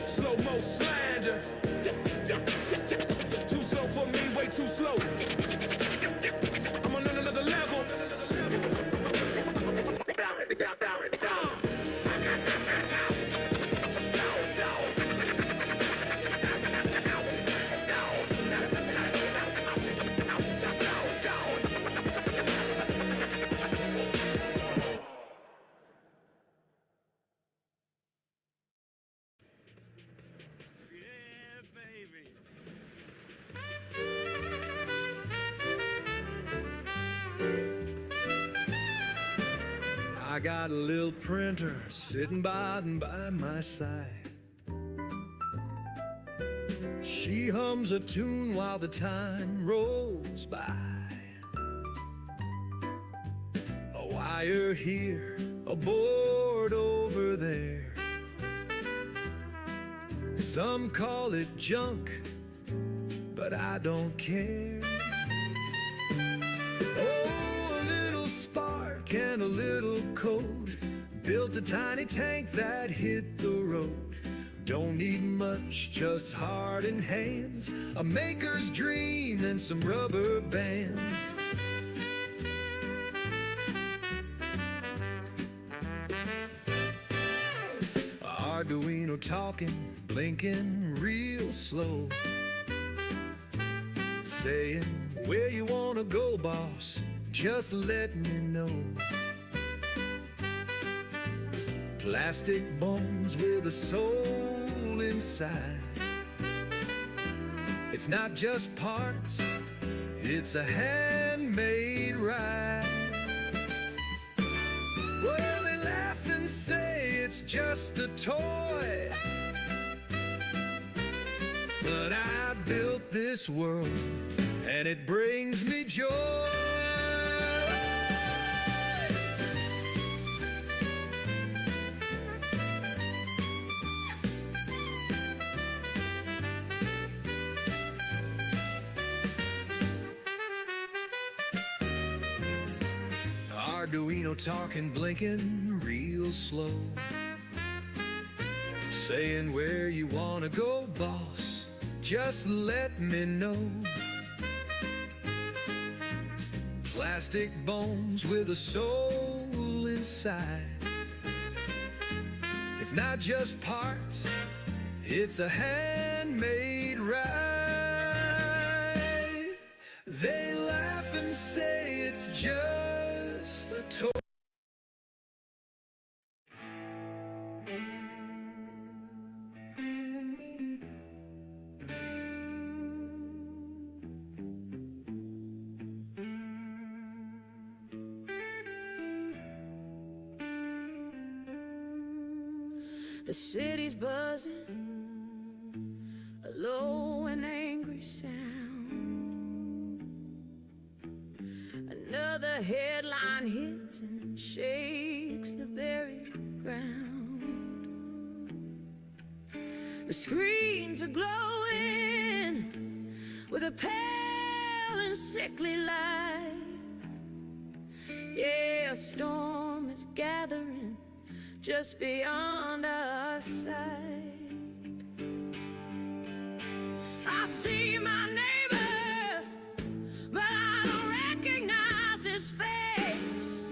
Slow-mo slander. Too slow for me, way too slow. I'm on another level. I got a little printer sitting by my side. She hums a tune while the time rolls by. A wire here, a board over there. Some call it junk, but I don't care. Oh, a little spark and a little code built a tiny tank that hit the road. Don't need much, just heart and hands, a maker's dream and some rubber bands. Arduino talking, blinking real slow, saying, where you wanna go, boss, just let me know. Plastic bones with a soul inside. It's not just parts, it's a handmade ride. Well, they laugh and say it's just a toy, but I built this world and it brings me joy. Arduino talking, blinking real slow, saying, where you wanna go, boss, just let me know. Plastic bones with a soul inside. It's not just parts, it's a handmade ride. They laugh and say it's just a toy. The city's buzzing, a low and angry sound. Another headline hits and shakes the very ground. The screens are glowing with a pale and sickly light. Yeah, a storm is gathering just beyond our sight. I see my neighbor, but I don't recognize his face.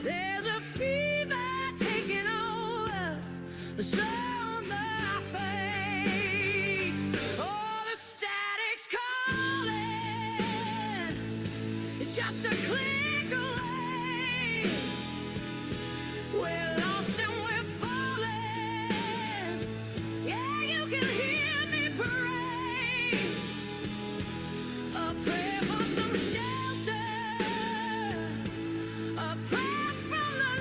There's a fever taking over the soul of my face. Oh, the static's calling, it's just a click away. We're lost and we're falling. Yeah, you can hear me pray. A prayer for some shelter, a prayer from the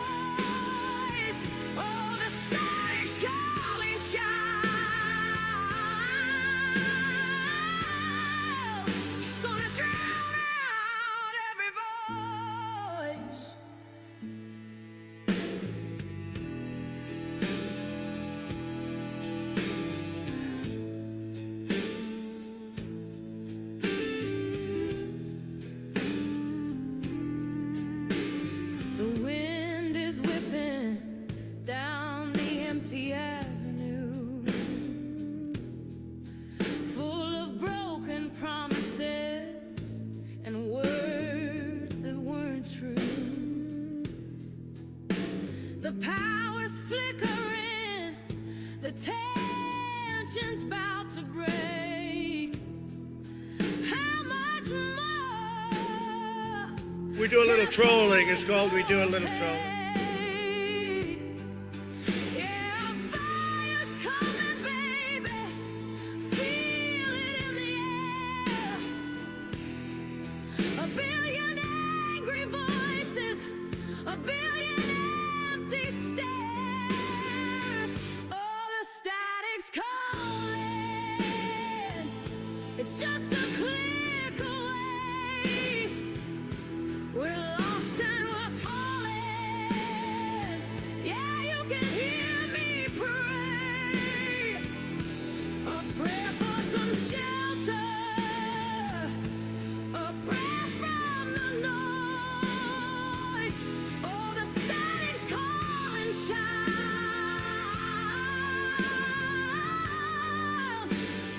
noise. Oh, the static's calling, child. Gonna drown out every voice. The wind is whipping down the empty avenue, full of broken promises and words that weren't true. The power's flickering, the tension's about to break. How much more? We do a little trolling. It's called We Do a Little Trolling. Yeah, fire's coming, baby. Feel it in the air. A billion angry voices It's just a click away. We're lost and we're falling. Yeah, you can hear me pray. A prayer for some shelter. A prayer from the noise. Oh, the static's calling child.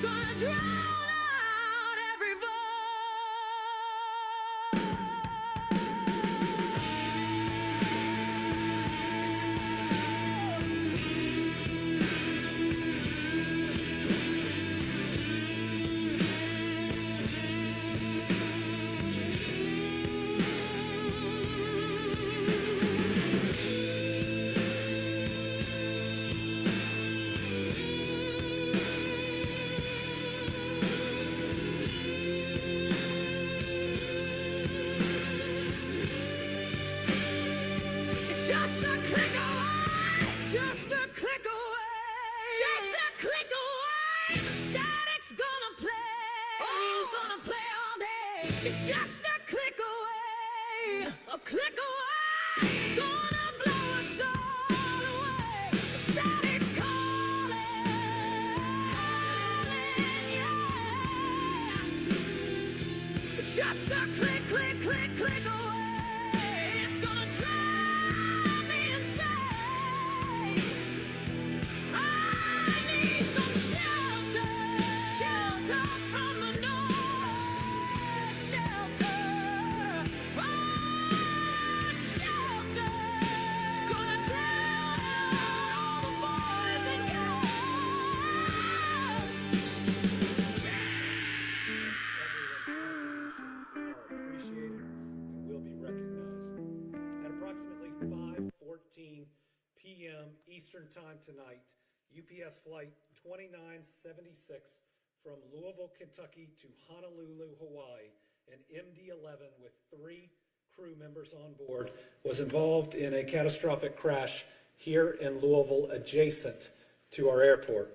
Gonna drown out every voice. It's just a click away. Just a click away. Just a click away. The static's gonna play. Oh, gonna play all day. It's just a click away. A click away. Gonna blow us all away. The static's calling. It's calling, yeah. It's just a click, click, click, click away. It's gonna drive me insane. I need some shelter, shelter from the noise, shelter, oh, shelter. Gonna drown out all the boys and girls. Appreciated and will be recognized. At approximately 5:14 p.m. Eastern Time tonight, UPS Flight 2976 from Louisville, Kentucky to Honolulu, Hawaii, an MD-11 with 3 crew members on board, was involved in a catastrophic crash here in Louisville adjacent to our airport.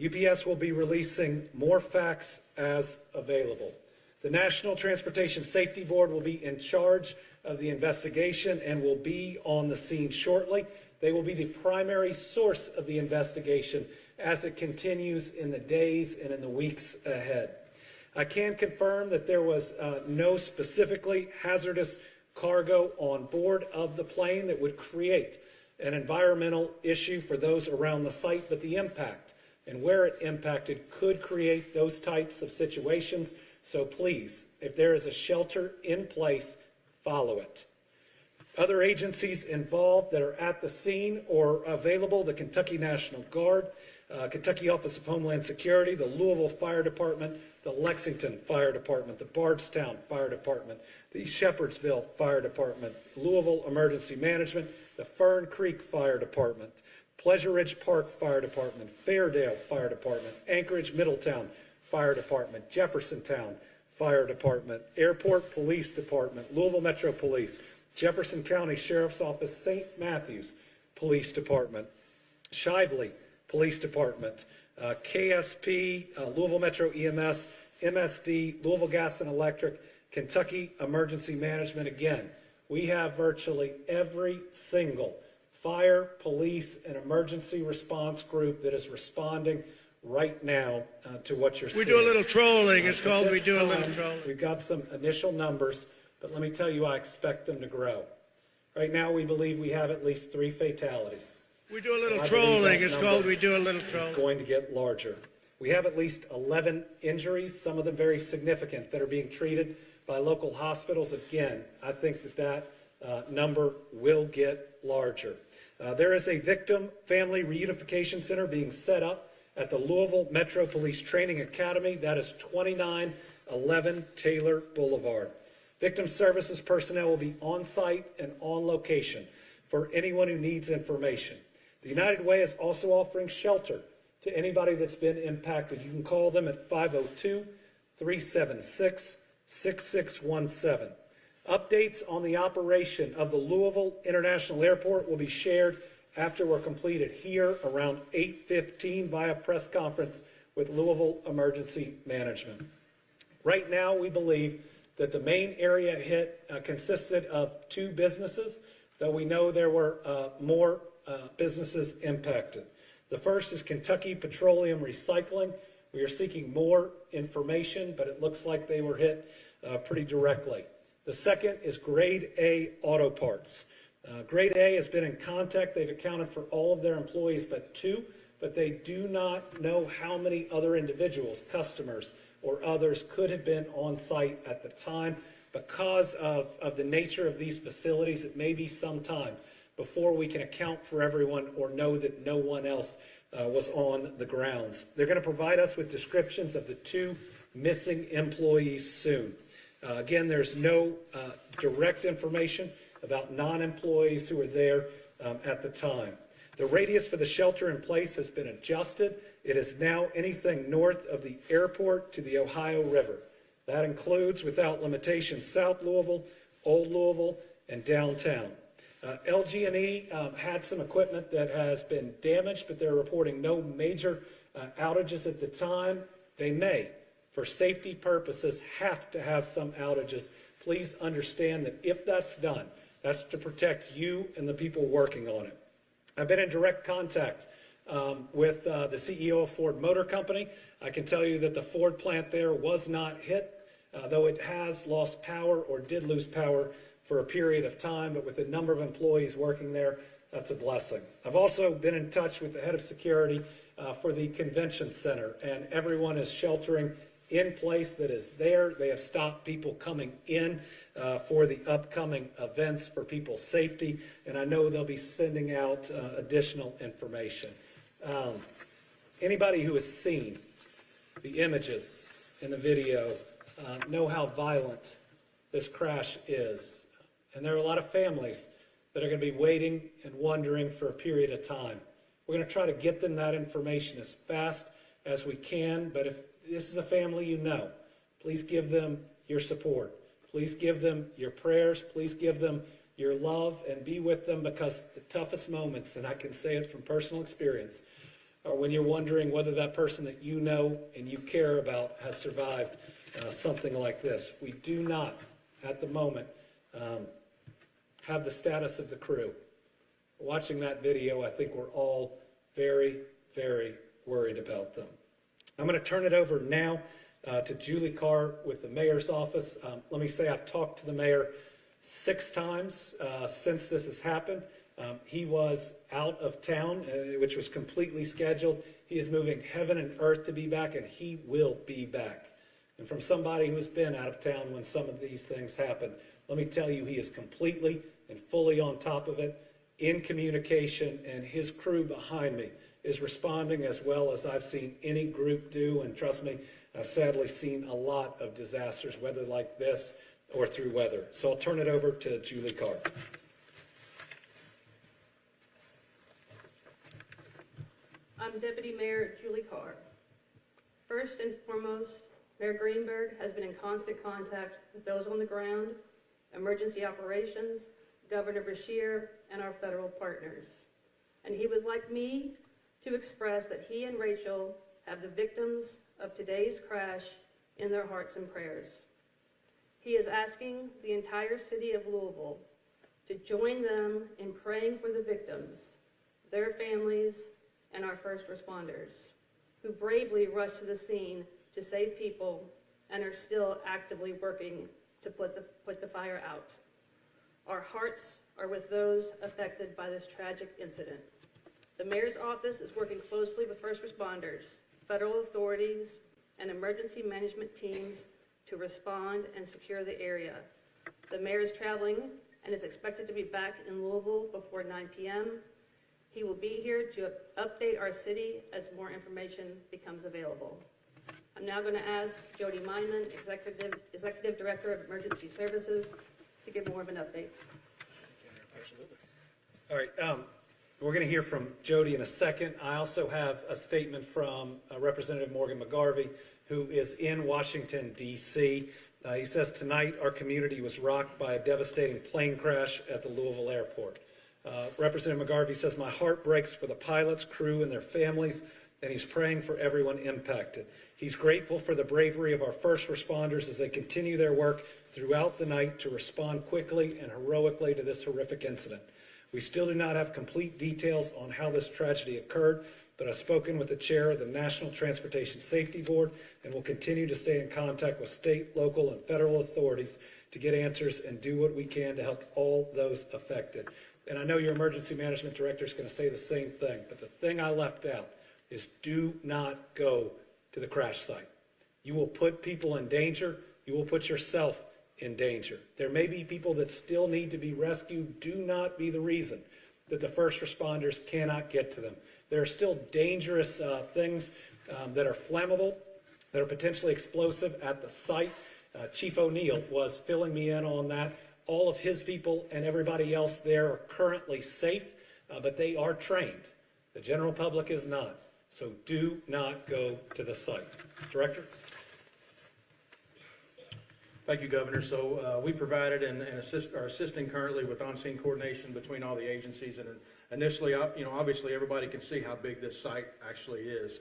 UPS will be releasing more facts as available. The National Transportation Safety Board will be in charge of the investigation and will be on the scene shortly. They will be the primary source of the investigation as it continues in the days and in the weeks ahead. I can confirm that there was no specifically hazardous cargo on board of the plane that would create an environmental issue for those around the site, but the impact and where it impacted could create those types of situations. So please, if there is a shelter in place, follow it. Other agencies involved that are at the scene or available: the Kentucky National Guard, Kentucky Office of Homeland Security, the Louisville Fire Department, the Lexington Fire Department, the Bardstown Fire Department, the Shepherdsville Fire Department, Louisville Emergency Management, the Fern Creek Fire Department, Pleasure Ridge Park Fire Department, Fairdale Fire Department, Anchorage Middletown Fire Department, Jeffersontown Fire Department, Airport Police Department, Louisville Metro Police, Jefferson County Sheriff's Office, St. Matthews Police Department, Shively Police Department, KSP, Louisville Metro EMS, MSD, Louisville Gas and Electric, Kentucky Emergency Management. Again, we have virtually every single fire, police, and emergency response group that is responding right now to what you're seeing. We do a little trolling. It's called we do a little trolling. We've got some initial numbers, but let me tell you, I expect them to grow. Right now, we believe we have at least 3 fatalities. We do a little trolling. It's called we do a little trolling. It's going to get larger. We have at least 11 injuries, some of them very significant, that are being treated by local hospitals. Again, I think that number will get larger. There is a victim family reunification center being set up at the Louisville Metro Police Training Academy. That is 2911 Taylor Boulevard. Victim services personnel will be on site and on location for anyone who needs information. The United Way is also offering shelter to anybody that's been impacted. You can call them at 502-376-6617. Updates on the operation of the Louisville International Airport will be shared after we're completed here around 8:15 via press conference with Louisville Emergency Management. Right now, we believe that the main area hit consisted of 2 businesses, though we know there were more businesses impacted. The first is Kentucky Petroleum Recycling. We are seeking more information, but it looks like they were hit pretty directly. The second is Grade A Auto Parts. Grade A has been in contact. They've accounted for all of their employees but 2, but they do not know how many other individuals, customers, or others could have been on site at the time. Because of the nature of these facilities, it may be some time before we can account for everyone or know that no one else was on the grounds. They're going to provide us with descriptions of the 2 missing employees soon. Again, there's no direct information about non-employees who were there at the time. The radius for the shelter in place has been adjusted. It is now anything north of the airport to the Ohio River. That includes, without limitation, South Louisville, Old Louisville, and downtown. LG&E had some equipment that has been damaged, but they're reporting no major outages at the time. They may, for safety purposes, have to have some outages. Please understand that if that's done, that's to protect you and the people working on it. I've been in direct contact with the CEO of Ford Motor Company. I can tell you that the Ford plant there was not hit, though it has lost power or did lose power for a period of time, but with the number of employees working there, that's a blessing. I've also been in touch with the head of security for the convention center, and everyone is sheltering in place that is there. They have stopped people coming in for the upcoming events for people's safety, and I know they'll be sending out additional information. Anybody who has seen the images in the video know how violent this crash is. And there are a lot of families that are going to be waiting and wondering for a period of time. We're going to try to get them that information as fast as we can, but if this is a family you know, please give them your support. Please give them your prayers. Please give them your love and be with them, because the toughest moments, and I can say it from personal experience, are when you're wondering whether that person that you know and you care about has survived something like this. We do not, at the moment, have the status of the crew. Watching that video, I think we're all very, very worried about them. I'm going to turn it over now to Julie Carr with the mayor's office. Let me say I've talked to the mayor 6 times since this has happened. He was out of town, which was completely scheduled. He is moving heaven and earth to be back, and he will be back. And from somebody who's been out of town when some of these things happen, let me tell you, he is completely and fully on top of it, in communication, and his crew behind me is responding as well as I've seen any group do. And trust me, I've sadly seen a lot of disasters, whether like this or through weather. So I'll turn it over to Julie Carr. I'm Deputy Mayor Julie Carr. First and foremost, Mayor Greenberg has been in constant contact with those on the ground, emergency operations, Governor Earle-Sears, and our federal partners. And he would like me to express that he and Rachel have the victims of today's crash in their hearts and prayers. He is asking the entire city of Louisville to join them in praying for the victims, their families, and our first responders, who bravely rushed to the scene to save people and are still actively working to put the fire out. Our hearts are with those affected by this tragic incident. The mayor's office is working closely with first responders, federal authorities, and emergency management teams to respond and secure the area. The mayor is traveling and is expected to be back in Louisville before 9 p.m. He will be here to update our city as more information becomes available. I'm now going to ask Jody Meinman, Executive Director of Emergency Services, to give more of an update. Absolutely. All right, we're going to hear from Jody in a second. I also have a statement from Representative Morgan McGarvey, who is in Washington, D.C. He says, tonight our community was rocked by a devastating plane crash at the Louisville airport. Representative McGarvey says, my heart breaks for the pilots, crew, and their families and he's praying for everyone impacted. He's grateful for the bravery of our first responders as they continue their work throughout the night to respond quickly and heroically to this horrific incident. We still do not have complete details on how this tragedy occurred, but I've spoken with the chair of the National Transportation Safety Board and will continue to stay in contact with state, local, and federal authorities to get answers and do what we can to help all those affected. And I know your emergency management director is going to say the same thing, but the thing I left out is do not go to the crash site. You will put people in danger. You will put yourself in danger. There may be people that still need to be rescued. Do not be the reason that the first responders cannot get to them. There are still dangerous things that are flammable, that are potentially explosive at the site. Chief O'Neill was filling me in on that. All of his people and everybody else there are currently safe, but they are trained. The general public is not. So do not go to the site. Director? Thank you, Governor. So we provided and are assisting currently with on-scene coordination between all the agencies. And initially, obviously everybody can see how big this site actually is.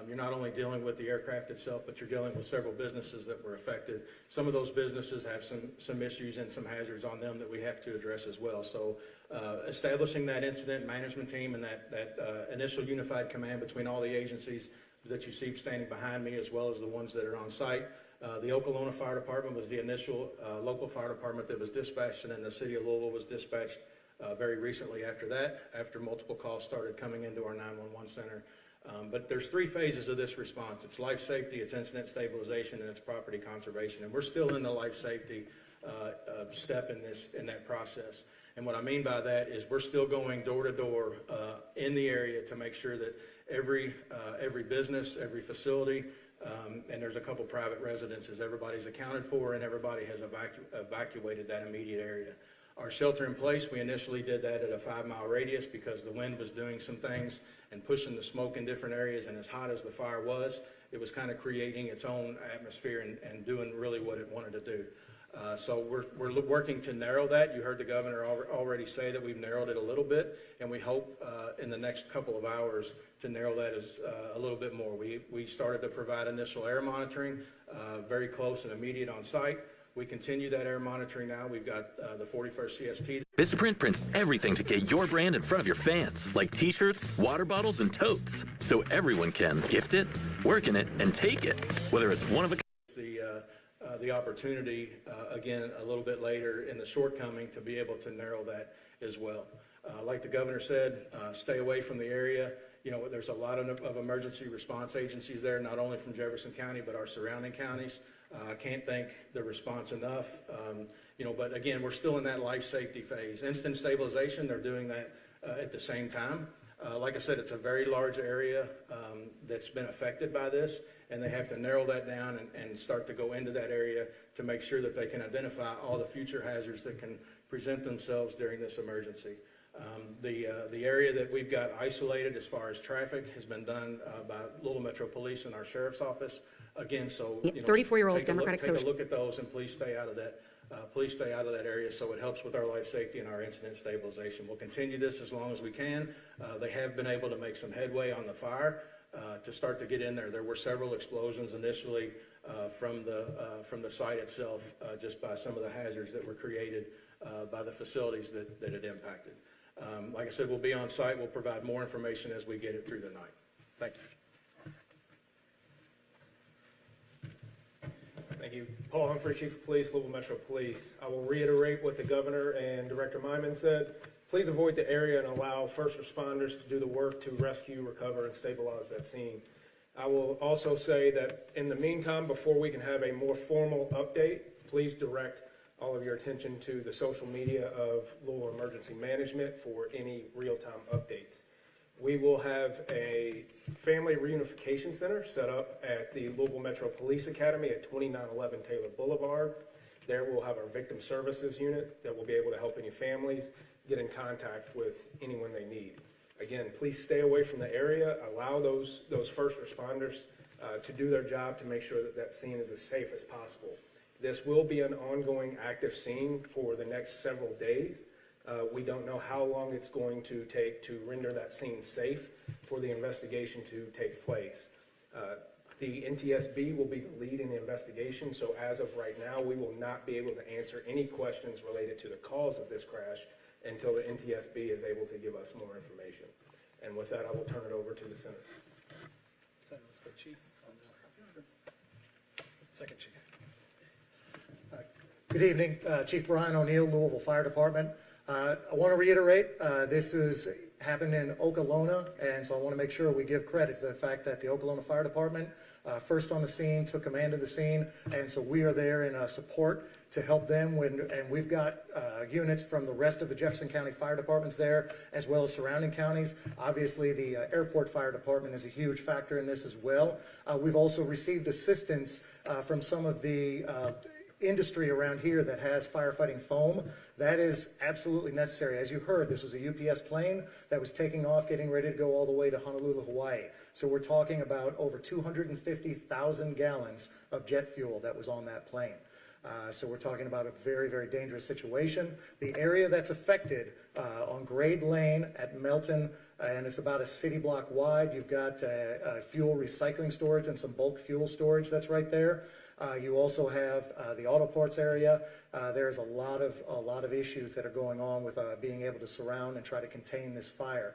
You're not only dealing with the aircraft itself, but you're dealing with several businesses that were affected. Some of those businesses have some issues and some hazards on them that we have to address as well. So establishing that incident management team and that initial unified command between all the agencies that you see standing behind me, as well as the ones that are on site. The Okolona Fire Department was the initial local fire department that was dispatched, and then the city of Louisville was dispatched very recently after that, after multiple calls started coming into our 911 center. But there's three phases of this response. It's life safety, it's incident stabilization, and it's property conservation. And we're still in the life safety step in that process. And what I mean by that is we're still going door to door in the area to make sure that every business, every facility, and there's a couple private residences, everybody's accounted for and everybody has evacuated that immediate area. Our shelter in place, we initially did that at a 5-mile radius because the wind was doing some things and pushing the smoke in different areas, and as hot as the fire was, it was kind of creating its own atmosphere and doing really what it wanted to do. So we're working to narrow that. You heard the governor already say that we've narrowed it a little bit, and we hope in the next couple of hours to narrow that a little bit more. We started to provide initial air monitoring, very close and immediate on site. We continue that air monitoring now. We've got the 41st CST. This print prints everything to get your brand in front of your fans, like t-shirts, water bottles, and totes, so everyone can gift it, work in it, and take it, whether it's one of a the opportunity, again, a little bit later in the shortcoming to be able to narrow that as well. Like the governor said, stay away from the area. You know, there's a lot of emergency response agencies there, not only from Jefferson County, but our surrounding counties. I can't thank the response enough. But again, we're still in that life safety phase. Instant stabilization, they're doing that at the same time. Like I said, it's a very large area that's been affected by this, and they have to narrow that down and start to go into that area to make sure that they can identify all the future hazards that can present themselves during this emergency. The area that we've got isolated as far as traffic has been done by Louisville Metro Police and our Sheriff's Office. Again, so 34-year-old Democratic take a look at those and please stay out of that. Please stay out of that area so it helps with our life safety and our incident stabilization. We'll continue this as long as we can. They have been able to make some headway on the fire to start to get in there. There were several explosions initially from the site itself just by some of the hazards that were created by the facilities that it impacted. Like I said, we'll be on site. We'll provide more information as we get it through the night. Thank you. Thank you. Paul Humphrey, Chief of Police, Louisville Metro Police. I will reiterate what the Governor and Director Myman said. Please avoid the area and allow first responders to do the work to rescue, recover, and stabilize that scene. I will also say that in the meantime, before we can have a more formal update, please direct all of your attention to the social media of Louisville Emergency Management for any real-time updates. We will have a family reunification center set up at the Louisville Metro Police Academy at 2911 Taylor Boulevard. There we'll have our victim services unit that will be able to help any families get in contact with anyone they need. Again, please stay away from the area. Allow those first responders to do their job to make sure that that scene is as safe as possible. This will be an ongoing active scene for the next several days. We don't know how long it's going to take to render that scene safe for the investigation to take place. The NTSB will be the lead in the investigation, so as of right now, we will not be able to answer any questions related to the cause of this crash until the NTSB is able to give us more information. And with that, I will turn it over to the Senator. Chief. Second Chief. Good evening, Chief Brian O'Neill, Louisville Fire Department. I want to reiterate, this is happened in Okolona, and so I want to make sure we give credit to the fact that the Okolona Fire Department first on the scene, took command of the scene, and so we are there in support to help them and we've got units from the rest of the Jefferson County Fire Departments there, as well as surrounding counties. Obviously, the Airport Fire Department is a huge factor in this as well. We've also received assistance from some of the industry around here that has firefighting foam. That is absolutely necessary. As you heard, this was a UPS plane that was taking off, getting ready to go all the way to Honolulu, Hawaii. So we're talking about over 250,000 gallons of jet fuel that was on that plane. So we're talking about a very, very dangerous situation. The area that's affected on Grade Lane at Melton, and it's about a city block wide. You've got fuel recycling storage and some bulk fuel storage that's right there. You also have the auto parts area. There's a lot of issues that are going on with being able to surround and try to contain this fire.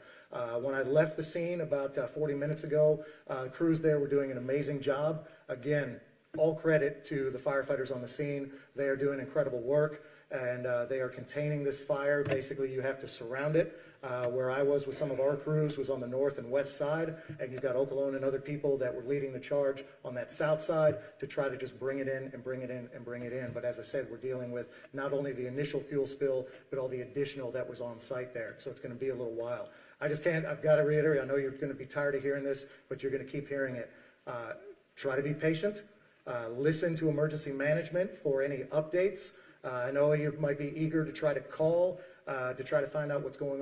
When I left the scene about 40 minutes ago, crews there were doing an amazing job. Again, all credit to the firefighters on the scene. They are doing incredible work, and they are containing this fire. Basically, you have to surround it. Where I was with some of our crews was on the north and west side, and you've got Okolona and other people that were leading the charge on that south side to try to just bring it in and bring it in and bring it in. But as I said, we're dealing with not only the initial fuel spill, but all the additional that was on site there. So it's going to be a little while. I've got to reiterate, I know you're going to be tired of hearing this, but you're going to keep hearing it. Try to be patient. Listen to emergency management for any updates. I know you might be eager to try to call, to try to find out what's going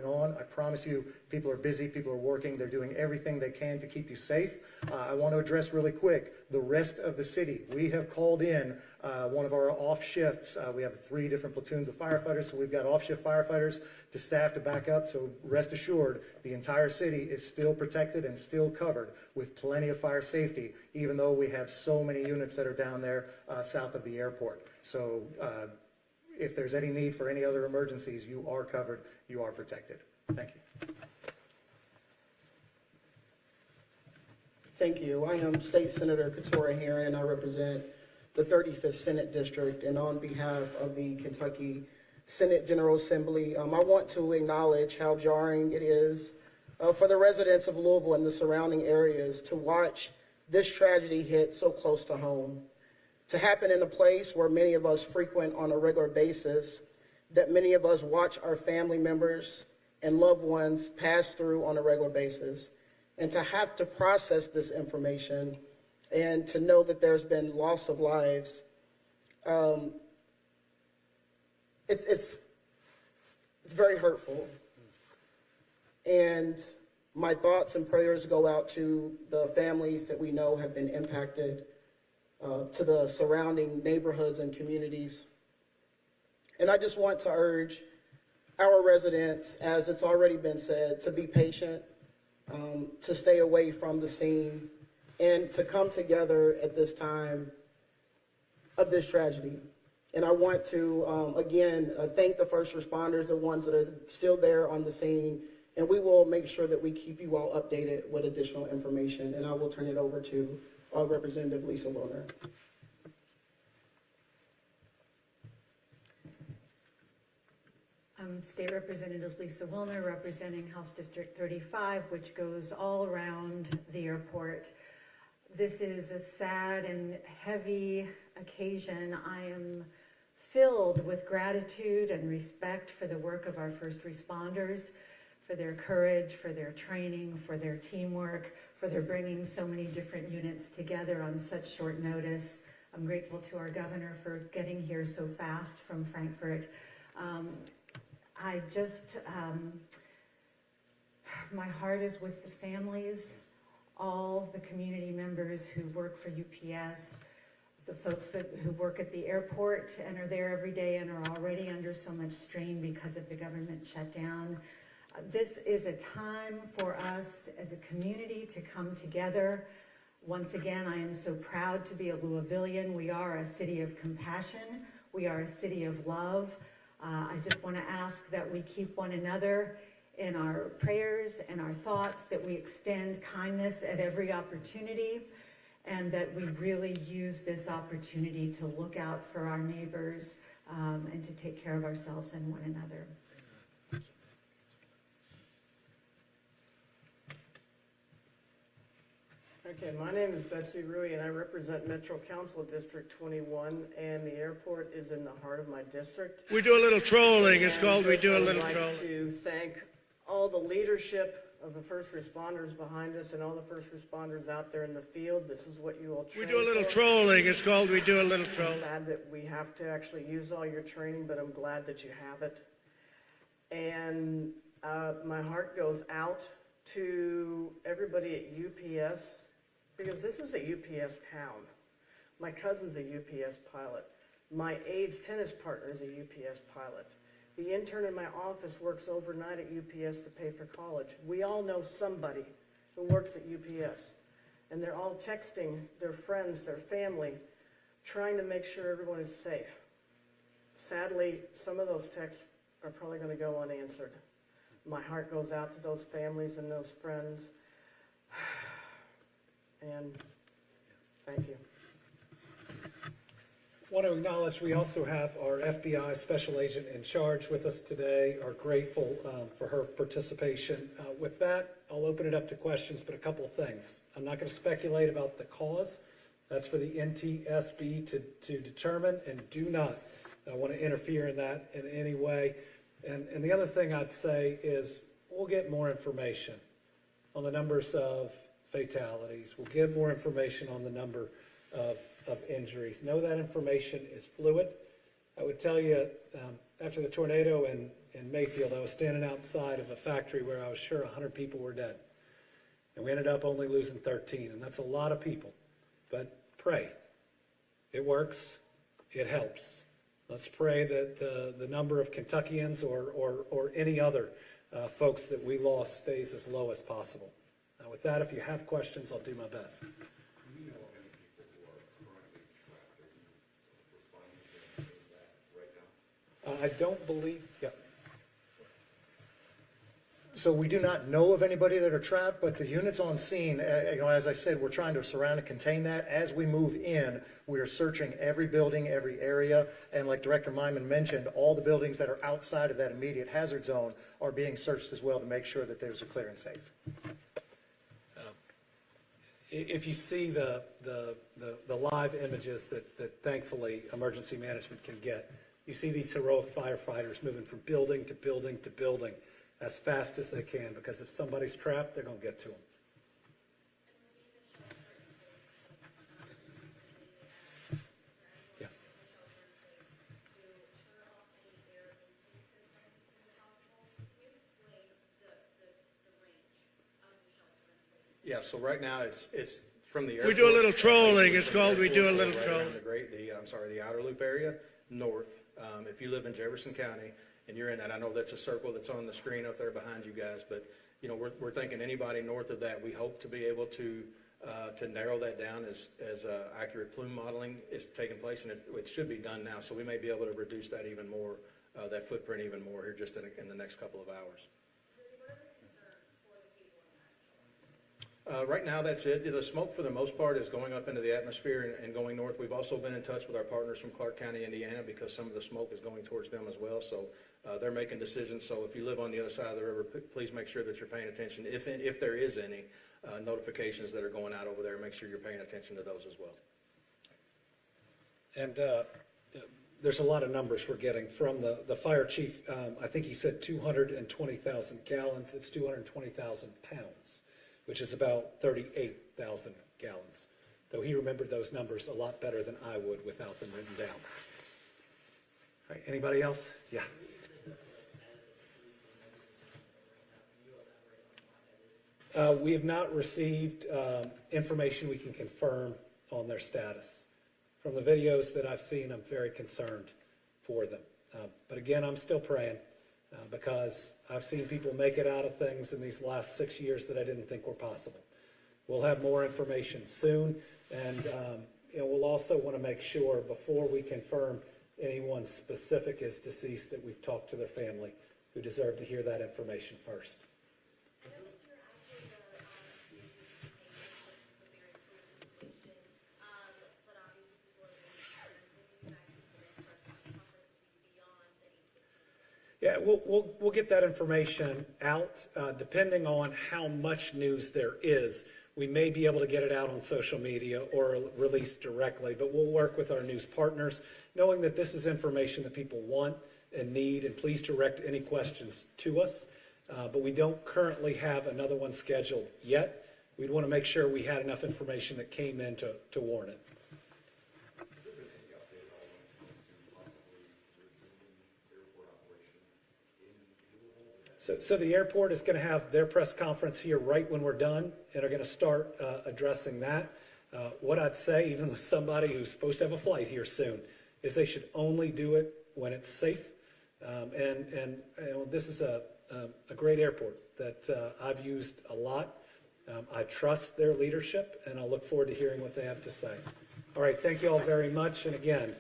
on. I promise you, people are busy, people are working, they're doing everything they can to keep you safe. I want to address really quick the rest of the city. We have called in one of our off shifts. We have 3 different platoons of firefighters, so we've got off shift firefighters to staff to back up. So rest assured, the entire city is still protected and still covered with plenty of fire safety, even though we have so many units that are down there south of the airport. So if there's any need for any other emergencies, you are covered, you are protected. Thank you. Thank you. I am State Senator Keturah Herron, and I represent the 35th Senate District. And on behalf of the Kentucky Senate General Assembly, I want to acknowledge how jarring it is for the residents of Louisville and the surrounding areas to watch this tragedy hit so close to home. To happen in a place where many of us frequent on a regular basis, that many of us watch our family members and loved ones pass through on a regular basis, and to have to process this information and to know that there's been loss of lives, it's very hurtful. And my thoughts and prayers go out to the families that we know have been impacted, to the surrounding neighborhoods and communities. And I just want to urge our residents, as it's already been said, to be patient, to stay away from the scene, and to come together at this time of this tragedy. And I want to, again, thank the first responders, the ones that are still there on the scene, and we will make sure that we keep you all updated with additional information. And I will turn it over to Representative Lisa Wilner. State Representative Lisa Wilner, representing House District 35, which goes all around the airport. This is a sad and heavy occasion. I am filled with gratitude and respect for the work of our first responders, for their courage, for their training, for their teamwork, for their bringing so many different units together on such short notice. I'm grateful to our governor for getting here so fast from Frankfurt. My heart is with the families, all the community members who work for UPS, the folks who work at the airport and are there every day and are already under so much strain because of the government shutdown. This is a time for us as a community to come together. Once again, I am so proud to be a Louisvillian. We are a city of compassion. We are a city of love. I just want to ask that we keep one another in our prayers and our thoughts, that we extend kindness at every opportunity, and that we really use this opportunity to look out for our neighbors and to take care of ourselves and one another. Okay, my name is Betsy Rui, and I represent Metro Council District 21, and the airport is in the heart of my district. We do a little trolling. It's called We Do a Little I'd Trolling. like to thank all the leadership of the first responders behind us and all the first responders out there in the field. This is what you all train We do a little for. trolling. It's called We Do a Little I'm Trolling. sad that we have to actually use all your training, but I'm glad that you have it. And my heart goes out to everybody at UPS, because this is a UPS town. My cousin's a UPS pilot. My aide's tennis partner is a UPS pilot. The intern in my office works overnight at UPS to pay for college. We all know somebody who works at UPS. And they're all texting their friends, their family, trying to make sure everyone is safe. Sadly, some of those texts are probably going to go unanswered. My heart goes out to those families and those friends. And thank you. Want to acknowledge we also have our FBI special agent in charge with us today. Are grateful for her participation. With that, I'll open it up to questions, but a couple of things. I'm not going to speculate about the cause. That's for the NTSB to determine, and do not want to interfere in that in any way. And the other thing I'd say is we'll get more information on the numbers of fatalities. We'll give more information on the number of injuries. Know that information is fluid. I would tell you, after the tornado in Mayfield, I was standing outside of a factory where I was sure 100 people were dead. And we ended up only losing 13, and that's a lot of people. But pray. It works. It helps. Let's pray that the number of Kentuckians or any other folks that we lost stays as low as possible. Now, with that, if you have questions, I'll do my best. I don't believe, yeah. So we do not know of anybody that are trapped, but the units on scene, as I said, we're trying to surround and contain that. As we move in, we are searching every building, every area, and like Director Myman mentioned, all the buildings that are outside of that immediate hazard zone are being searched as well to make sure that those are clear and safe. If you see the live images that thankfully emergency management can get, you see these heroic firefighters moving from building to building to building as fast as they can, because if somebody's trapped, they're going to get to them. Yeah. Yeah, so right now it's from the We do a airport. little trolling. It's called We Do a Little Right Trolling. around the outer loop area, north. If you live in Jefferson County and you're in that, I know that's a circle that's on the screen up there behind you guys, but you know, we're thinking anybody north of that, we hope to be able to narrow that down as accurate plume modeling is taking place, and it should be done now. So we may be able to reduce that even more, that footprint even more here just in the next couple of hours. Right now, that's it. The smoke, for the most part, is going up into the atmosphere and going north. We've also been in touch with our partners from Clark County, Indiana, because some of the smoke is going towards them as well. So they're making decisions. So if you live on the other side of the river, please make sure that you're paying attention. If there is any notifications that are going out over there, make sure you're paying attention to those as well. And there's a lot of numbers we're getting from the fire chief. I think he said 220,000 gallons. It's 220,000 pounds, which is about 38,000 gallons. Though he remembered those numbers a lot better than I would without them written down. All right, anybody else? Yeah. We have not received information we can confirm on their status. From the videos that I've seen, I'm very concerned for them. But again, I'm still praying. because I've seen people make it out of things in these last 6 years that I didn't think were possible. We'll have more information soon, and we'll also want to make sure before we confirm anyone specific is deceased that we've talked to their family, who deserve to hear that information first. Yeah, we'll get that information out. Depending on how much news there is, we may be able to get it out on social media or release directly, but we'll work with our news partners, knowing that this is information that people want and need, and please direct any questions to us. But we don't currently have another one scheduled yet. We'd want to make sure we had enough information that came in to warrant it. So the airport is going to have their press conference here right when we're done, and are going to start addressing that. What I'd say, even with somebody who's supposed to have a flight here soon, is they should only do it when it's safe. This is a great airport that I've used a lot. I trust their leadership, and I'll look forward to hearing what they have to say. All right, thank you all very much. And again,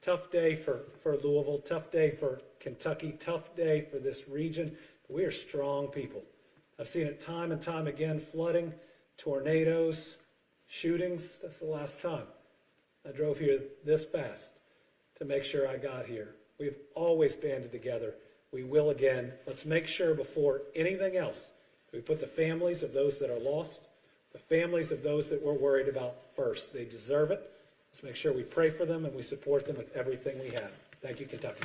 tough day for Louisville, tough day for Kentucky, tough day for this region. We are strong people. I've seen it time and time again, flooding, tornadoes, shootings. That's the last time I drove here this fast to make sure I got here. We've always banded together. We will again. Let's make sure before anything else we put the families of those that are lost, the families of those that we're worried about first. They deserve it. Let's make sure we pray for them and we support them with everything we have. Thank you, Kentucky.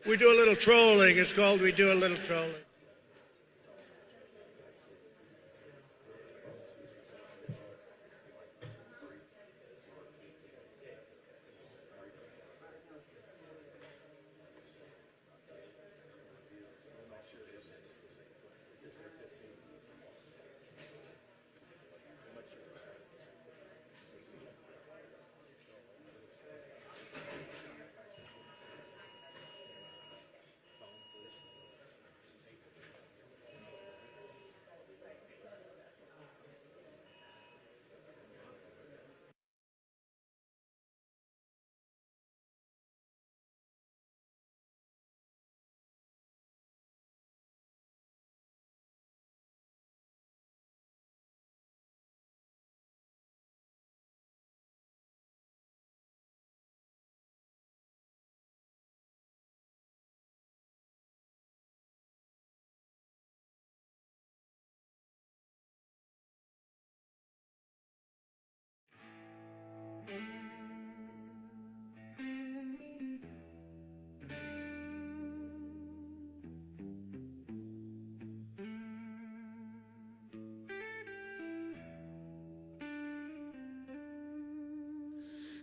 We do a little trolling. It's called We Do a Little Trolling.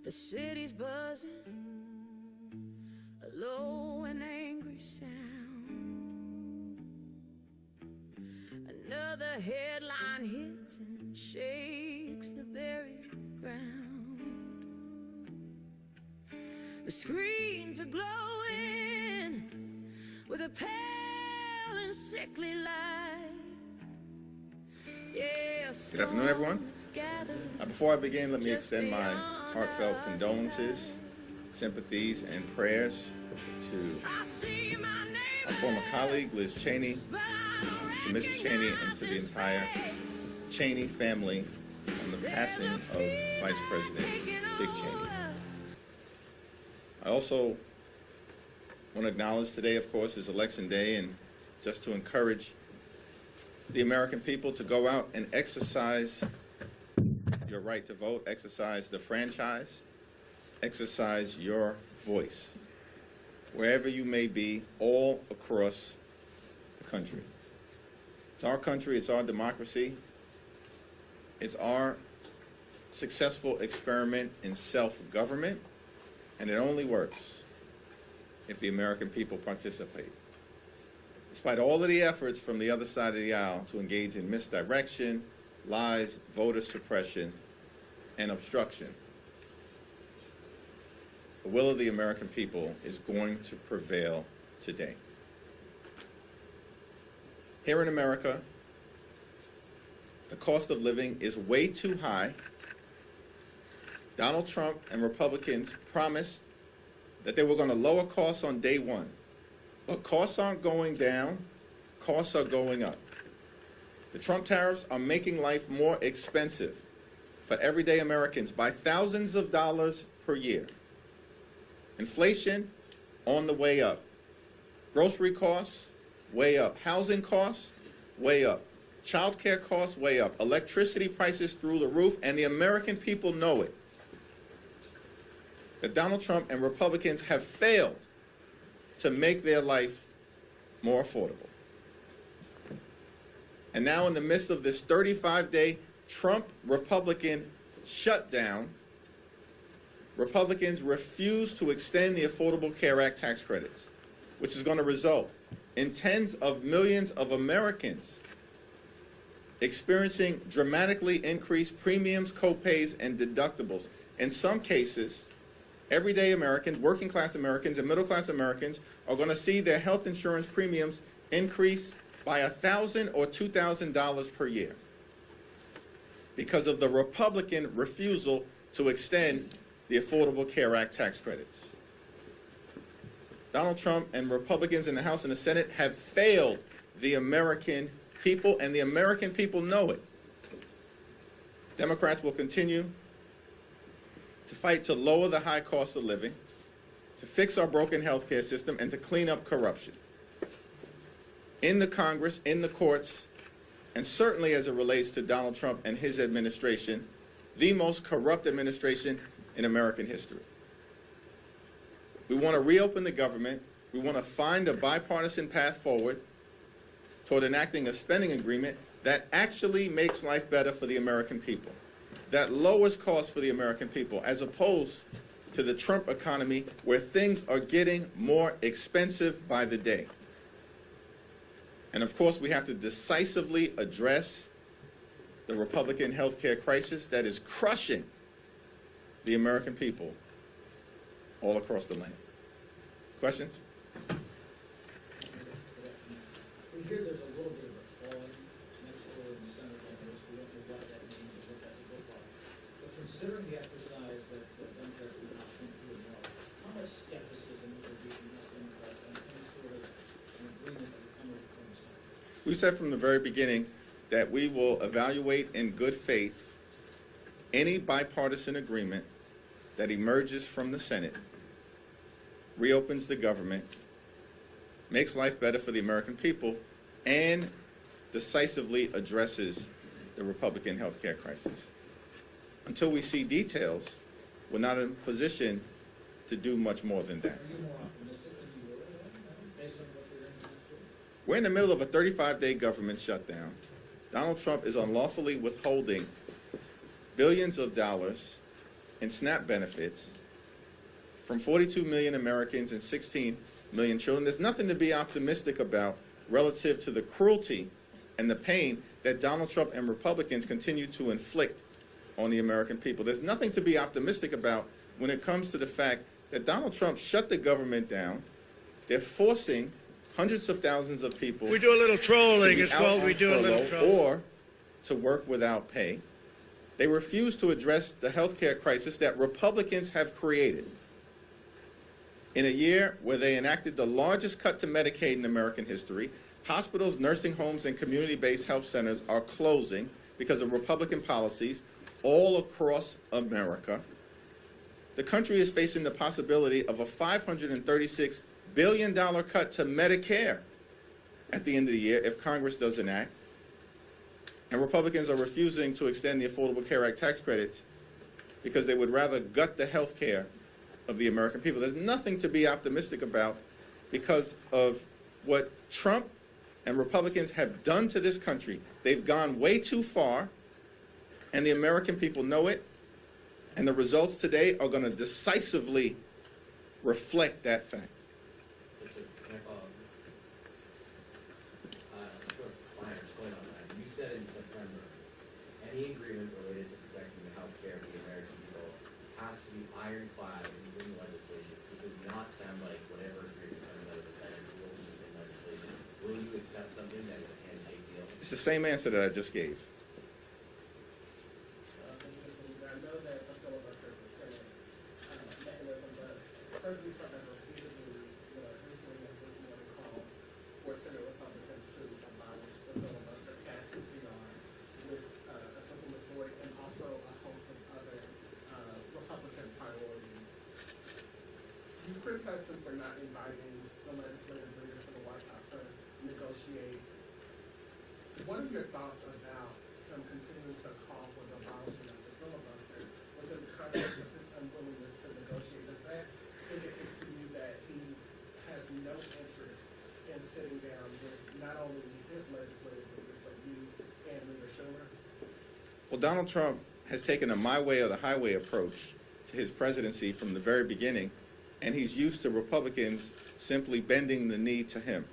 The city's buzzing, a low and angry sound. Another headline hits and shakes the very ground. The screens are glowing with a pale and sickly light. Yeah, good afternoon, everyone. Before I begin, let me extend my heartfelt condolences, sympathies, and prayers to my former colleague, Liz Cheney, to Mrs. Cheney, and to the entire Cheney family on the passing of Vice President Dick Cheney. I also want to acknowledge today, of course, is Election Day, and just to encourage the American people to go out and exercise your right to vote, exercise the franchise, exercise your voice, wherever you may be, all across the country. It's our country, it's our democracy, it's our successful experiment in self-government, and it only works if the American people participate. Despite all of the efforts from the other side of the aisle to engage in misdirection, lies, voter suppression, and obstruction, the will of the American people is going to prevail today. Here in America, the cost of living is way too high. Donald Trump and Republicans promised that they were going to lower costs on day one. But costs aren't going down, costs are going up. The Trump tariffs are making life more expensive for everyday Americans by thousands of dollars per year. Inflation on the way up. Grocery costs, way up. Housing costs, way up. Child care costs, way up. Electricity prices through the roof, and the American people know it. That Donald Trump and Republicans have failed to make their life more affordable. And now in the midst of this 35-day Trump-Republican shutdown, Republicans refuse to extend the Affordable Care Act tax credits, which is going to result in tens of millions of Americans experiencing dramatically increased premiums, co-pays, and deductibles. In some cases, everyday Americans, working class Americans, and middle class Americans are going to see their health insurance premiums increase by $1,000 or $2,000 per year because of the Republican refusal to extend the Affordable Care Act tax credits. Donald Trump and Republicans in the House and the Senate have failed the American people, and the American people know it. Democrats will continue to fight to lower the high cost of living, to fix our broken health care system, and to clean up corruption. In the Congress, in the courts, and certainly as it relates to Donald Trump and his administration, the most corrupt administration in American history. We want to reopen the government. We want to find a bipartisan path forward toward enacting a spending agreement that actually makes life better for the American people, that lowers costs for the American people, as opposed to the Trump economy where things are getting more expensive by the day. And of course, we have to decisively address the Republican health care crisis that is crushing the American people all across the land. Questions? We hear there's a little bit of a falling next door in the Senate on this. We don't know what that means or what that would look like. But considering the exercise that Democrats would not think through more, how much skepticism would there be from House Democrats on any sort of an agreement that would come over from the Senate? We said from the very beginning that we will evaluate in good faith any bipartisan agreement that emerges from the Senate, reopens the government, makes life better for the American people, and decisively addresses the Republican health care crisis. Until we see details, we're not in a position to do much more than that. Are you more optimistic than you were based on what you're hearing last week? We're in the middle of a 35-day government shutdown. Donald Trump is unlawfully withholding billions of dollars in SNAP benefits from 42 million Americans and 16 million children. There's nothing to be optimistic about relative to the cruelty and the pain that Donald Trump and Republicans continue to inflict on the American people. There's nothing to be optimistic about when it comes to the fact that Donald Trump shut the government down. They're forcing hundreds of thousands of people. We do a little trolling. It's called we do a little trolling. Or to work without pay. They refuse to address the health care crisis that Republicans have created. In a year where they enacted the largest cut to Medicaid in American history, hospitals, nursing homes, and community-based health centers are closing because of Republican policies all across America. the country is facing the possibility of a $536 billion cut to Medicare at the end of the year if Congress doesn't act. And Republicans are refusing to extend the Affordable Care Act tax credits because they would rather gut the health care of the American people. There's nothing to be optimistic about because of what Trump and Republicans have done to this country. They've gone way too far, and the American people know it, and the results today are going to decisively reflect that fact. You said in September, any agreement related to protecting the health care of the American people has to be ironclad in the legislation. It does not sound like whatever agreement comes out of the Senate will be in legislation. Will you accept something that is a handshake deal? It's the same answer that I just gave. I know that the filibuster is a Senate mechanism, but President Trump has repeatedly, recently and this morning called for Senate Republicans to abolish the filibuster, pass the CR with a simple majority, and also a host of other Republican priorities. You criticize them for not inviting the legislative leaders to the White House to negotiate. What are your thoughts about him continuing to call for the abolishment of the filibuster within the context of his unwillingness to negotiate? Does that indicate to you that he has no interest in sitting down with not only his legislative leaders, but you and Leader Schumer? Well, Donald Trump has taken a my way or the highway approach to his presidency from the very beginning, and he's used to Republicans simply bending the knee to him.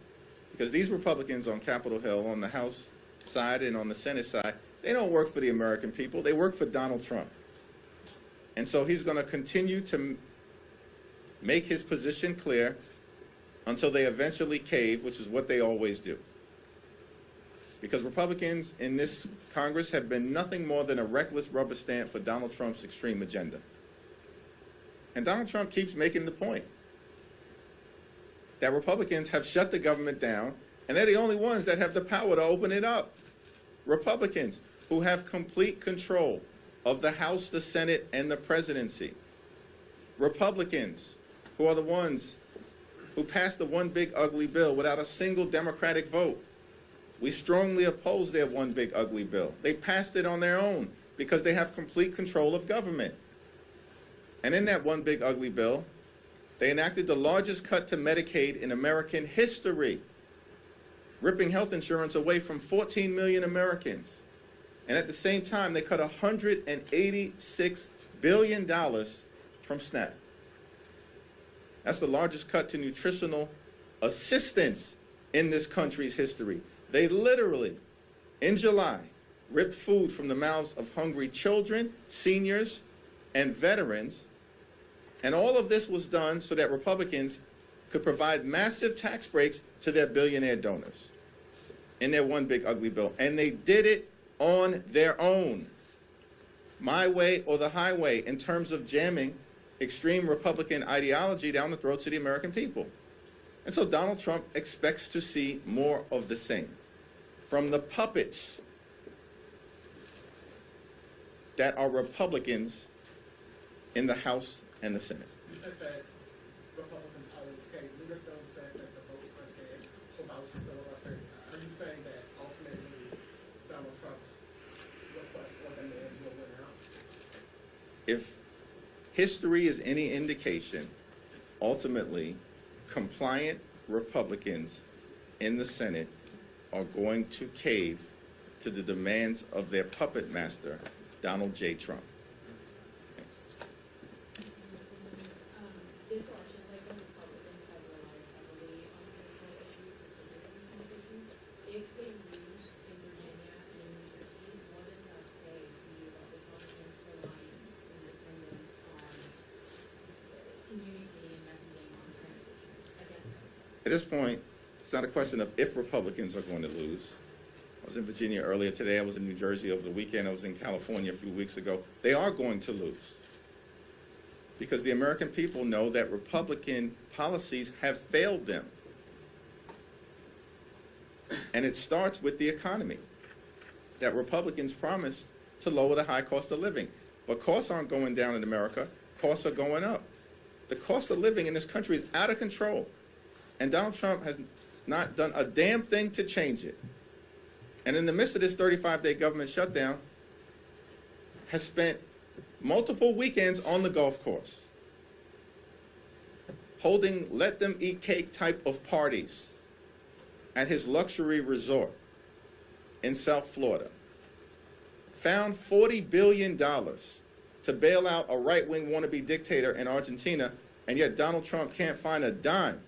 Because these Republicans on Capitol Hill, on the House side and on the Senate side, they don't work for the American people. They work for Donald Trump. And so he's going to continue to make his position clear until they eventually cave, which is what they always do. Because Republicans in this Congress have been nothing more than a reckless rubber stamp for Donald Trump's extreme agenda. And Donald Trump keeps making the point that Republicans have shut the government down, and they're the only ones that have the power to open it up. Republicans who have complete control of the House, the Senate, and the presidency. Republicans who are the ones who passed the one big ugly bill without a single Democratic vote. We strongly oppose their one big ugly bill. They passed it on their own because they have complete control of government. And in that one big ugly bill, they enacted the largest cut to Medicaid in American history, ripping health insurance away from 14 million Americans. And at the same time, they cut $186 billion from SNAP. That's the largest cut to nutritional assistance in this country's history. They literally, in July, ripped food from the mouths of hungry children, seniors, and veterans. And all of this was done so that Republicans could provide massive tax breaks to their billionaire donors in their one big ugly bill. And they did it on their own, my way or the highway, in terms of jamming extreme Republican ideology down the throats of the American people. And so Donald Trump expects to see more of the same from the puppets that are Republicans in the House and the Senate. You said that Republicans always cave. Leader Stone said that the vote was dead to abolish the filibuster. Are you saying that ultimately Donald Trump's request or demand will win out? If history is any indication, ultimately, compliant Republicans in the Senate are going to cave to the demands of their puppet master, Donald J. Trump. This election cycle, Republicans have relied heavily on political issues and political conversations. If they lose in Virginia and in New Jersey, what does that say to you about Republicans' reliance and dependence on communicating and messaging on transition against them? At this point, it's not a question of if Republicans are going to lose. I was in Virginia earlier today. I was in New Jersey over the weekend. I was in California a few weeks ago. They are going to lose, because the American people know that Republican policies have failed them. And it starts with the economy, that Republicans promised to lower the high cost of living. But costs aren't going down in America. costs are going up. The cost of living in this country is out of control. And Donald Trump has not done a damn thing to change it. And in the midst of this 35-day government shutdown, has spent multiple weekends on the golf course, holding let-them-eat-cake type of parties at his luxury resort in South Florida, found $40 billion to bail out a right-wing wannabe dictator in Argentina, and yet Donald Trump can't find a dime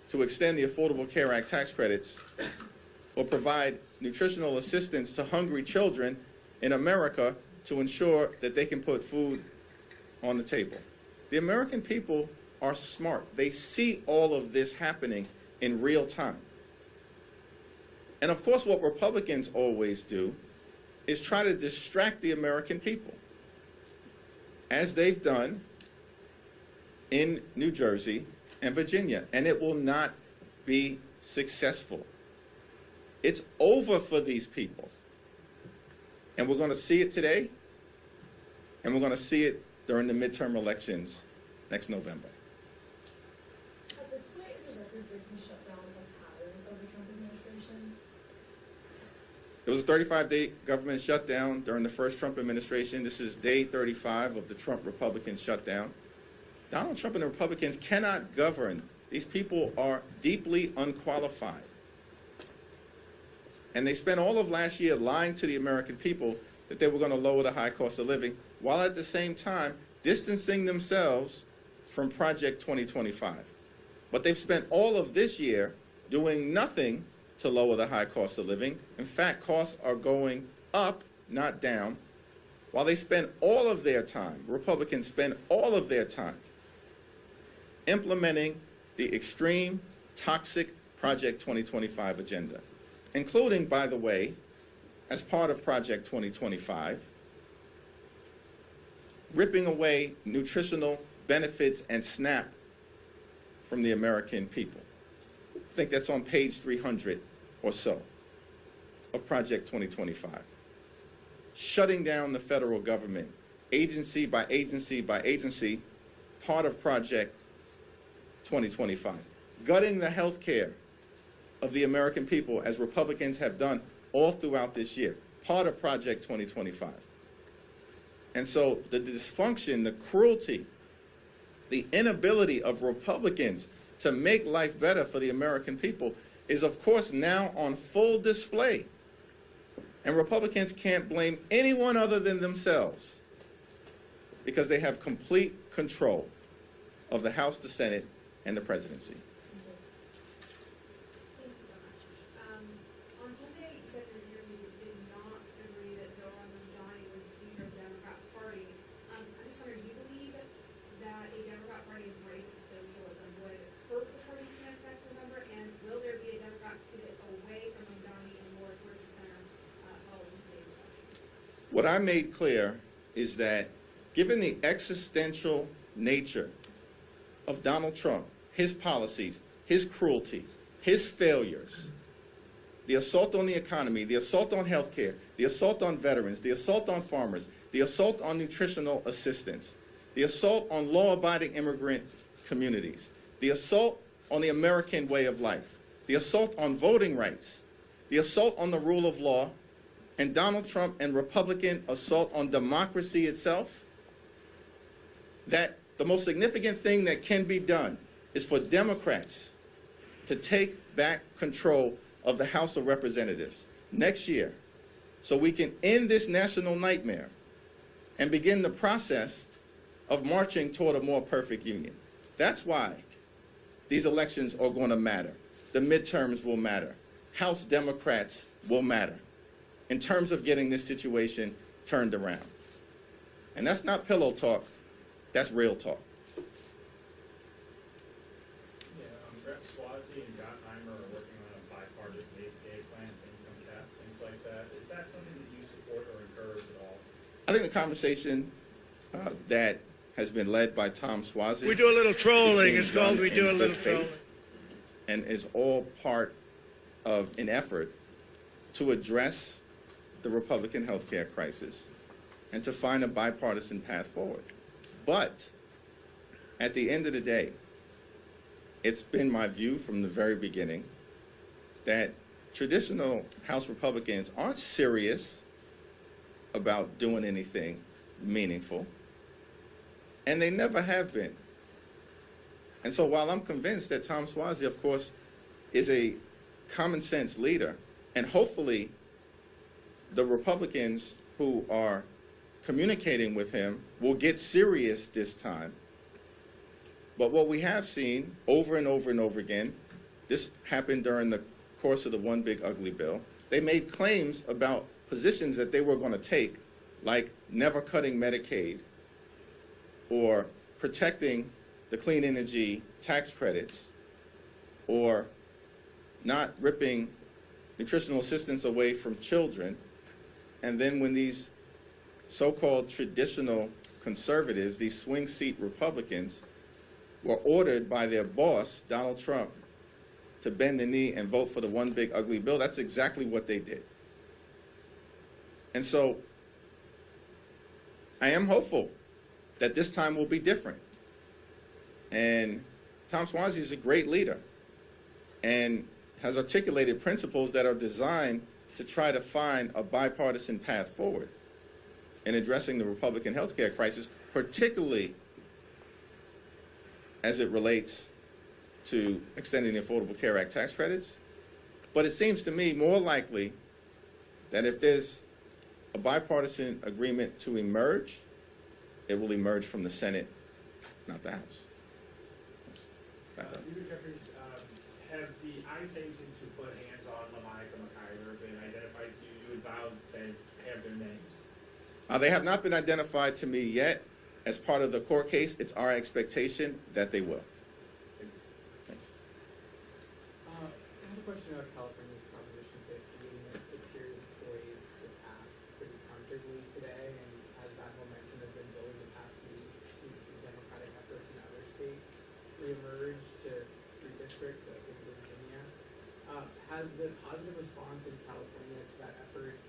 to extend the Affordable Care Act tax credits or provide nutritional assistance to hungry children in America to ensure that they can put food on the table. The American people are smart. They see all of this happening in real time. And of course, what Republicans always do is try to distract the American people, as they've done in New Jersey and Virginia, and it will not be successful. It's over for these people. And we're going to see it today, and we're going to see it during the midterm elections next November. At this point, is a record-breaking shutdown a pattern of the Trump administration? There was a 35-day government shutdown during the first Trump administration. This is day 35 of the Trump Republican shutdown. Donald Trump and the Republicans cannot govern. These people are deeply unqualified. And they spent all of last year lying to the American people that they were going to lower the high cost of living, while at the same time distancing themselves from Project 2025. But they've spent all of this year doing nothing to lower the high cost of living. In fact, costs are going up, not down, while they spend all of their time, Republicans spend all of their time implementing the extreme, toxic Project 2025 agenda, including, by the way, as part of Project 2025, ripping away nutritional benefits and SNAP from the American people. I think that's on page 300 or so of Project 2025. Shutting down the federal government, agency by agency by agency, part of Project 2025. Gutting the health care of the American people, as Republicans have done all throughout this year, part of Project 2025. And so the dysfunction, the cruelty, the inability of Republicans to make life better for the American people is, of course, now on full display. And Republicans can't blame anyone other than themselves, because they have complete control of the House, the Senate, and the presidency. On Sunday, you said in your interview you did not agree that Zoran Mamdani was the leader of the Democrat Party. I just wonder, do you believe that a Democrat Party embrace of socialism would hurt the party's chance next November? And will there be a Democrat pivot away from Mamdani and more towards the center following today's election? What I made clear is that given the existential nature of Donald Trump, his policies, his cruelty, his failures, the assault on the economy, the assault on health care, the assault on veterans, the assault on farmers, the assault on nutritional assistance, the assault on law-abiding immigrant communities, the assault on the American way of life, the assault on voting rights, the assault on the rule of law, and Donald Trump and Republican assault on democracy itself, that the most significant thing that can be done is for Democrats to take back control of the House of Representatives next year so we can end this national nightmare and begin the process of marching toward a more perfect union. That's why these elections are going to matter. The midterms will matter. House Democrats will matter in terms of getting this situation turned around. And that's not pillow talk, that's real talk. Brett Swazi and Gottheimer are working on a bipartisan ACA plan, income caps, things like that. Is that something that you support or encourage at all? I think the conversation that has been led by Tom Swazi. We do a little trolling. It's called We Do a Little Trolling. And is all part of an effort to address the Republican health care crisis and to find a bipartisan path forward. But at the end of the day, it's been my view from the very beginning that traditional House Republicans aren't serious about doing anything meaningful, and they never have been. And so while I'm convinced that Tom Suozzi, of course, is a common sense leader, and hopefully the Republicans who are communicating with him will get serious this time. But what we have seen over and over and over again, this happened during the course of the One Big Ugly Bill, they made claims about positions that they were going to take, like never cutting Medicaid or protecting the clean energy tax credits or not ripping nutritional assistance away from children. And then when these so-called traditional conservatives, these swing seat Republicans, were ordered by their boss, Donald Trump, to bend the knee and vote for the One Big Ugly Bill, that's exactly what they did. And so I am hopeful that this time will be different. And Tom Suozzi is a great leader and has articulated principles that are designed to try to find a bipartisan path forward in addressing the Republican health care crisis, particularly as it relates to extending the Affordable Care Act tax credits. But it seems to me more likely that if there's a bipartisan agreement to emerge, it will emerge from the Senate, not the House. Leader Jeffries, have the ICE agents who put hands on LaMonica McIver been identified to you? You vowed they have their names. They have not been identified to me yet. As part of the court case, it's our expectation that they will. Thanks. I have a question about California's Proposition 15 that appears poised to pass pretty comfortably today, and as that momentum has been building the past few weeks, we've seen Democratic efforts in other states reemerge to redistrict, like in Virginia. Has the positive response in California to that effort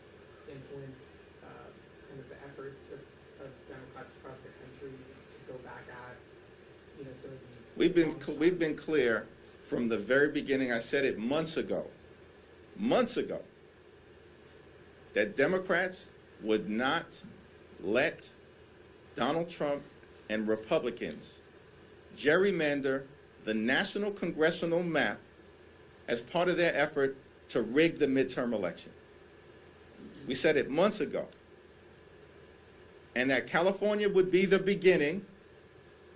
influenced kind of the efforts of Democrats across the country to go back at, some of these? We've been clear from the very beginning. I said it months ago, that Democrats would not let Donald Trump and Republicans gerrymander the national congressional map as part of their effort to rig the midterm election. We said it months ago. And that California would be the beginning,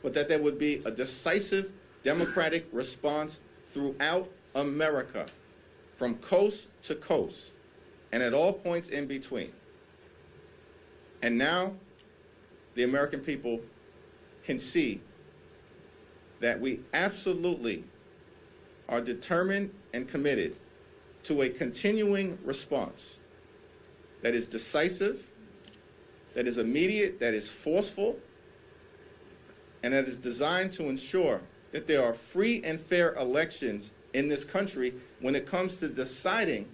but that there would be a decisive Democratic response throughout America, from coast to coast, and at all points in between. And now, the American people can see that we absolutely are determined and committed to a continuing response that is decisive, that is immediate, that is forceful, and that is designed to ensure that there are free and fair elections in this country when it comes to deciding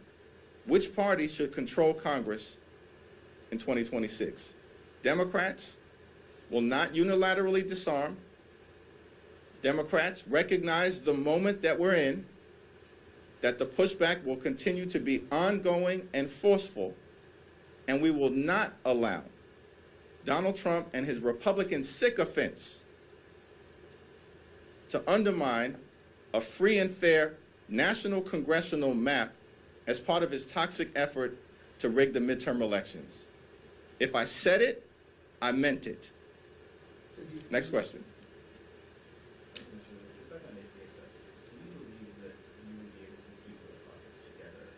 which party should control Congress in 2026. Democrats will not unilaterally disarm. Democrats recognize the moment that we're in, that the pushback will continue to be ongoing and forceful, and we will not allow Donald Trump and his Republican sycophants to undermine a free and fair national congressional map as part of his toxic effort to rig the midterm elections. If I said it, I meant it. Next question. Just back on ACA subsidies, do you believe that you would be able to keep the caucus together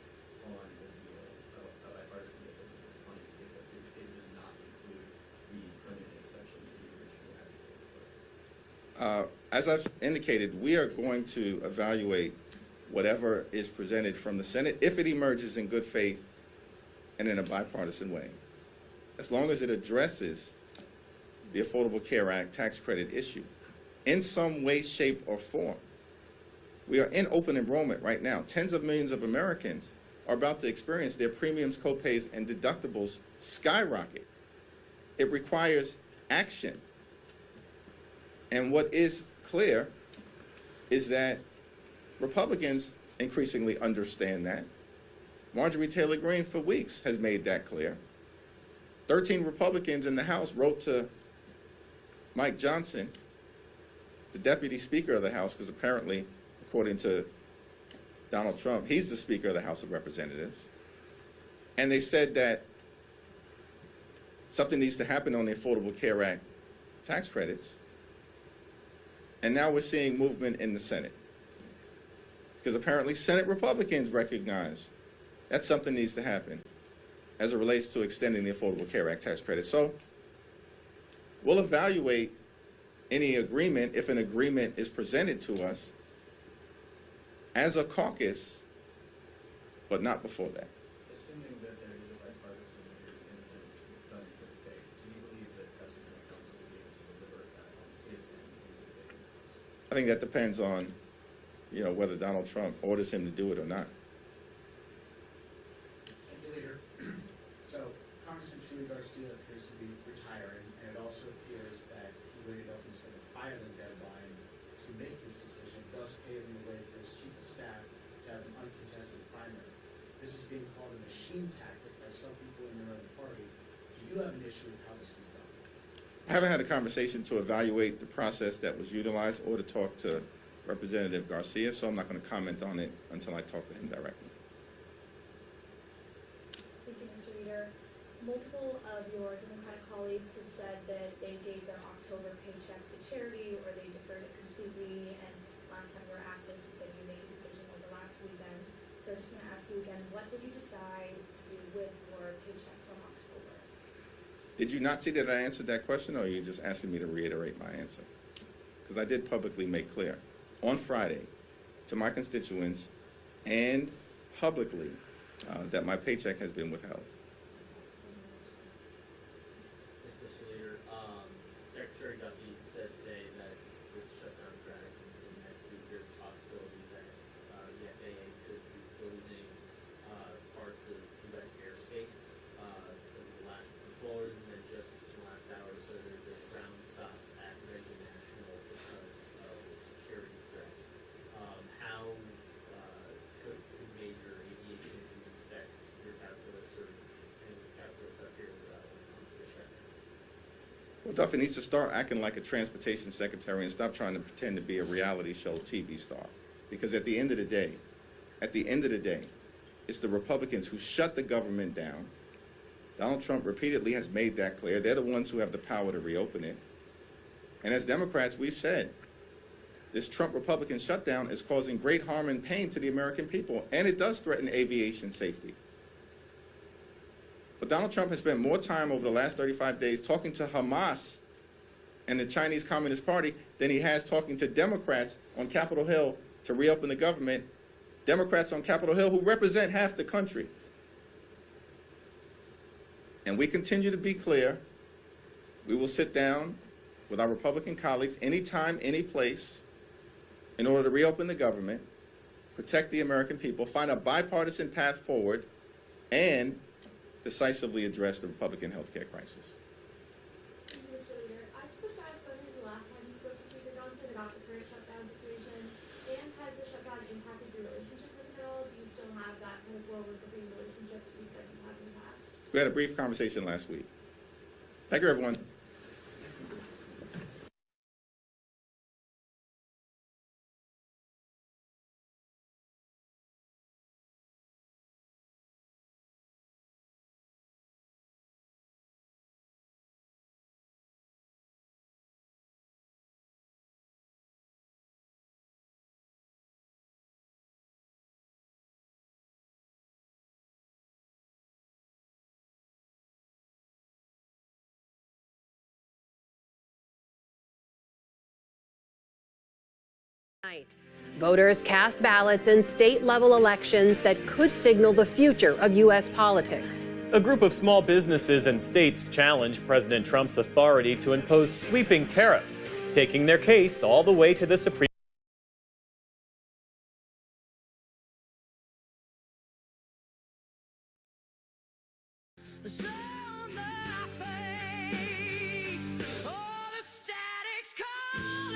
on the deal of bipartisan difference on ACA subsidies? It does not include the permanent exceptions that you originally had. As I've indicated, we are going to evaluate whatever is presented from the Senate if it emerges in good faith and in a bipartisan way, as long as it addresses the Affordable Care Act tax credit issue in some way, shape, or form. We are in open enrollment right now. Tens of millions of Americans are about to experience their premiums, copays, and deductibles skyrocket. It requires action. And what is clear is that Republicans increasingly understand that. Marjorie Taylor Greene for weeks has made that clear. 13 Republicans in the House wrote to Mike Johnson, the Deputy Speaker of the House, because apparently, according to Donald Trump, he's the Speaker of the House of Representatives. And they said that something needs to happen on the Affordable Care Act tax credits. And now we're seeing movement in the Senate, because apparently Senate Republicans recognize that something needs to happen as it relates to extending the Affordable Care Act tax credit. So we'll evaluate any agreement, if an agreement is presented to us, as a caucus, but not before that. Assuming that there is a bipartisan innocent done for the faith, do you believe that President Council will be able to deliver that on his end? I think that depends on, whether Donald Trump orders him to do it or not. Thank you, Leader. So Congressman Chuy Garcia appears to be retiring, and it also appears that he waited up until the filing deadline to make this decision, thus paving the way for his chief of staff to have an uncontested primary. This is being called a machine tactic by some people in your own party. Do you have an issue with how this was done? I haven't had a conversation to evaluate the process that was utilized or to talk to Representative Garcia, so I'm not going to comment on it until I talk to him directly. Thank you, Mr. Leader. Multiple of your Democratic colleagues have said that they gave their October paycheck to charity or they deferred it completely, and last time we were asked this, you said you made a decision over last weekend. So I'm just going to ask you again, what did you decide to do with your paycheck from October? Did you not see that I answered that question, or are you just asking me to reiterate my answer? Because I did publicly make clear on Friday to my constituents and publicly that my paycheck has been withheld. Mr. Leader, Secretary Duffy said today that this shutdown drags into next week. There's a possibility that the FAA could be closing parts of U.S. airspace because of the lack of controllers, and then just in the last hour or so there's ground stuff at Reagan National because of the security threat. How could major aviation issues affect your calculus or anyone's calculus up here when it comes to shutdown? Well, Duffy needs to start acting like a transportation secretary and stop trying to pretend to be a reality show TV star. Because at the end of the day, it's the Republicans who shut the government down. Donald Trump repeatedly has made that clear. They're the ones who have the power to reopen it. And as Democrats, we've said, this Trump-Republican shutdown is causing great harm and pain to the American people, and it does threaten aviation safety. But Donald Trump has spent more time over the last 35 days talking to Hamas and the Chinese Communist Party than he has talking to Democrats on Capitol Hill to reopen the government, Democrats on Capitol Hill who represent half the country. And we continue to be clear. We will sit down with our Republican colleagues anytime, any place, in order to reopen the government, protect the American people, find a bipartisan path forward, and decisively address the Republican health care crisis. Thank you, Mr. Leader. I just wanted to ask when was the last time you spoke to Speaker Johnson about the current shutdown situation, and has the shutdown impacted your relationship with him at all? Do you still have that kind of forward-looking relationship that you said you had in the past? We had a brief conversation last week. Thank you, everyone. Voters cast ballots in state-level elections that could signal the future of U.S. politics. A group of small businesses and states challenged President Trump's authority to impose sweeping tariffs, taking their case all the way to the Supreme Court. All the static's calling.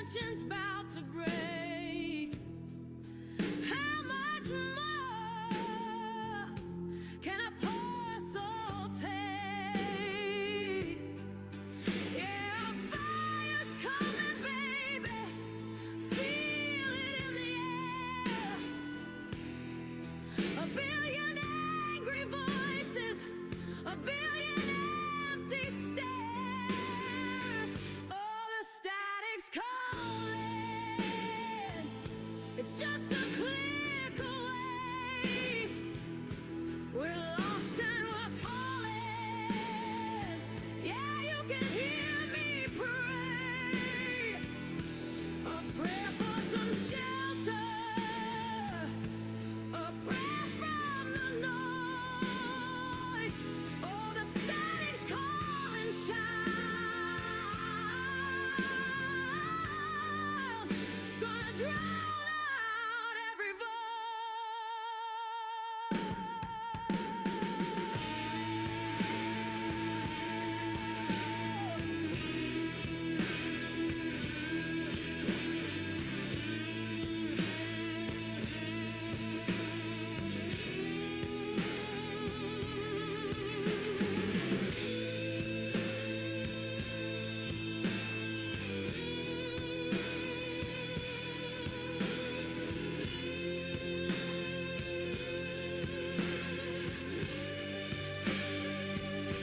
tension's about to break. How much more can a poor soul take? Yeah, fire's coming, baby. Feel it in the air. A billion angry voices, a billion empty stares. Oh, the static's calling. It's just a click away. We're lost and we're falling. Yeah, you can hear me pray. A prayer for some shelter. A prayer from the noise. Oh, the static's calling, child. Gonna drown out every voice.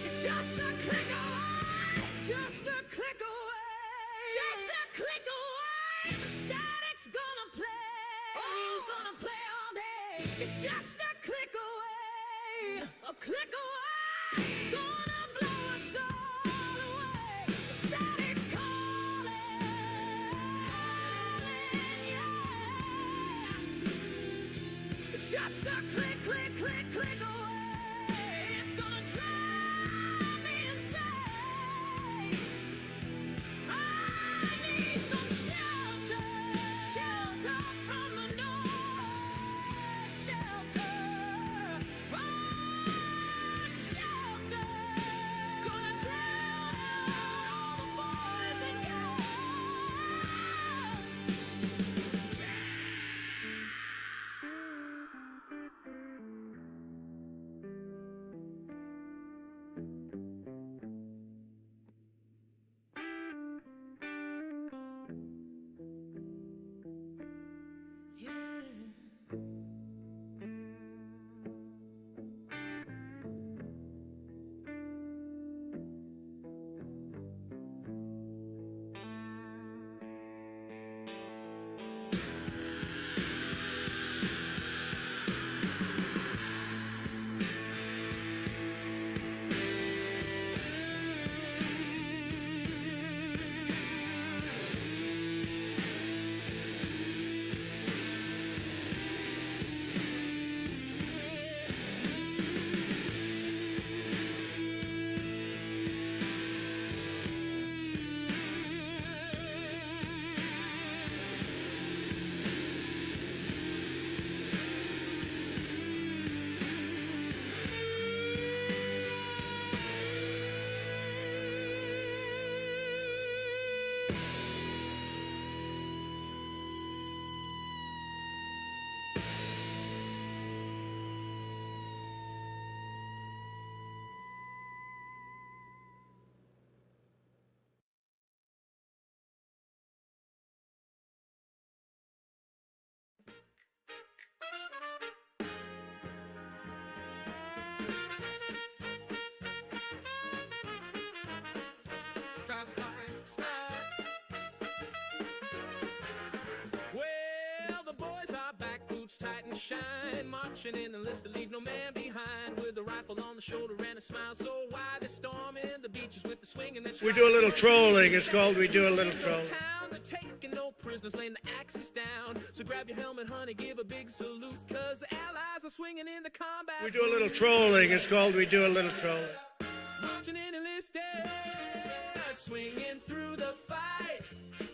It's just a click away. Just a click away. Just a click away. The static's gonna play. Oh, gonna play all day. It's just a click away. A click away. Gonna blow us all away. The static's calling. It's calling, yeah. It's just a click, click, click, click away. It's gonna drive me insane. I need some shelter, shelter from the noise, shelter, oh, shelter. Gonna drown out all the boys and girls. Well, the boys are back, boots tight and shine, marching in the list to leave no man behind, with a rifle on the shoulder and a smile so wide they're storming the beaches with the swing and We do a little trolling. It's called We Do a Little Trolling. They're taking no prisoners, laying the axes down. So grab your helmet, honey, give a big salute, cause the allies are swinging in the combat. We do a little trolling. It's called We Do a Little Trolling. Marching in enlisted, swinging through the fight,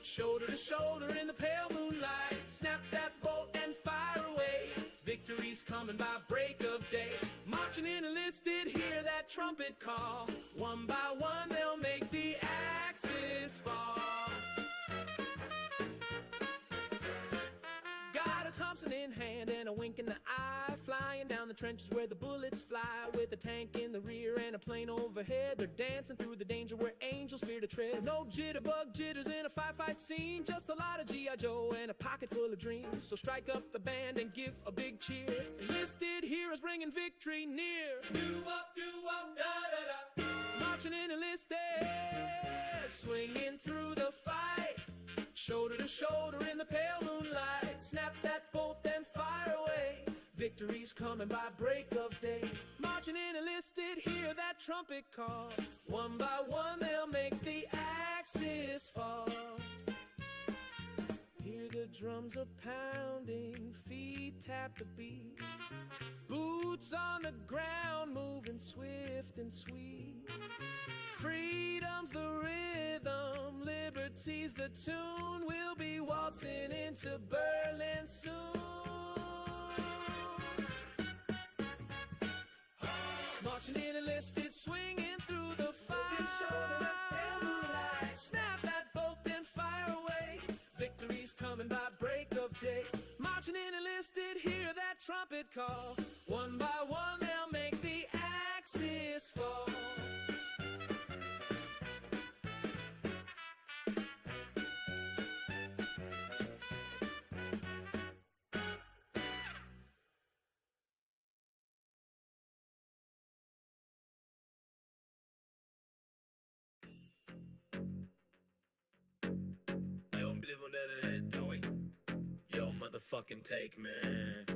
shoulder to shoulder in the pale moonlight. Snap that bolt and fire away. Victory's coming by break of day. Marching in enlisted, hear that trumpet call. One by one they'll make the axes fall. Thompson in hand and a wink in the eye, flying down the trenches where the bullets fly. With a tank in the rear and a plane overhead, they're dancing through the danger where angels fear to tread. No jitterbug jitters in a firefight scene, just a lot of G.I. Joe and a pocket full of dreams. So strike up the band and give a big cheer. Enlisted heroes bringing victory near. Do up, da da da. Marching in enlisted, swinging through the fight. Shoulder to shoulder in the pale moonlight. Snap that bolt, then fire away. Victory's coming by break of day. Marching in enlisted, hear that trumpet call. One by one they'll make the axis fall. Hear the drums are pounding, feet tap the beat. Boots on the ground, moving swift and sweet. Freedom's the rhythm, liberty's the tune. We'll be waltzing into Berlin soon. Marching in enlisted, swinging through the fire. Snap that bolt and fire away. Victory's coming by break of day. Marching in enlisted, hear that trumpet call. One by one they'll make the axis fall. I don't believe on that head, don't we? Yo, motherfucking take, man.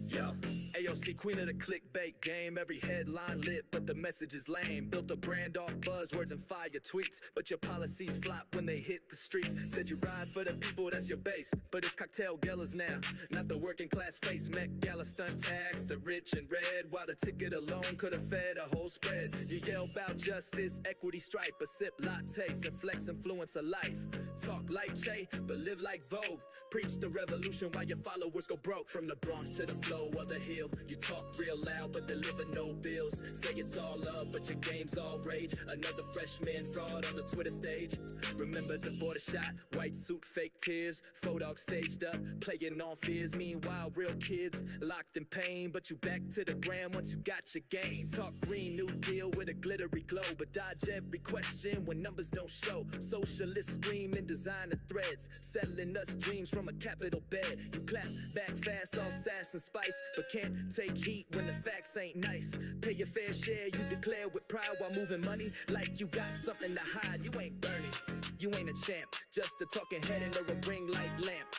Yo, AOC, queen of the clickbait game. Every headline lit, but the message is lame. Built a brand off buzzwords and fire tweets, but your policies flop when they hit the streets. Said you ride for the people, that's your base, but it's cocktail gellas now, not the working class face. Met Gala stunt tax, the rich and red, while the ticket alone could have fed a whole spread. You yell about justice, equity, stripe, but sip lattes and flex influence of life. Talk like Che, but live like Vogue. Preach the revolution while your followers go broke. From the Bronx to the flow of the hill, you talk real loud but deliver no bills. Say it's all love but your game's all rage. Another freshman fraud on the Twitter stage. Remember the border shot, white suit, fake tears. Photo staged up, playing on fears. Meanwhile real kids locked in pain, but you back to the gram once you got your game. Talk Green New Deal with a glittery glow, but dodge every question when numbers don't show. Socialists screaming designer threads, selling us dreams from a Capitol bed. You clap back fast, all sass and spice, but can't take heat when the facts ain't nice. Pay your fair share, you declare with pride while moving money like you got something to hide. You ain't Bernie, you ain't a champ, just a talking head under a ring light lamp.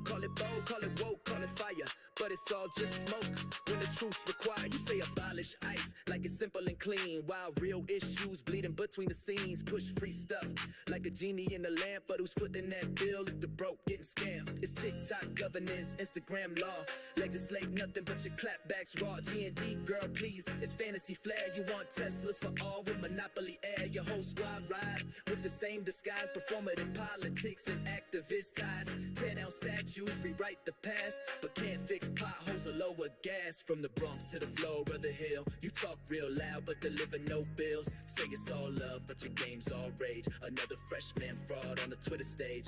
Call it bold, call it woke, call it fire, but it's all just smoke when the truth's required. You say abolish ICE like it's simple and clean, while real issues bleeding between the scenes. Push free stuff like a genie in a lamp, but who's footing that bill is the broke getting scammed. It's TikTok governance, Instagram law, legislate nothing but your clapbacks raw. G&D girl please, it's fantasy flair. You want Teslas for all with monopoly air. Your whole squad ride with the same disguise, performative politics and activist ties. Tear down statues, rewrite the past, but can't fix potholes or lower gas. From the Bronx to the floor of the hill, you talk real loud but deliver no bills. Say it's all love but your game's all rage. Another freshman fraud on the Twitter stage.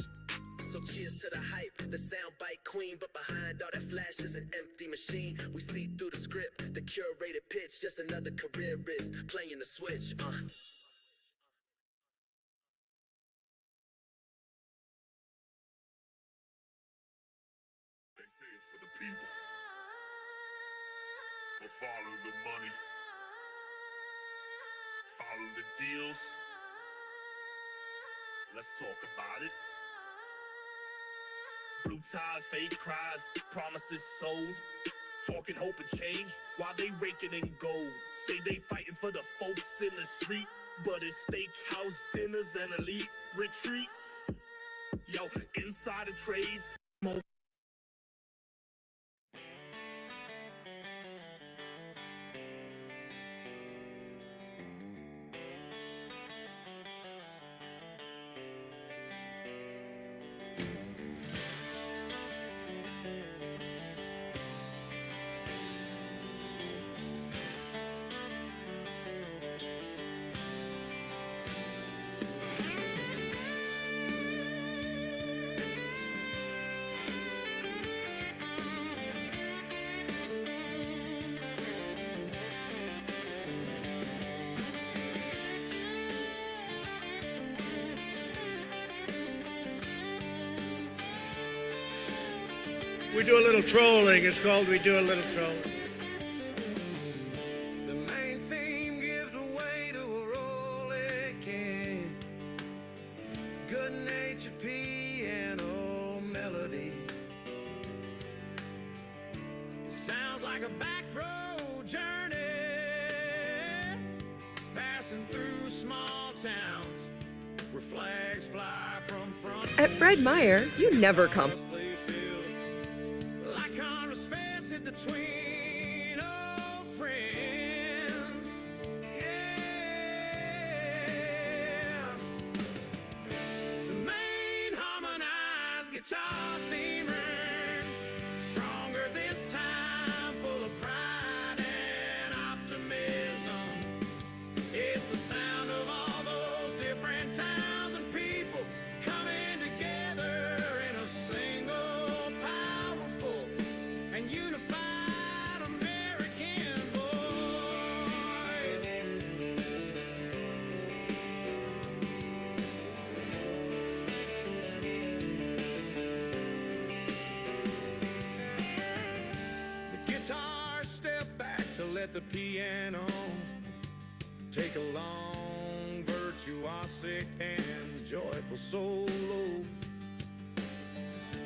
So cheers to the hype, the soundbite queen, but behind all that flash is an empty machine. We see through the script, the curated pitch, just another careerist playing the switch. They say it's for the people, but follow the money, follow the deals. Let's talk about it. Blue ties, fake cries, promises sold. Talking hope and change while they raking in gold. Say they fighting for the folks in the street, but it's steakhouse dinners and elite retreats. Yo, insider trades. We do a little trolling. It's called We Do a Little Trolling. The main theme gives way to a rollicking, good-natured piano melody. It sounds like a back road journey, passing through small towns where flags fly from front. At Fred Meyer, you never come. Like Congress fence at the tween old friends. Yeah. The main harmonized guitar theme rings stronger this time, full of pride and optimism. It's the sound of all those different towns and people coming together in a single, powerful, and unified American voice. The guitar step back to let the piano take a long, virtuosic, and joyful solo.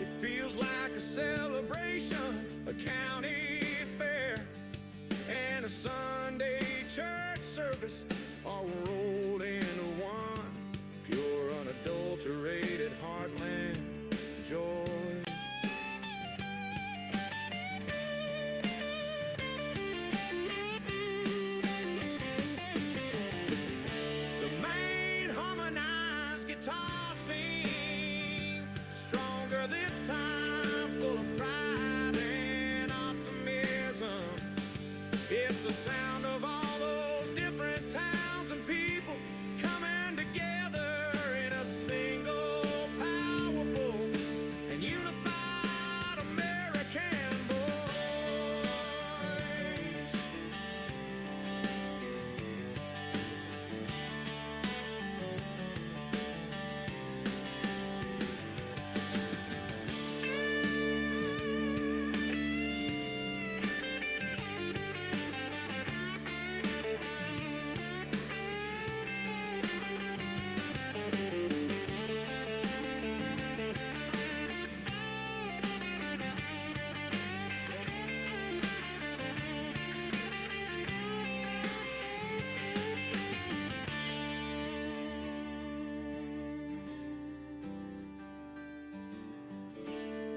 It feels like a celebration, a county fair, and a Sunday church service all rolled into one. Pure, unadulterated heartland joy. The main harmonized guitar theme, stronger this time, full of pride and optimism. It's the sound of all those different towns and people coming together in a single, powerful, and unified American voice.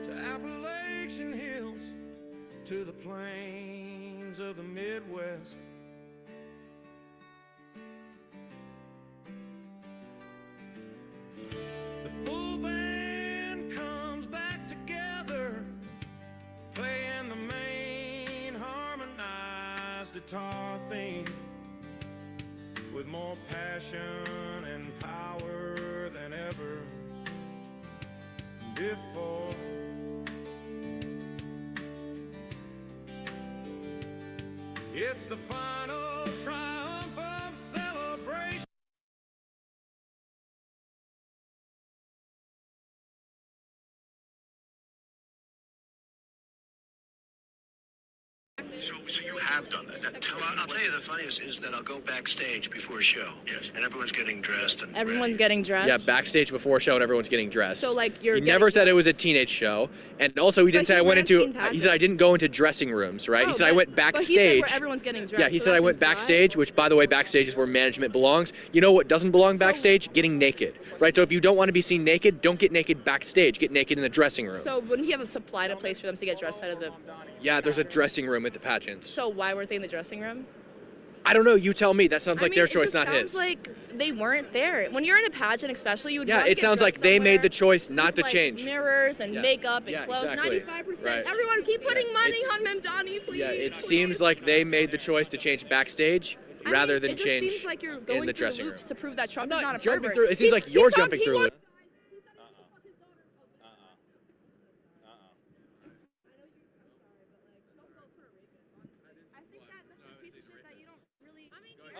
To Appalachian hills, to the plains of the Midwest. The full band comes back together, playing the main harmonized guitar theme with more passion and power than ever before. It's the final triumph of celebration. So you have done that. I'll tell you the funniest is that I'll go backstage before a show. Yes. And everyone's getting dressed and Everyone's getting dressed? Yeah, backstage before a show and everyone's getting dressed. So, like, you're He never getting said it was a teenage show. And also, he didn't say I went into, he said I didn't go into dressing rooms, right? He said I went backstage. But he said where everyone's getting dressed. Yeah, he so said I that's went implied. backstage, which, by the way, backstage is where management belongs. You know what doesn't belong backstage? Getting naked, right? So if you don't want to be seen naked, don't get naked backstage. Get naked in the dressing room. So wouldn't he have supplied a place for them to get dressed out of the... Yeah, there's a dressing room at the pageants. So why weren't they in the dressing room? I don't know. You tell me. That sounds like their choice, not It his. sounds like they weren't there. When you're in a pageant, especially, you would Yeah, want to it get sounds like dressed they made the somewhere choice not with, to like, change. mirrors and Yeah. makeup and Yeah, clothes. exactly. 95%. Right. Everyone, keep putting money on Memdani, please. Yeah, it seems like they made the choice to change backstage rather than it just change seems like you're in going the through dressing room. loops to prove that Trump I'm is not not a jumping pervert. through. It seems like you're jumping through loops.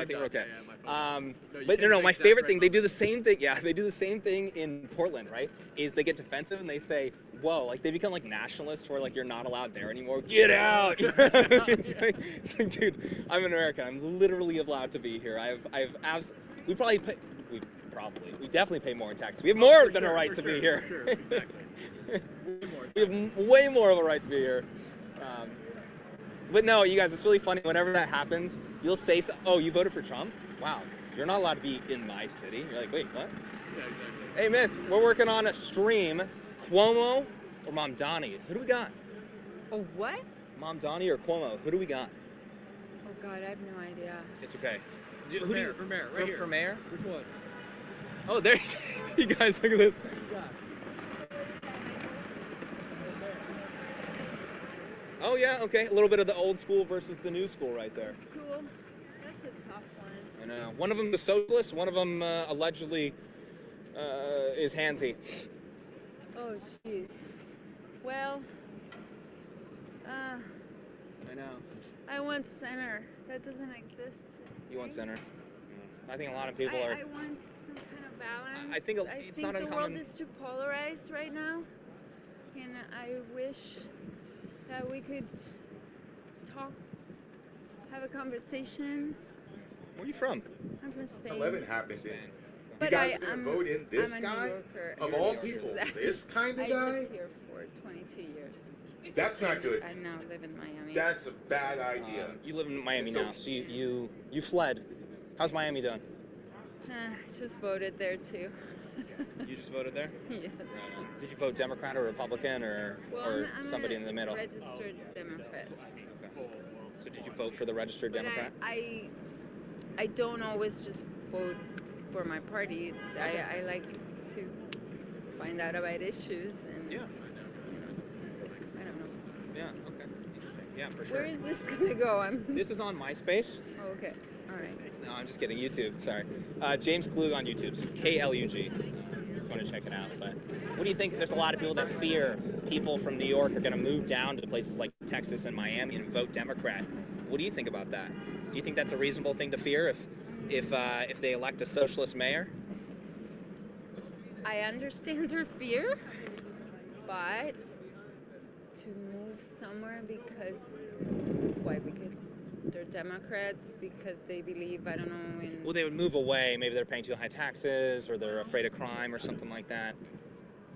so I think we're okay. No, you But can no, make my that favorite right thing, they do the same thing. Yeah, they do the same thing in Portland, right? Is they get defensive and they say, "Whoa!" Like they become like nationalists, where like you're not allowed there anymore. Get out! It's like, dude, I'm an American. I'm literally allowed to be here. We probably probably. We definitely pay more in taxes. We have more than a right to be here. Sure, exactly. We have way more of a right to be here. But no, you guys, it's really funny. Whenever that happens, you'll say, oh, you voted for Trump? Wow, you're not allowed to be in my city. You're like, wait, what? Yeah, exactly. Hey, miss, we're working on a stream. Cuomo or Mamdani? Who do we got? Oh, what? Mamdani or Cuomo? Who do we got? Oh, God, I have no idea. It's okay. For mayor, right here. For mayor? Which one? Oh, there you guys, look at this. Oh, yeah, okay. A little bit of the old school versus the new school right there. School? That's a tough one. I know. One of them is socialist, one of them allegedly is handsy. Oh, jeez. Well, I know. I want center. That doesn't exist. You want center? Yeah. I think a lot of people are. I want some kind of balance. I think it's not the uncommon. world is too polarized right now, and I wish that we could talk, have a conversation. Where are you from? I'm from Spain. 11 happened then. But you guys are I'm- gonna vote in this I'm a guy? New Yorker, Of and all it's just people, that this kind of I guy? lived here for 22 years. That's not good. I now live in Miami. That's a bad idea. You live in Miami So- now, so you fled. How's Miami doing? Just voted there too. You just voted there? Yes. Did you vote Democrat or Republican or I'm somebody a in the middle? Registered Democrat. So did you vote for the registered But Democrat? I don't always just vote for my party. I like to find out about issues and Yeah. so, I don't know. Yeah. Okay. Interesting. Yeah, for sure. Where is this gonna go? This is on MySpace. Oh, okay. All right. No, I'm just kidding. YouTube. Sorry. James Klug on YouTube. So KLUG. If you want to check it out. But what do you think? There's a lot of people that fear people from New York are going to move down to places like Texas and Miami and vote Democrat. What do you think about that? Do you think that's a reasonable thing to fear if they elect a socialist mayor? I understand their fear, but to move somewhere because why? Because they're Democrats, because they believe, I don't know, in Well, they would move away. Maybe they're paying too high taxes, or they're afraid of crime, or something like that.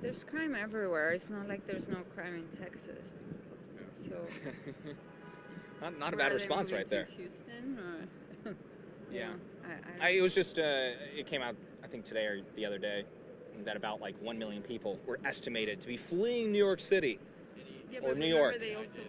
there's crime everywhere. It's not like there's no crime in Texas. So Not a where bad are they response moving right there. to, Houston or Yeah. I It was just, it came out, I think today or the other day, that about like 1 million people were estimated to be fleeing New York City Yeah, or but New remember York. they also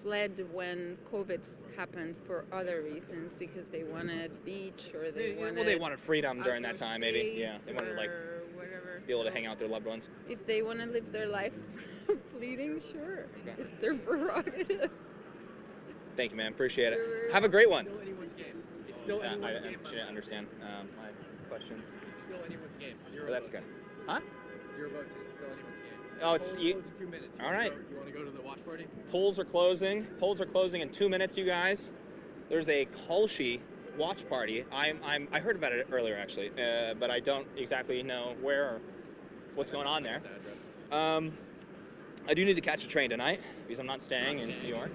fled when COVID happened for other reasons because they wanted beach or they wanted. Well, they wanted freedom during that outdoor time, maybe. Yeah, space they wanted to like or whatever. be able to So hang out with their loved ones. if they want to live their life bleeding, sure, it's their prerogative. Thank you, man. Appreciate it. You're Have a great one. Still anyone's game. It's still Yeah, anyone's I game. should understand my question. It's still anyone's game. Zero But that's votes. okay. Huh? 0 votes. It's still anyone's game. Oh, it's Polls you. close in 2 minutes. All right. You want to go to the watch party? Polls are closing. Polls are closing in 2 minutes, you guys. There's a Kolschi watch party. I heard about it earlier actually, but I don't exactly know where or what's going on there. I do need to catch a train tonight because I'm not staying in New York.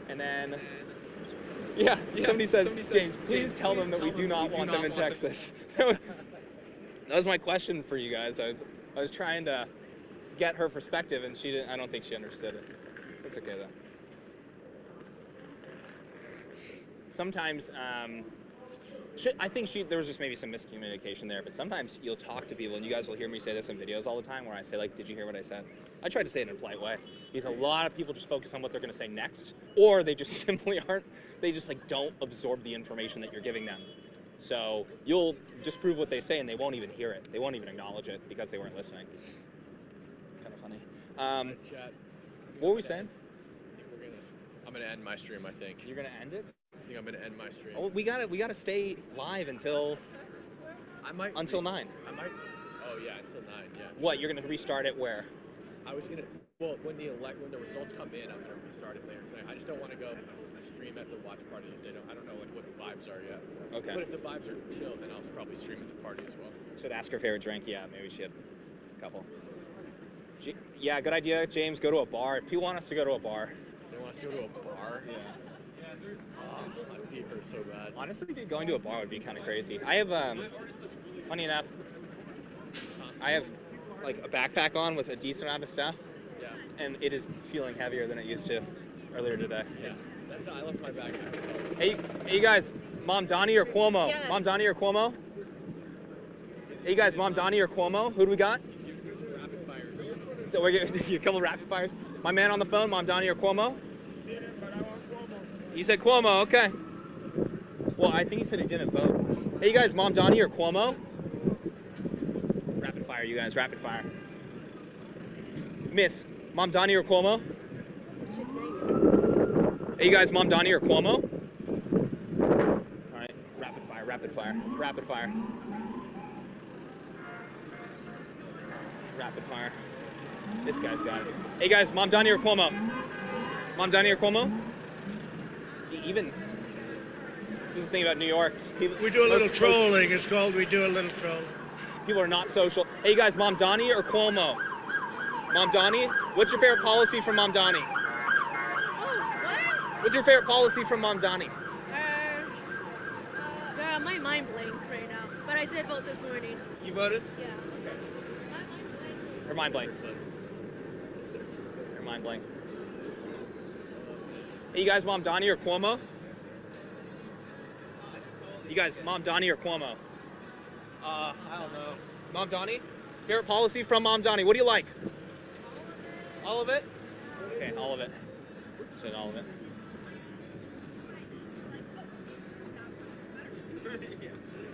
And then, yeah, somebody says, James, please tell them that we do not want them in Texas. That was my question for you guys. I was trying to get her perspective, and she didn't. I don't think she understood it. It's okay though. Sometimes, I think there was just maybe some miscommunication there, but sometimes you'll talk to people, and you guys will hear me say this in videos all the time, where I say, like, did you hear what I said? I try to say it in a polite way, because a lot of people just focus on what they're going to say next, or they just simply they just, like, don't absorb the information that you're giving them. So you'll just prove what they say, and they won't even hear it. They won't even acknowledge it, because they weren't listening. Kind of funny. What were we saying? I'm gonna end my stream. I think. You're gonna end it? I think I'm gonna end my stream. Oh, we gotta stay live until 9. I might. Oh yeah, until 9. Yeah. What? You're gonna restart it where? I was gonna. Well, when the results come in, I'm gonna restart it later tonight. I just don't want to go stream at the watch party if they don't. I don't know like what the vibes are yet. Okay. But if the vibes are chill, then I'll probably stream at the party as well. Should ask her favorite drink. Yeah, maybe she had a couple. Yeah, good idea, James. Go to a bar. People want us to go to a bar. They want us to go to a bar? Yeah. My feet hurt so bad. Honestly, dude, going to a bar would be kind of crazy. I have, funny enough, I have like a backpack on with a decent amount of stuff. Yeah. And it is feeling heavier than it used to earlier today. Yeah. I left my backpack. Hey, you guys, Mom Donnie or Cuomo? Yes. Mom Donnie or Cuomo? Hey, you guys, Mom Donnie or Cuomo? Who do we got? Rapid fires. So we're getting a couple rapid fires. My man on the phone, Mom Donnie or Cuomo? He said Cuomo, okay. Well, I think he said he didn't vote. Hey, you guys, Mom Donnie or Cuomo? Rapid fire, you guys, rapid fire. Miss, Mom Donnie or Cuomo? Hey, you guys, Mom Donnie or Cuomo? All right, rapid fire, rapid fire, rapid fire. Rapid fire. This guy's got it. Hey, guys, Mom Donnie or Cuomo? Mom Donnie or Cuomo? See, even... This is the thing about New York. People, We do a little trolling. It's called we do a little trolling. People are not social. Hey, you guys, Mom Donnie or Cuomo? Mom Donnie? What's your favorite policy from Mom Donnie? What's your favorite policy from Mom Donnie? My mind blanked right now, but I did vote this morning. You voted? Yeah. Okay. Her mind blanked. Her mind blanked. Hey, you guys, Mom Donnie or Cuomo? You guys, Mom Donnie or Cuomo? I don't know. Mom Donnie? Favorite policy from Mom Donnie? What do you like? All of it? Okay, all of it. Said all of it.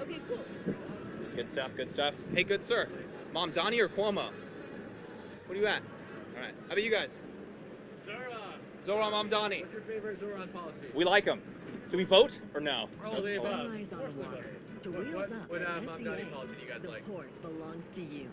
Okay, cool. Good stuff, good stuff. Hey, good sir. Mom Donnie or Cuomo? What are you at? All right. How about you guys? Zora, Mom Donnie. What's your favorite Zoran policy? We like them. Do we vote or no? Oh, they vote. Eyes on the water. To wheels up What at Mom SCA. Donnie policy do you guys The like? port belongs to you.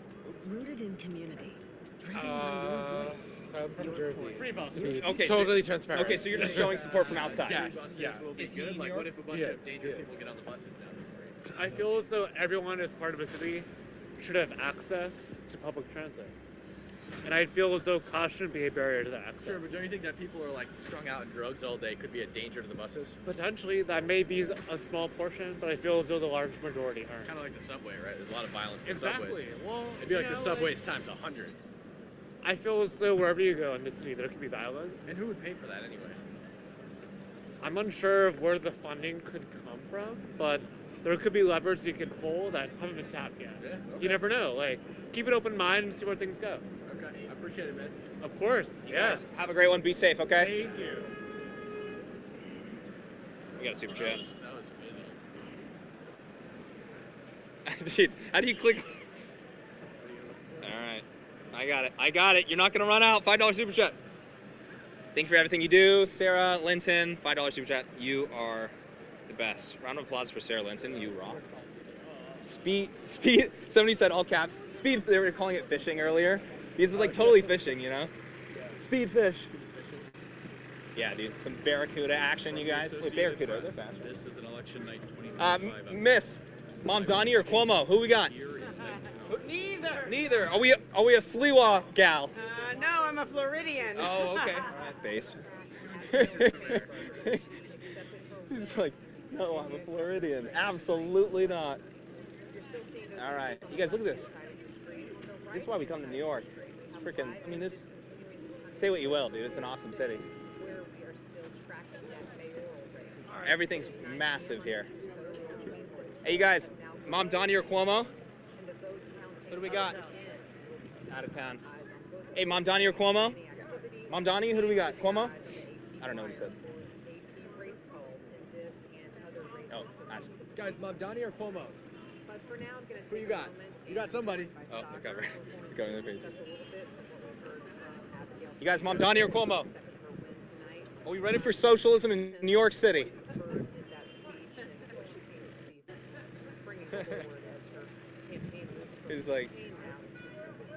Rooted in community. Driven by your voice. So I'm from Jersey. Free votes. Okay, Totally so, transparent. Okay, so you're just showing support from outside. Yes, yes. Will be good. Like, what if a bunch of dangerous people get on the buses now? I feel as though everyone as part of a city should have access to public transit. And I feel as though cost shouldn't be a barrier to that access. Sure, but don't you think that people are like strung out in drugs all day could be a danger to the buses? Potentially, that may be a small portion, but I feel as though the large majority aren't. Kind of like the subway, right? There's a lot of violence in Exactly. subways. Well, it'd be like you the know, subways times 100. I feel as though wherever you go in the city, there could be violence. And who would pay for that anyway? I'm unsure of where the funding could come from, but there could be levers you can pull that haven't been tapped yet. Yeah, okay. You never know. Like, keep an open mind and see where things go. Okay, I appreciate it, man. Of course. You Yeah. guys have a great one. Be safe, okay? Thank you. We got a super chat. That was amazing. Dude, how do you click? All right. I got it. I got it. You're not going to run out. $5 super chat. Thank you for everything you do. Sarah Linton, $5 super chat. You are the best. Round of applause for Sarah Linton. You rock. Speed. Somebody said all caps. Speed. They were calling it fishing earlier. These is like totally fishing, you know? Speed fish. Yeah, dude. Some Barracuda action, you guys. Wait, Barracuda, they're fast. This is an election night 2025. Miss, Mom Donnie or Cuomo? Who we got? Neither. Are we a Sliwa gal? No, I'm a Floridian. Oh, okay. All right, based. He's like, no, I'm a Floridian. Absolutely not. All right, you guys, look at this. This is why we come to New York. It's freaking. I mean, this. Say what you will, dude. It's an awesome city. Everything's massive here. Hey, you guys, Mom Donnie or Cuomo? What do we got? Out of town. Hey, Mom Donnie or Cuomo? Mom Donnie, who do we got? Cuomo? I don't know what he said. Oh, nice. Guys, Mom Donnie or Cuomo? But for now, I'm going to Who you got? You got somebody. Oh, they're covering. They're covering their faces. You guys, Mom Donnie or Cuomo? Are we ready for socialism in New York City? He's like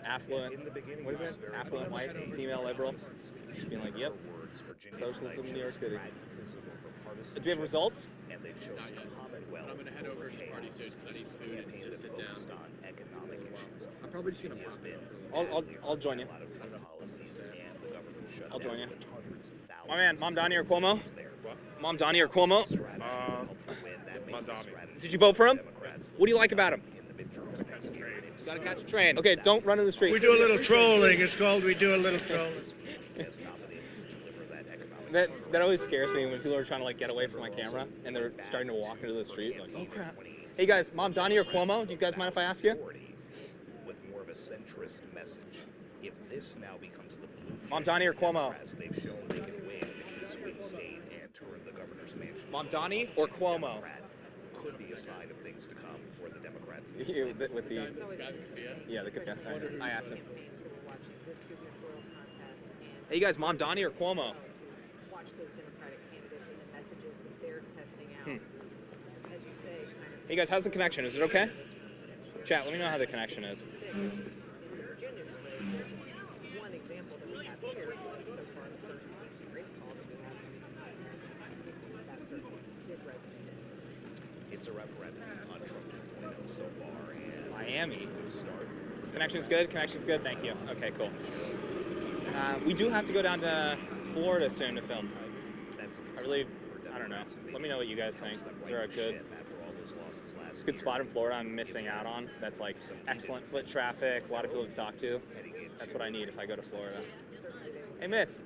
affluent. What is it? Affluent white female liberal. Just being like, yep. Socialism in New York City. Do we have results? I'm going to head over to party soon because I need food and just sit down. I'm probably just going to burp it. I'll join you. I'll join you. My man, Mom Donnie or Cuomo? Mom Donnie or Cuomo? Mom Donnie. Did you vote for him? What do you like about him? Gotta catch a train. Okay, don't run in the street. We do a little trolling. It's called we do a little trolling. That always scares me when people are trying to like get away from my camera and they're starting to walk into the street. Like, oh crap! Hey guys, Mom Donnie or Cuomo? Do you guys mind if I ask you? With more of a centrist message. If this now becomes the blue, Mom Donnie or Cuomo? as they've shown they can win the key swing state and turn the governor's mansion. Mom Donnie or Cuomo? Could be a sign of things to come for the Democrats. With the yeah, the cafe. I asked him. Hey guys, Mom Donnie or Cuomo? Watch those Democratic candidates and the messages that they're testing out. As you say, kind of Hey guys, how's the connection? Is it okay? Chat, let me know how the connection is. in Virginia, just one example that we have here, so far the first race call that we have in the contest, we see that certainly did resonate. It's a referendum on Trump 2.0 so far, and Miami. would start. Connection's good? Connection's good? Thank you. Okay, cool. We do have to go down to Florida soon to film. I don't know. Let me know what you guys think. Is there a good spot in Florida I'm missing out on that's like excellent foot traffic, a lot of people to talk to? That's what I need if I go to Florida. Hey miss,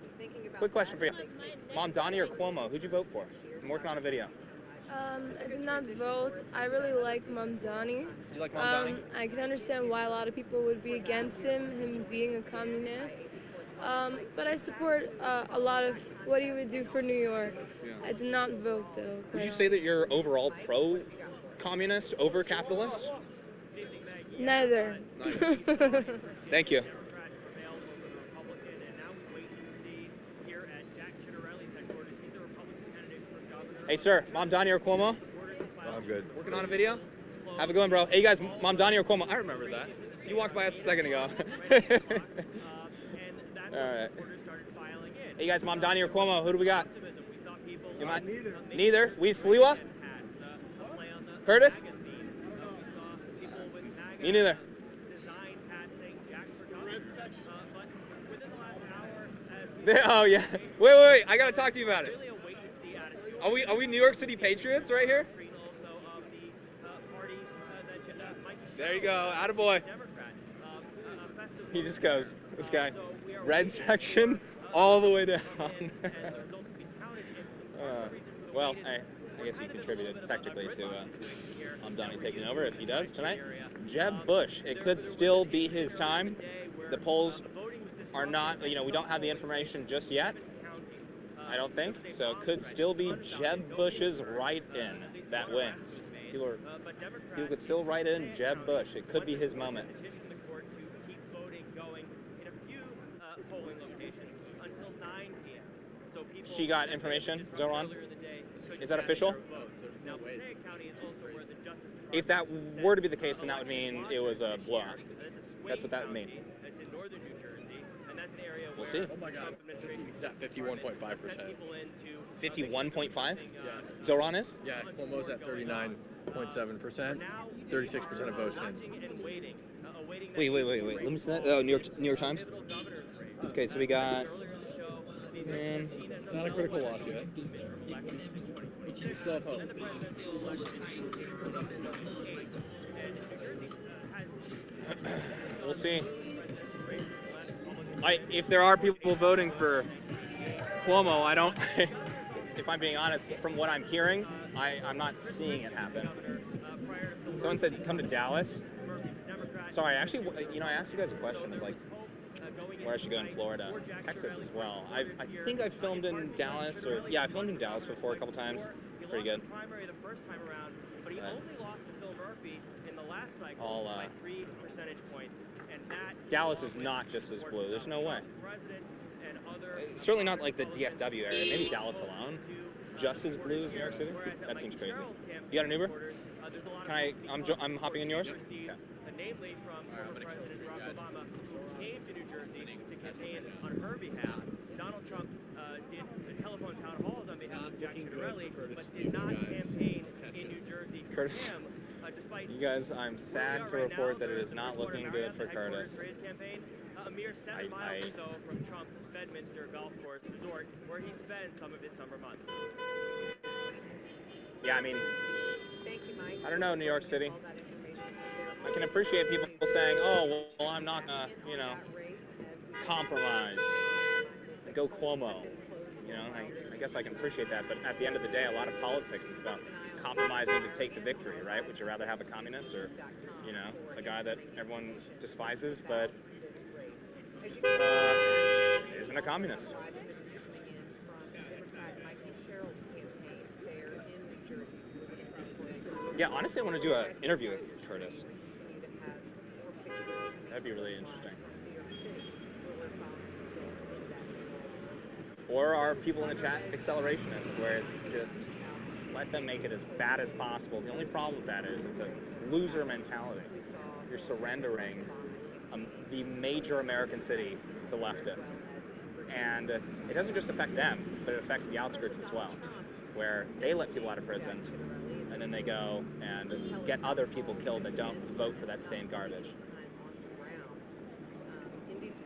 quick question for you. Mom Donnie or Cuomo, who'd you vote for? I'm working on a video. I did not vote. I really like Mom Donnie. You like Mom Donnie? I can understand why a lot of people would be against him being a communist. But I support a lot of what he would do for New York. Yeah. I did not vote though. Would you say that you're overall pro-communist over capitalist? Neither. Thank you. Hey sir, Mom Donnie or Cuomo? I'm good. Working on a video? Have a good one, bro. Hey you guys, Mom Donnie or Cuomo? I remember that. You walked by us a second ago. Alright. Hey you guys, Mom Donnie or Cuomo? Who do we got? Neither. We Sliwa? Curtis? Me neither. Oh yeah. Wait. I gotta talk to you about it. Are we New York City Patriots right here? There you go. Attaboy. He just goes. This guy. Red section all the way down. Well, I guess he contributed technically to Donnie taking over if he does tonight. Jeb Bush. It could still be his time. The polls are not, we don't have the information just yet. I don't think. So it could still be Jeb Bush's write-in that wins. People could still write in Jeb Bush. It could be his moment. She got information, Zoran? Is that official? If that were to be the case, then that would mean it was a blowout. That's what that would mean. We'll see. Oh my God. He's at 51.5%. 51.5? Yeah. Zoran is? Yeah, Cuomo's at 39.7%. 36% of votes in. Wait. Let me see that. Oh, New York Times? Okay, so we got... It's not a critical loss yet. We still have hope. We'll see. If there are people voting for Cuomo, I don't... if I'm being honest, from what I'm hearing, I'm not seeing it happen. Someone said, come to Dallas. Sorry, actually, I asked you guys a question of, where I should go in Florida. Texas as well. I think I filmed in Dallas, I filmed in Dallas before a couple times. Pretty good. Dallas is not just as blue. There's no way. Certainly not like the DFW area. Maybe Dallas alone. Just as blue as New York City? That seems crazy. You got an Uber? I'm hopping in yours? Okay. Namely from former President Barack Obama, who came to New Jersey to campaign on her behalf. Donald Trump did the telephone town halls on behalf of Jack Ciattarelli, but did not campaign in New Jersey for Curtis, him, despite you guys, I'm sad to report that it is not looking good for Curtis. a mere 7 miles or so from Trump's Bedminster Golf Course resort, where he spends some of his summer months. Yeah, I mean, Thank you, Mike. I don't know, New York City. I can appreciate people saying, oh, well, I'm not gonna, compromise. Go Cuomo. I guess I can appreciate that, but at the end of the day, a lot of politics is about compromising to take the victory, right? Would you rather have a communist or, a guy that everyone despises, but isn't a communist? Yeah, honestly, I want to do an interview with Curtis. That'd be really interesting. Or are people in the chat accelerationists, where it's just let them make it as bad as possible? The only problem with that is it's a loser mentality. You're surrendering the major American city to leftists. And it doesn't just affect them, but it affects the outskirts as well, where they let people out of prison, and then they go and get other people killed that don't vote for that same garbage.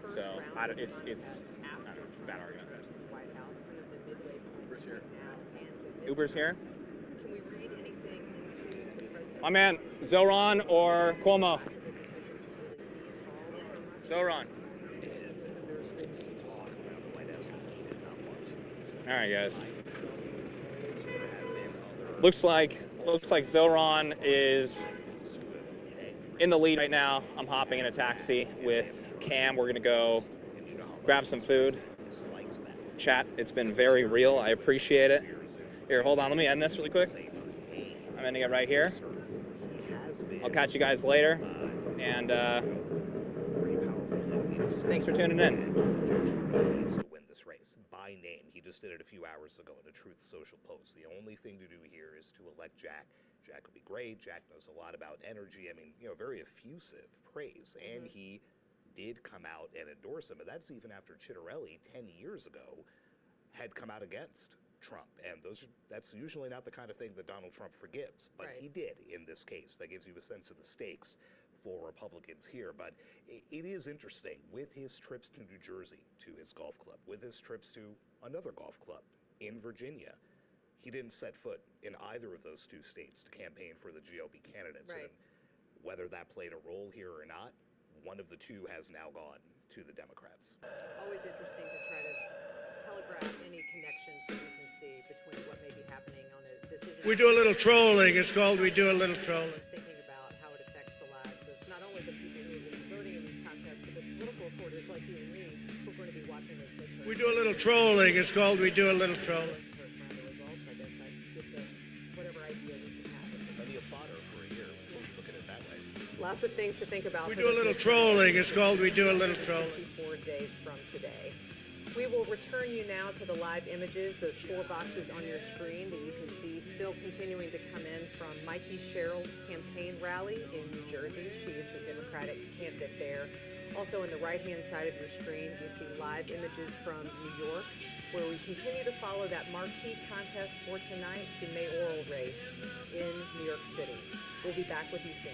So it's a bad argument. Uber's here. Uber's here? Can we read anything into My man, Zoran or Cuomo? Zoran. All right, guys. Looks like Zoran is in the lead right now. I'm hopping in a taxi with Cam. We're gonna go grab some food. Chat, it's been very real. I appreciate it. Here, hold on. Let me end this really quick. I'm ending it right here. I'll catch you guys later. And thanks for tuning in. Needs to win this race by name. He just did it a few hours ago in a Truth Social post. The only thing to do here is to elect Jack. Jack will be great. Jack knows a lot about energy. I mean, very effusive praise. And he did come out and endorse him. And that's even after Chitterelli 10 years ago had come out against Trump. And that's usually not the kind of thing that Donald Trump forgives. But he did in this case. That gives you a sense of the stakes for Republicans here. But it is interesting with his trips to New Jersey, to his golf club, with his trips to another golf club in Virginia. He didn't set foot in either of those two states to campaign for the GOP candidates. Right. And whether that played a role here or not, one of the two has now gone to the Democrats. Always interesting to try to telegraph any connections that we can see between what may be happening on a decision. We do a little trolling. It's called We Do a Little Trolling. Thinking about how it affects the lives of not only the people who are going to be voting in these contests, but the political reporters like you and me who are going to be watching those midterms. We do a little trolling. It's called We Do a Little Trolling. First round of results, I guess that gives us whatever idea we can have. Plenty of fodder for a year. Look at it that way. Lots of things to think about. We do a little trolling. It's called We Do a Little Trolling. 4 days from today. We will return you now to the live images, those 4 boxes on your screen that you can see still continuing to come in from Mikey Sherrill's campaign rally in New Jersey. She is the Democratic candidate there. Also on the right-hand side of your screen, you see live images from New York, where we continue to follow that marquee contest for tonight, the mayoral race in New York City. We'll be back with you soon.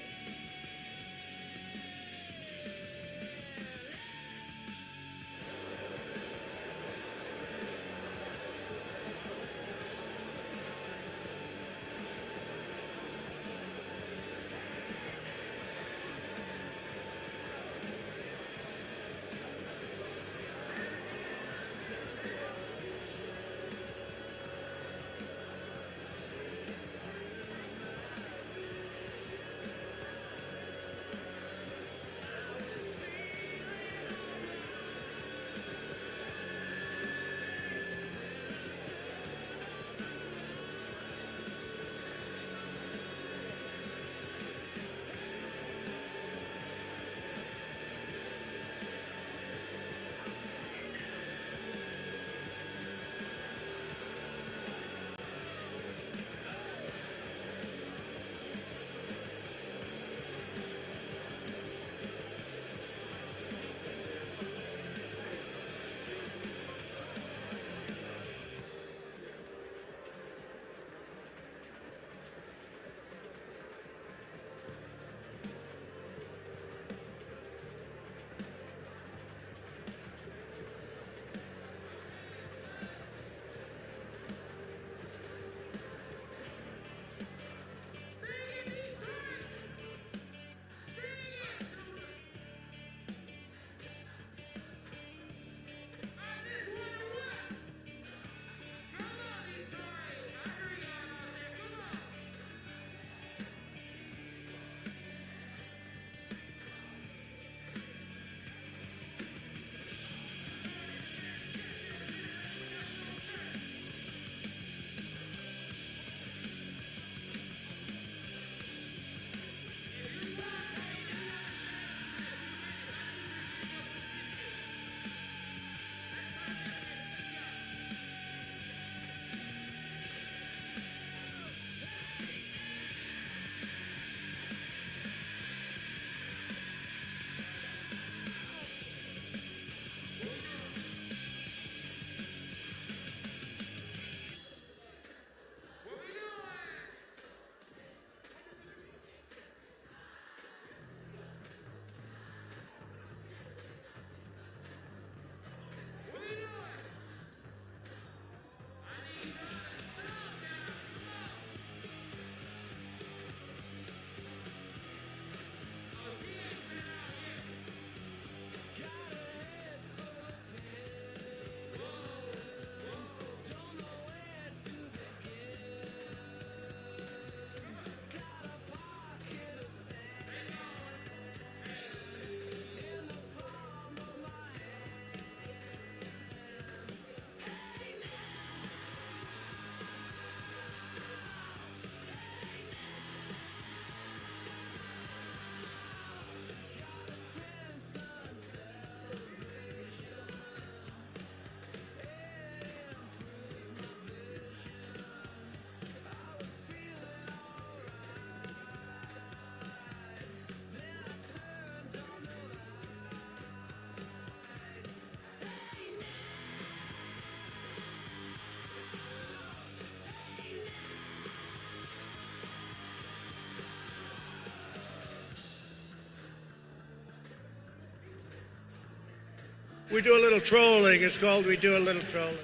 We do a little trolling. It's called We Do a Little Trolling.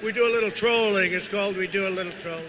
We do a little trolling. It's called We Do a Little Trolling.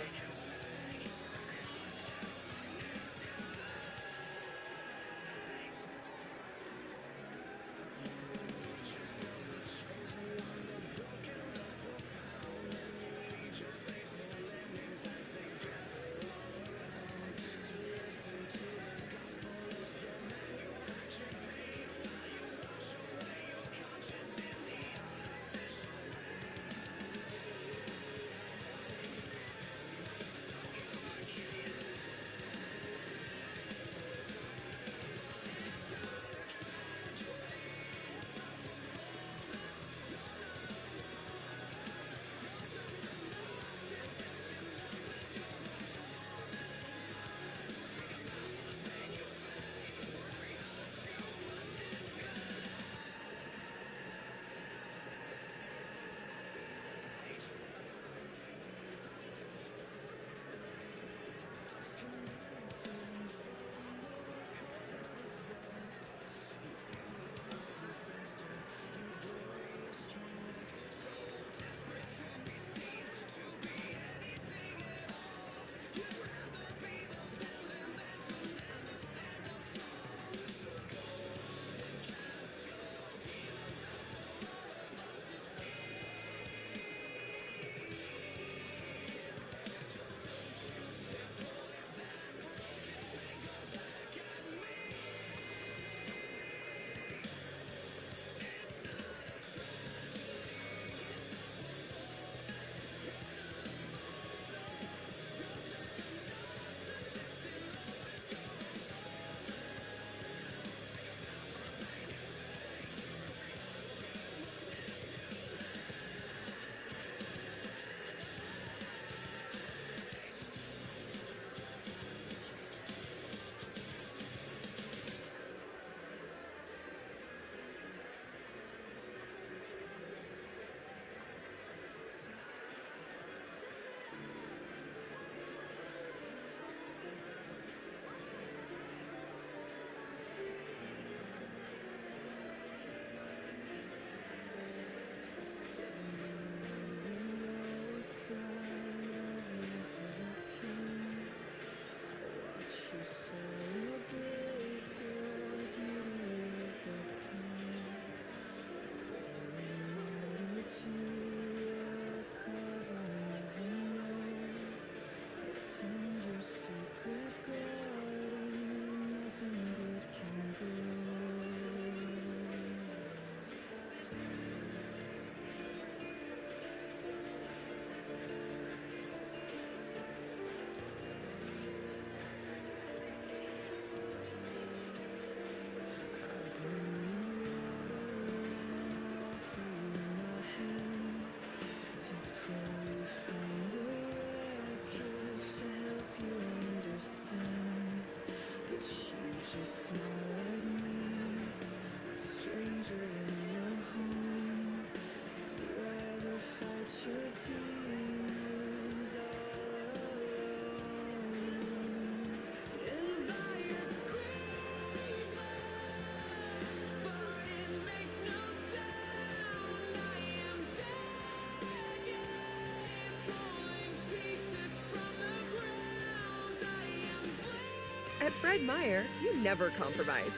At Fred Meyer, you never compromise.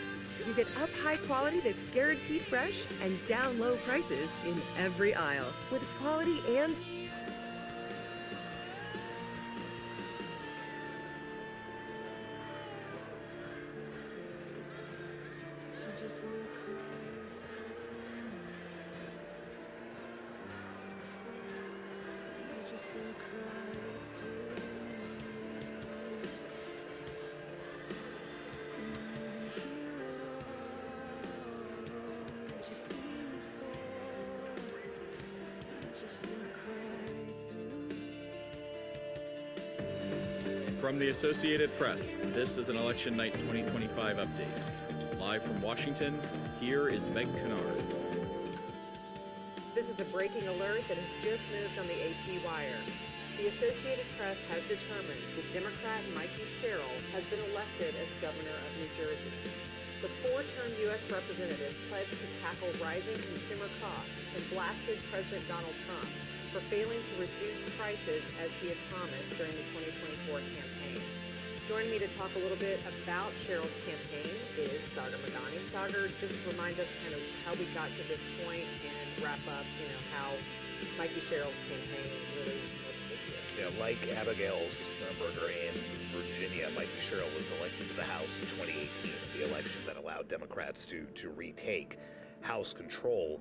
You get up high quality that's guaranteed fresh and down low prices in every aisle with quality and From the Associated Press, this is an Election Night 2025 update. Live from Washington, here is Meg Kennard. This is a breaking alert that has just moved on the AP wire. The Associated Press has determined that Democrat Mikey Sherrill has been elected as governor of New Jersey. The four-term U.S. representative pledged to tackle rising consumer costs and blasted President Donald Trump for failing to reduce prices as he had promised during the 2024 campaign. Joining me to talk a little bit about Sherrill's campaign is Sagar Madani. Sagar, just remind us kind of how we got to this point and wrap up, how Mikey Sherrill's campaign really looked this year. Yeah, like Abigail Spenberger in Virginia, Mikey Sherrill was elected to the House in 2018, the election that allowed Democrats to retake House control.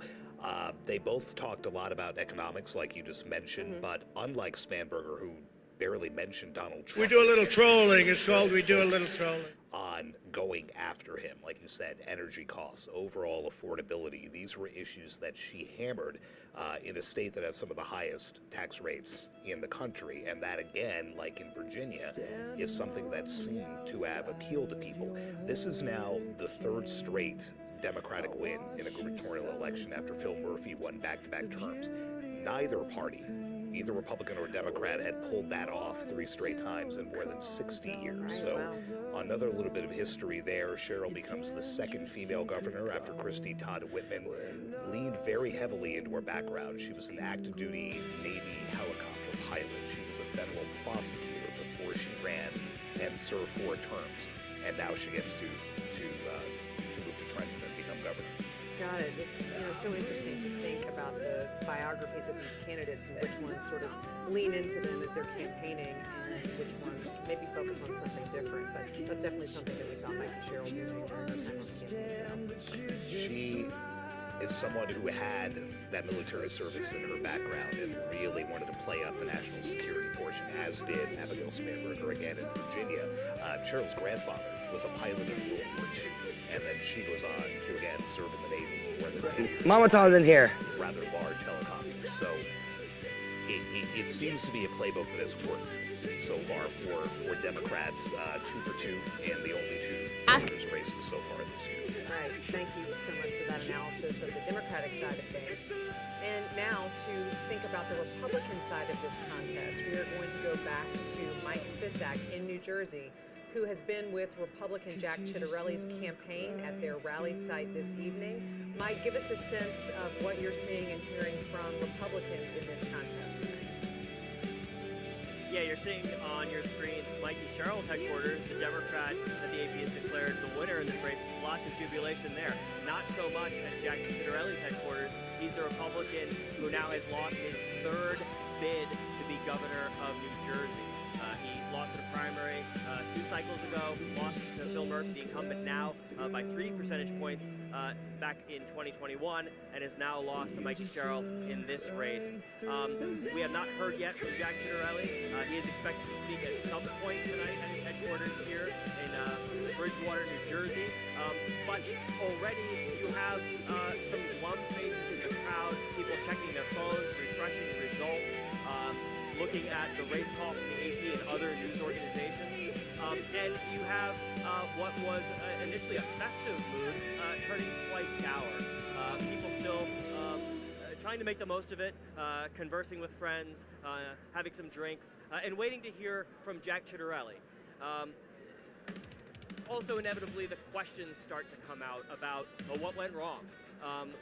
They both talked a lot about economics, like you just mentioned, but unlike Spanberger, who barely mentioned Donald Trump. We do a little trolling. It's called We Do a Little Trolling. On going after him, like you said, energy costs, overall affordability. These were issues that she hammered in a state that has some of the highest tax rates in the country. And that, again, like in Virginia, is something that seemed to have appealed to people. This is now the third straight Democratic win in a gubernatorial election after Phil Murphy won back-to-back terms. Neither party, either Republican or Democrat, had pulled that off 3 straight times in more than 60 years. So another little bit of history there. Sherrill becomes the second female governor after Christy Todd Whitman leaned very heavily into her background. She was an active duty Navy helicopter pilot. She was a federal prosecutor before she ran and served 4 terms. And now she gets to move to Trenton and become governor. Got it. It's so interesting to think about the biographies of these candidates and which ones sort of lean into them as they're campaigning and which ones maybe focus on something different. But that's definitely something that we saw Mikey Sherrill do during her time on the campaign. She is someone who had that military service in her background and really wanted to play up the national security portion, as did Abigail Spanberger again in Virginia. Sherrill's grandfather was a pilot in World War II, and then she goes on to again serve in the Navy for the Mama Todd's in here. rather large helicopters. So it seems to be a playbook that has worked so far for Democrats, 2 for 2, and the only 2 governor's races so far this year. All right, thank you so much for that analysis of the Democratic side of things. And now to think about the Republican side of this contest, we are going to go back to Mike Sisak in New Jersey, who has been with Republican Jack Ciattarelli's campaign at their rally site this evening. Mike, give us a sense of what you're seeing and hearing from Republicans in this contest tonight. Yeah, you're seeing on your screens Mikey Sherrill's headquarters, the Democrat that the AP has declared the winner in this race. Lots of jubilation there. Not so much at Jack Ciattarelli's headquarters. He's the Republican who now has lost his 3rd bid to be governor of New Jersey. He lost in a primary 2 cycles ago, lost to Phil Murphy, the incumbent, now by 3 percentage points back in 2021, and has now lost to Mikey Sherrill in this race. We have not heard yet from Jack Ciattarelli. He is expected to speak at some point tonight at his headquarters here in Bridgewater, New Jersey. But already you have some glum faces in the crowd, people checking their phones, refreshing the results, looking at the race call from the AP and other news organizations. And you have what was initially a festive mood turning quite dour. People still trying to make the most of it, conversing with friends, having some drinks, and waiting to hear from Jack Ciattarelli. Also, inevitably, the questions start to come out about what went wrong.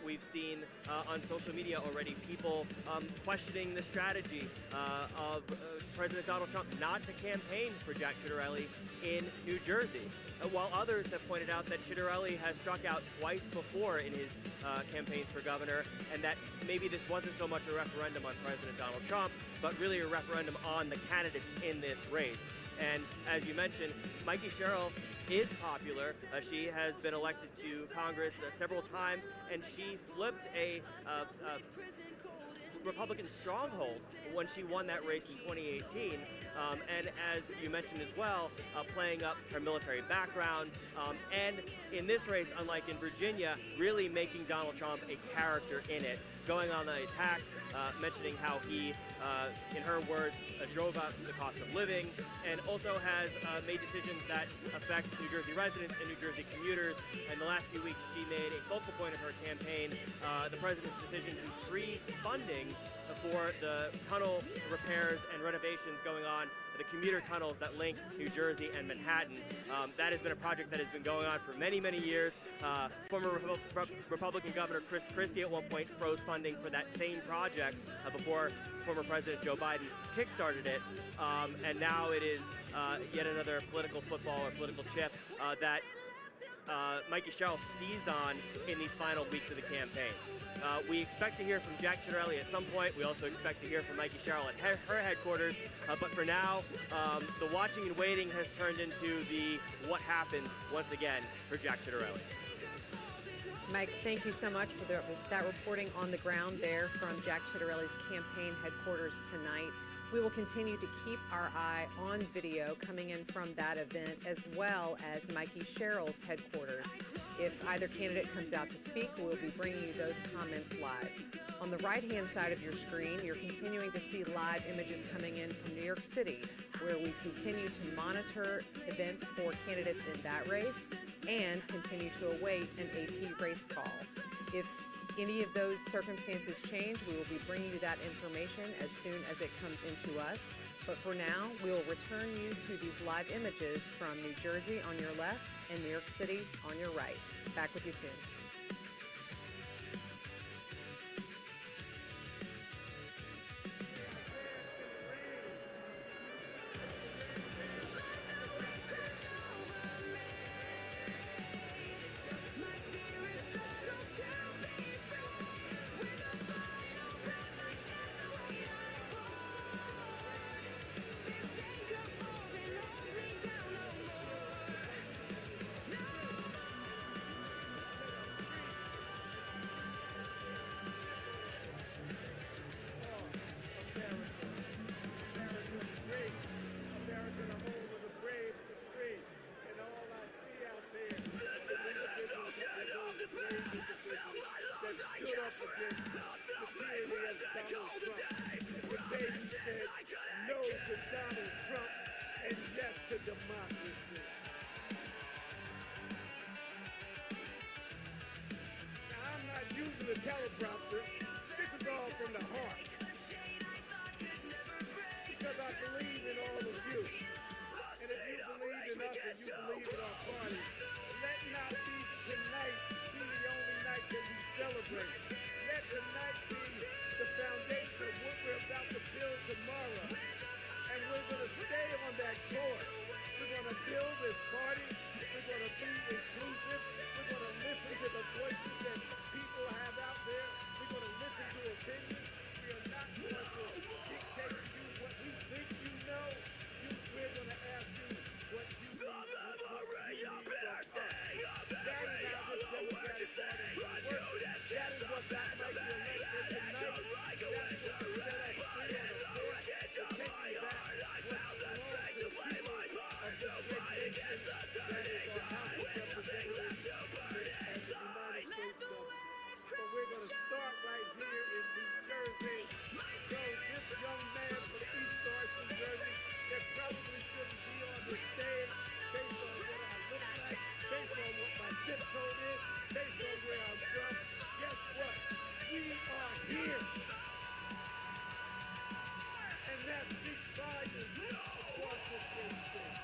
We've seen on social media already people questioning the strategy of President Donald Trump not to campaign for Jack Ciattarelli in New Jersey, while others have pointed out that Ciattarelli has struck out twice before in his campaigns for governor, and that maybe this wasn't so much a referendum on President Donald Trump, but really a referendum on the candidates in this race. And as you mentioned, Mikey Sherrill is popular. She has been elected to Congress several times, and she flipped a Republican stronghold when she won that race in 2018. And as you mentioned as well, playing up her military background, and in this race, unlike in Virginia, really making Donald Trump a character in it, going on the attack, mentioning how he, in her words, drove up the cost of living, and also has made decisions that affect New Jersey residents and New Jersey commuters. In the last few weeks, she made a focal point of her campaign the president's decision to freeze funding for the tunnel repairs and renovations going on, the commuter tunnels that link New Jersey and Manhattan. That has been a project that has been going on for many, many years. Former Republican Governor Chris Christie at one point froze funding for that same project before former President Joe Biden kickstarted it. And now it is yet another political football or political chip that Mikey Sherrill seized on in these final weeks of the campaign. We expect to hear from Jack Ciattarelli at some point. We also expect to hear from Mikey Sherrill at her headquarters. But for now, the watching and waiting has turned into the what happened once again for Jack Ciattarelli. Mike, thank you so much for that reporting on the ground there from Jack Ciattarelli's campaign headquarters tonight. We will continue to keep our eye on video coming in from that event, as well as Mikey Sherrill's headquarters. If either candidate comes out to speak, we'll be bringing you those comments live. On the right-hand side of your screen, you're continuing to see live images coming in from New York City, where we continue to monitor events for candidates in that race and continue to await an AP race call. If any of those circumstances change, we will be bringing you that information as soon as it comes into us. But for now, we will return you to these live images from New Jersey on your left and New York City on your right. Back with you soon. Teleprompter. This is all from the heart. Because I believe in all of you. And if you believe in us and you believe in our party, let not be tonight be the only night that we celebrate. Let tonight be the foundation of what we're about to build tomorrow. And we're going to stay on that course. We're going to build this party. We're going to be inclusive. We're going to listen to the voices that people have out there. We're going to listen to opinions. We are not going to dictate to you what we think you know. We're going to ask you what you need. That is how this Democratic Party works. That is what got Mike elected tonight. That is what set us free on the court to take you back what belongs to the people of this great nation that is our House of Representatives and the United States government. But we're going to start right here in New Jersey. So this young man from East Orange, New Jersey, that probably shouldn't be on the stage based on what I look like, based on what my zip code is, based on where I'm from. Guess what? We are here. And that speaks volumes across this great state.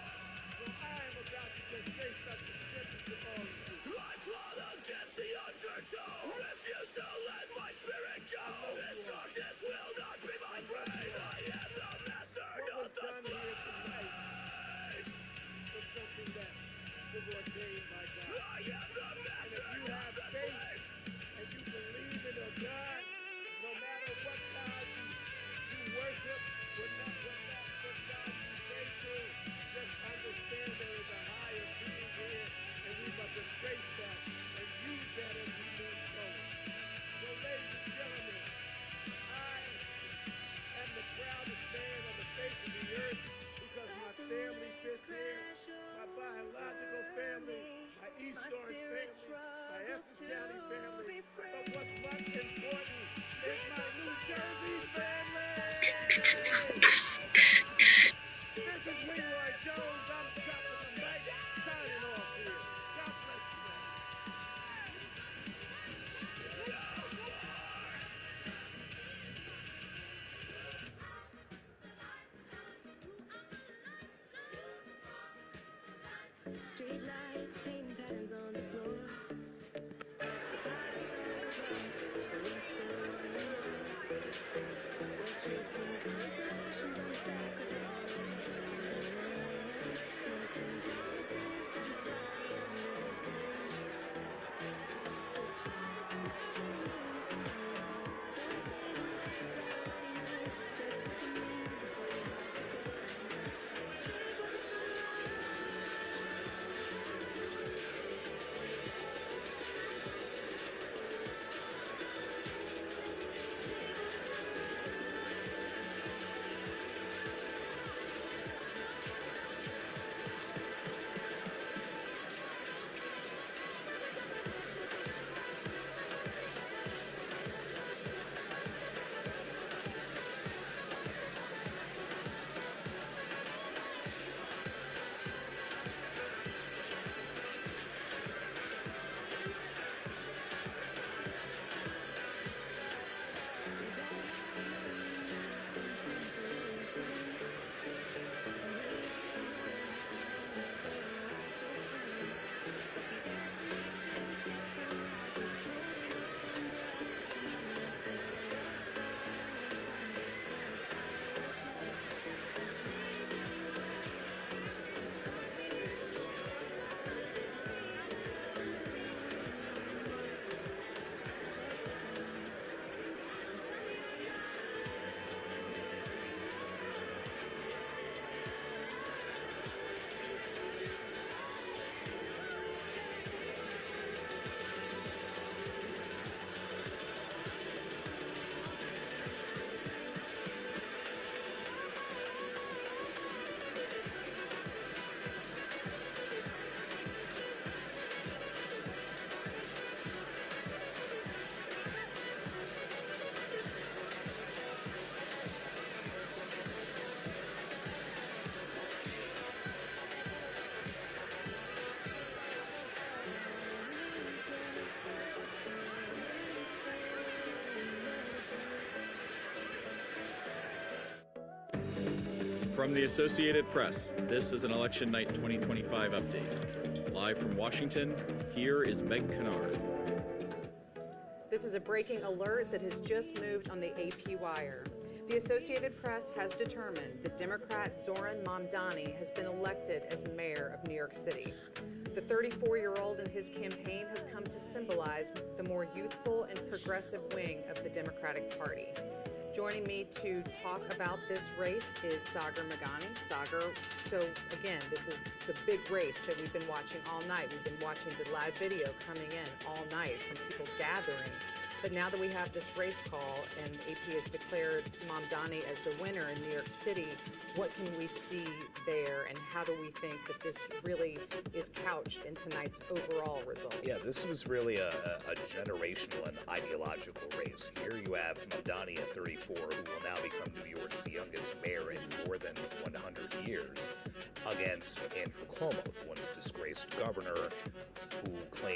So I am about to just say something simple to all of you. I plot against the undertow. Street lights, painting patterns on the floor. The party's over, but we're still wanting more. We're tracing constellations on the back of our hands, making promises that nobody understands. The sky is tonight and the moon is hanging low. Don't say the words I already know. Just look at me before you have to go. Stay for the sunrise. From the Associated Press, this is an Election Night 2025 update. Live from Washington, here is Meg Kennard. This is a breaking alert that has just moved on the AP wire. The Associated Press has determined that Democrat Zoran Mamdani has been elected as mayor of New York City. The 34-year-old and his campaign has come to symbolize the more youthful and progressive wing of the Democratic Party. Joining me to talk about this race is Sagar Magani. Sagar, so again, this is the big race that we've been watching all night. We've been watching the live video coming in all night from people gathering. But now that we have this race call and AP has declared Mamdani as the winner in New York City, what can we see there and how do we think that this really is couched in tonight's overall results? Yeah, this was really a generational and ideological race. Here you have Mamdani at 34, who will now become New York's youngest mayor in more than 100 years, against Andrew Cuomo, the once disgraced governor, who claimed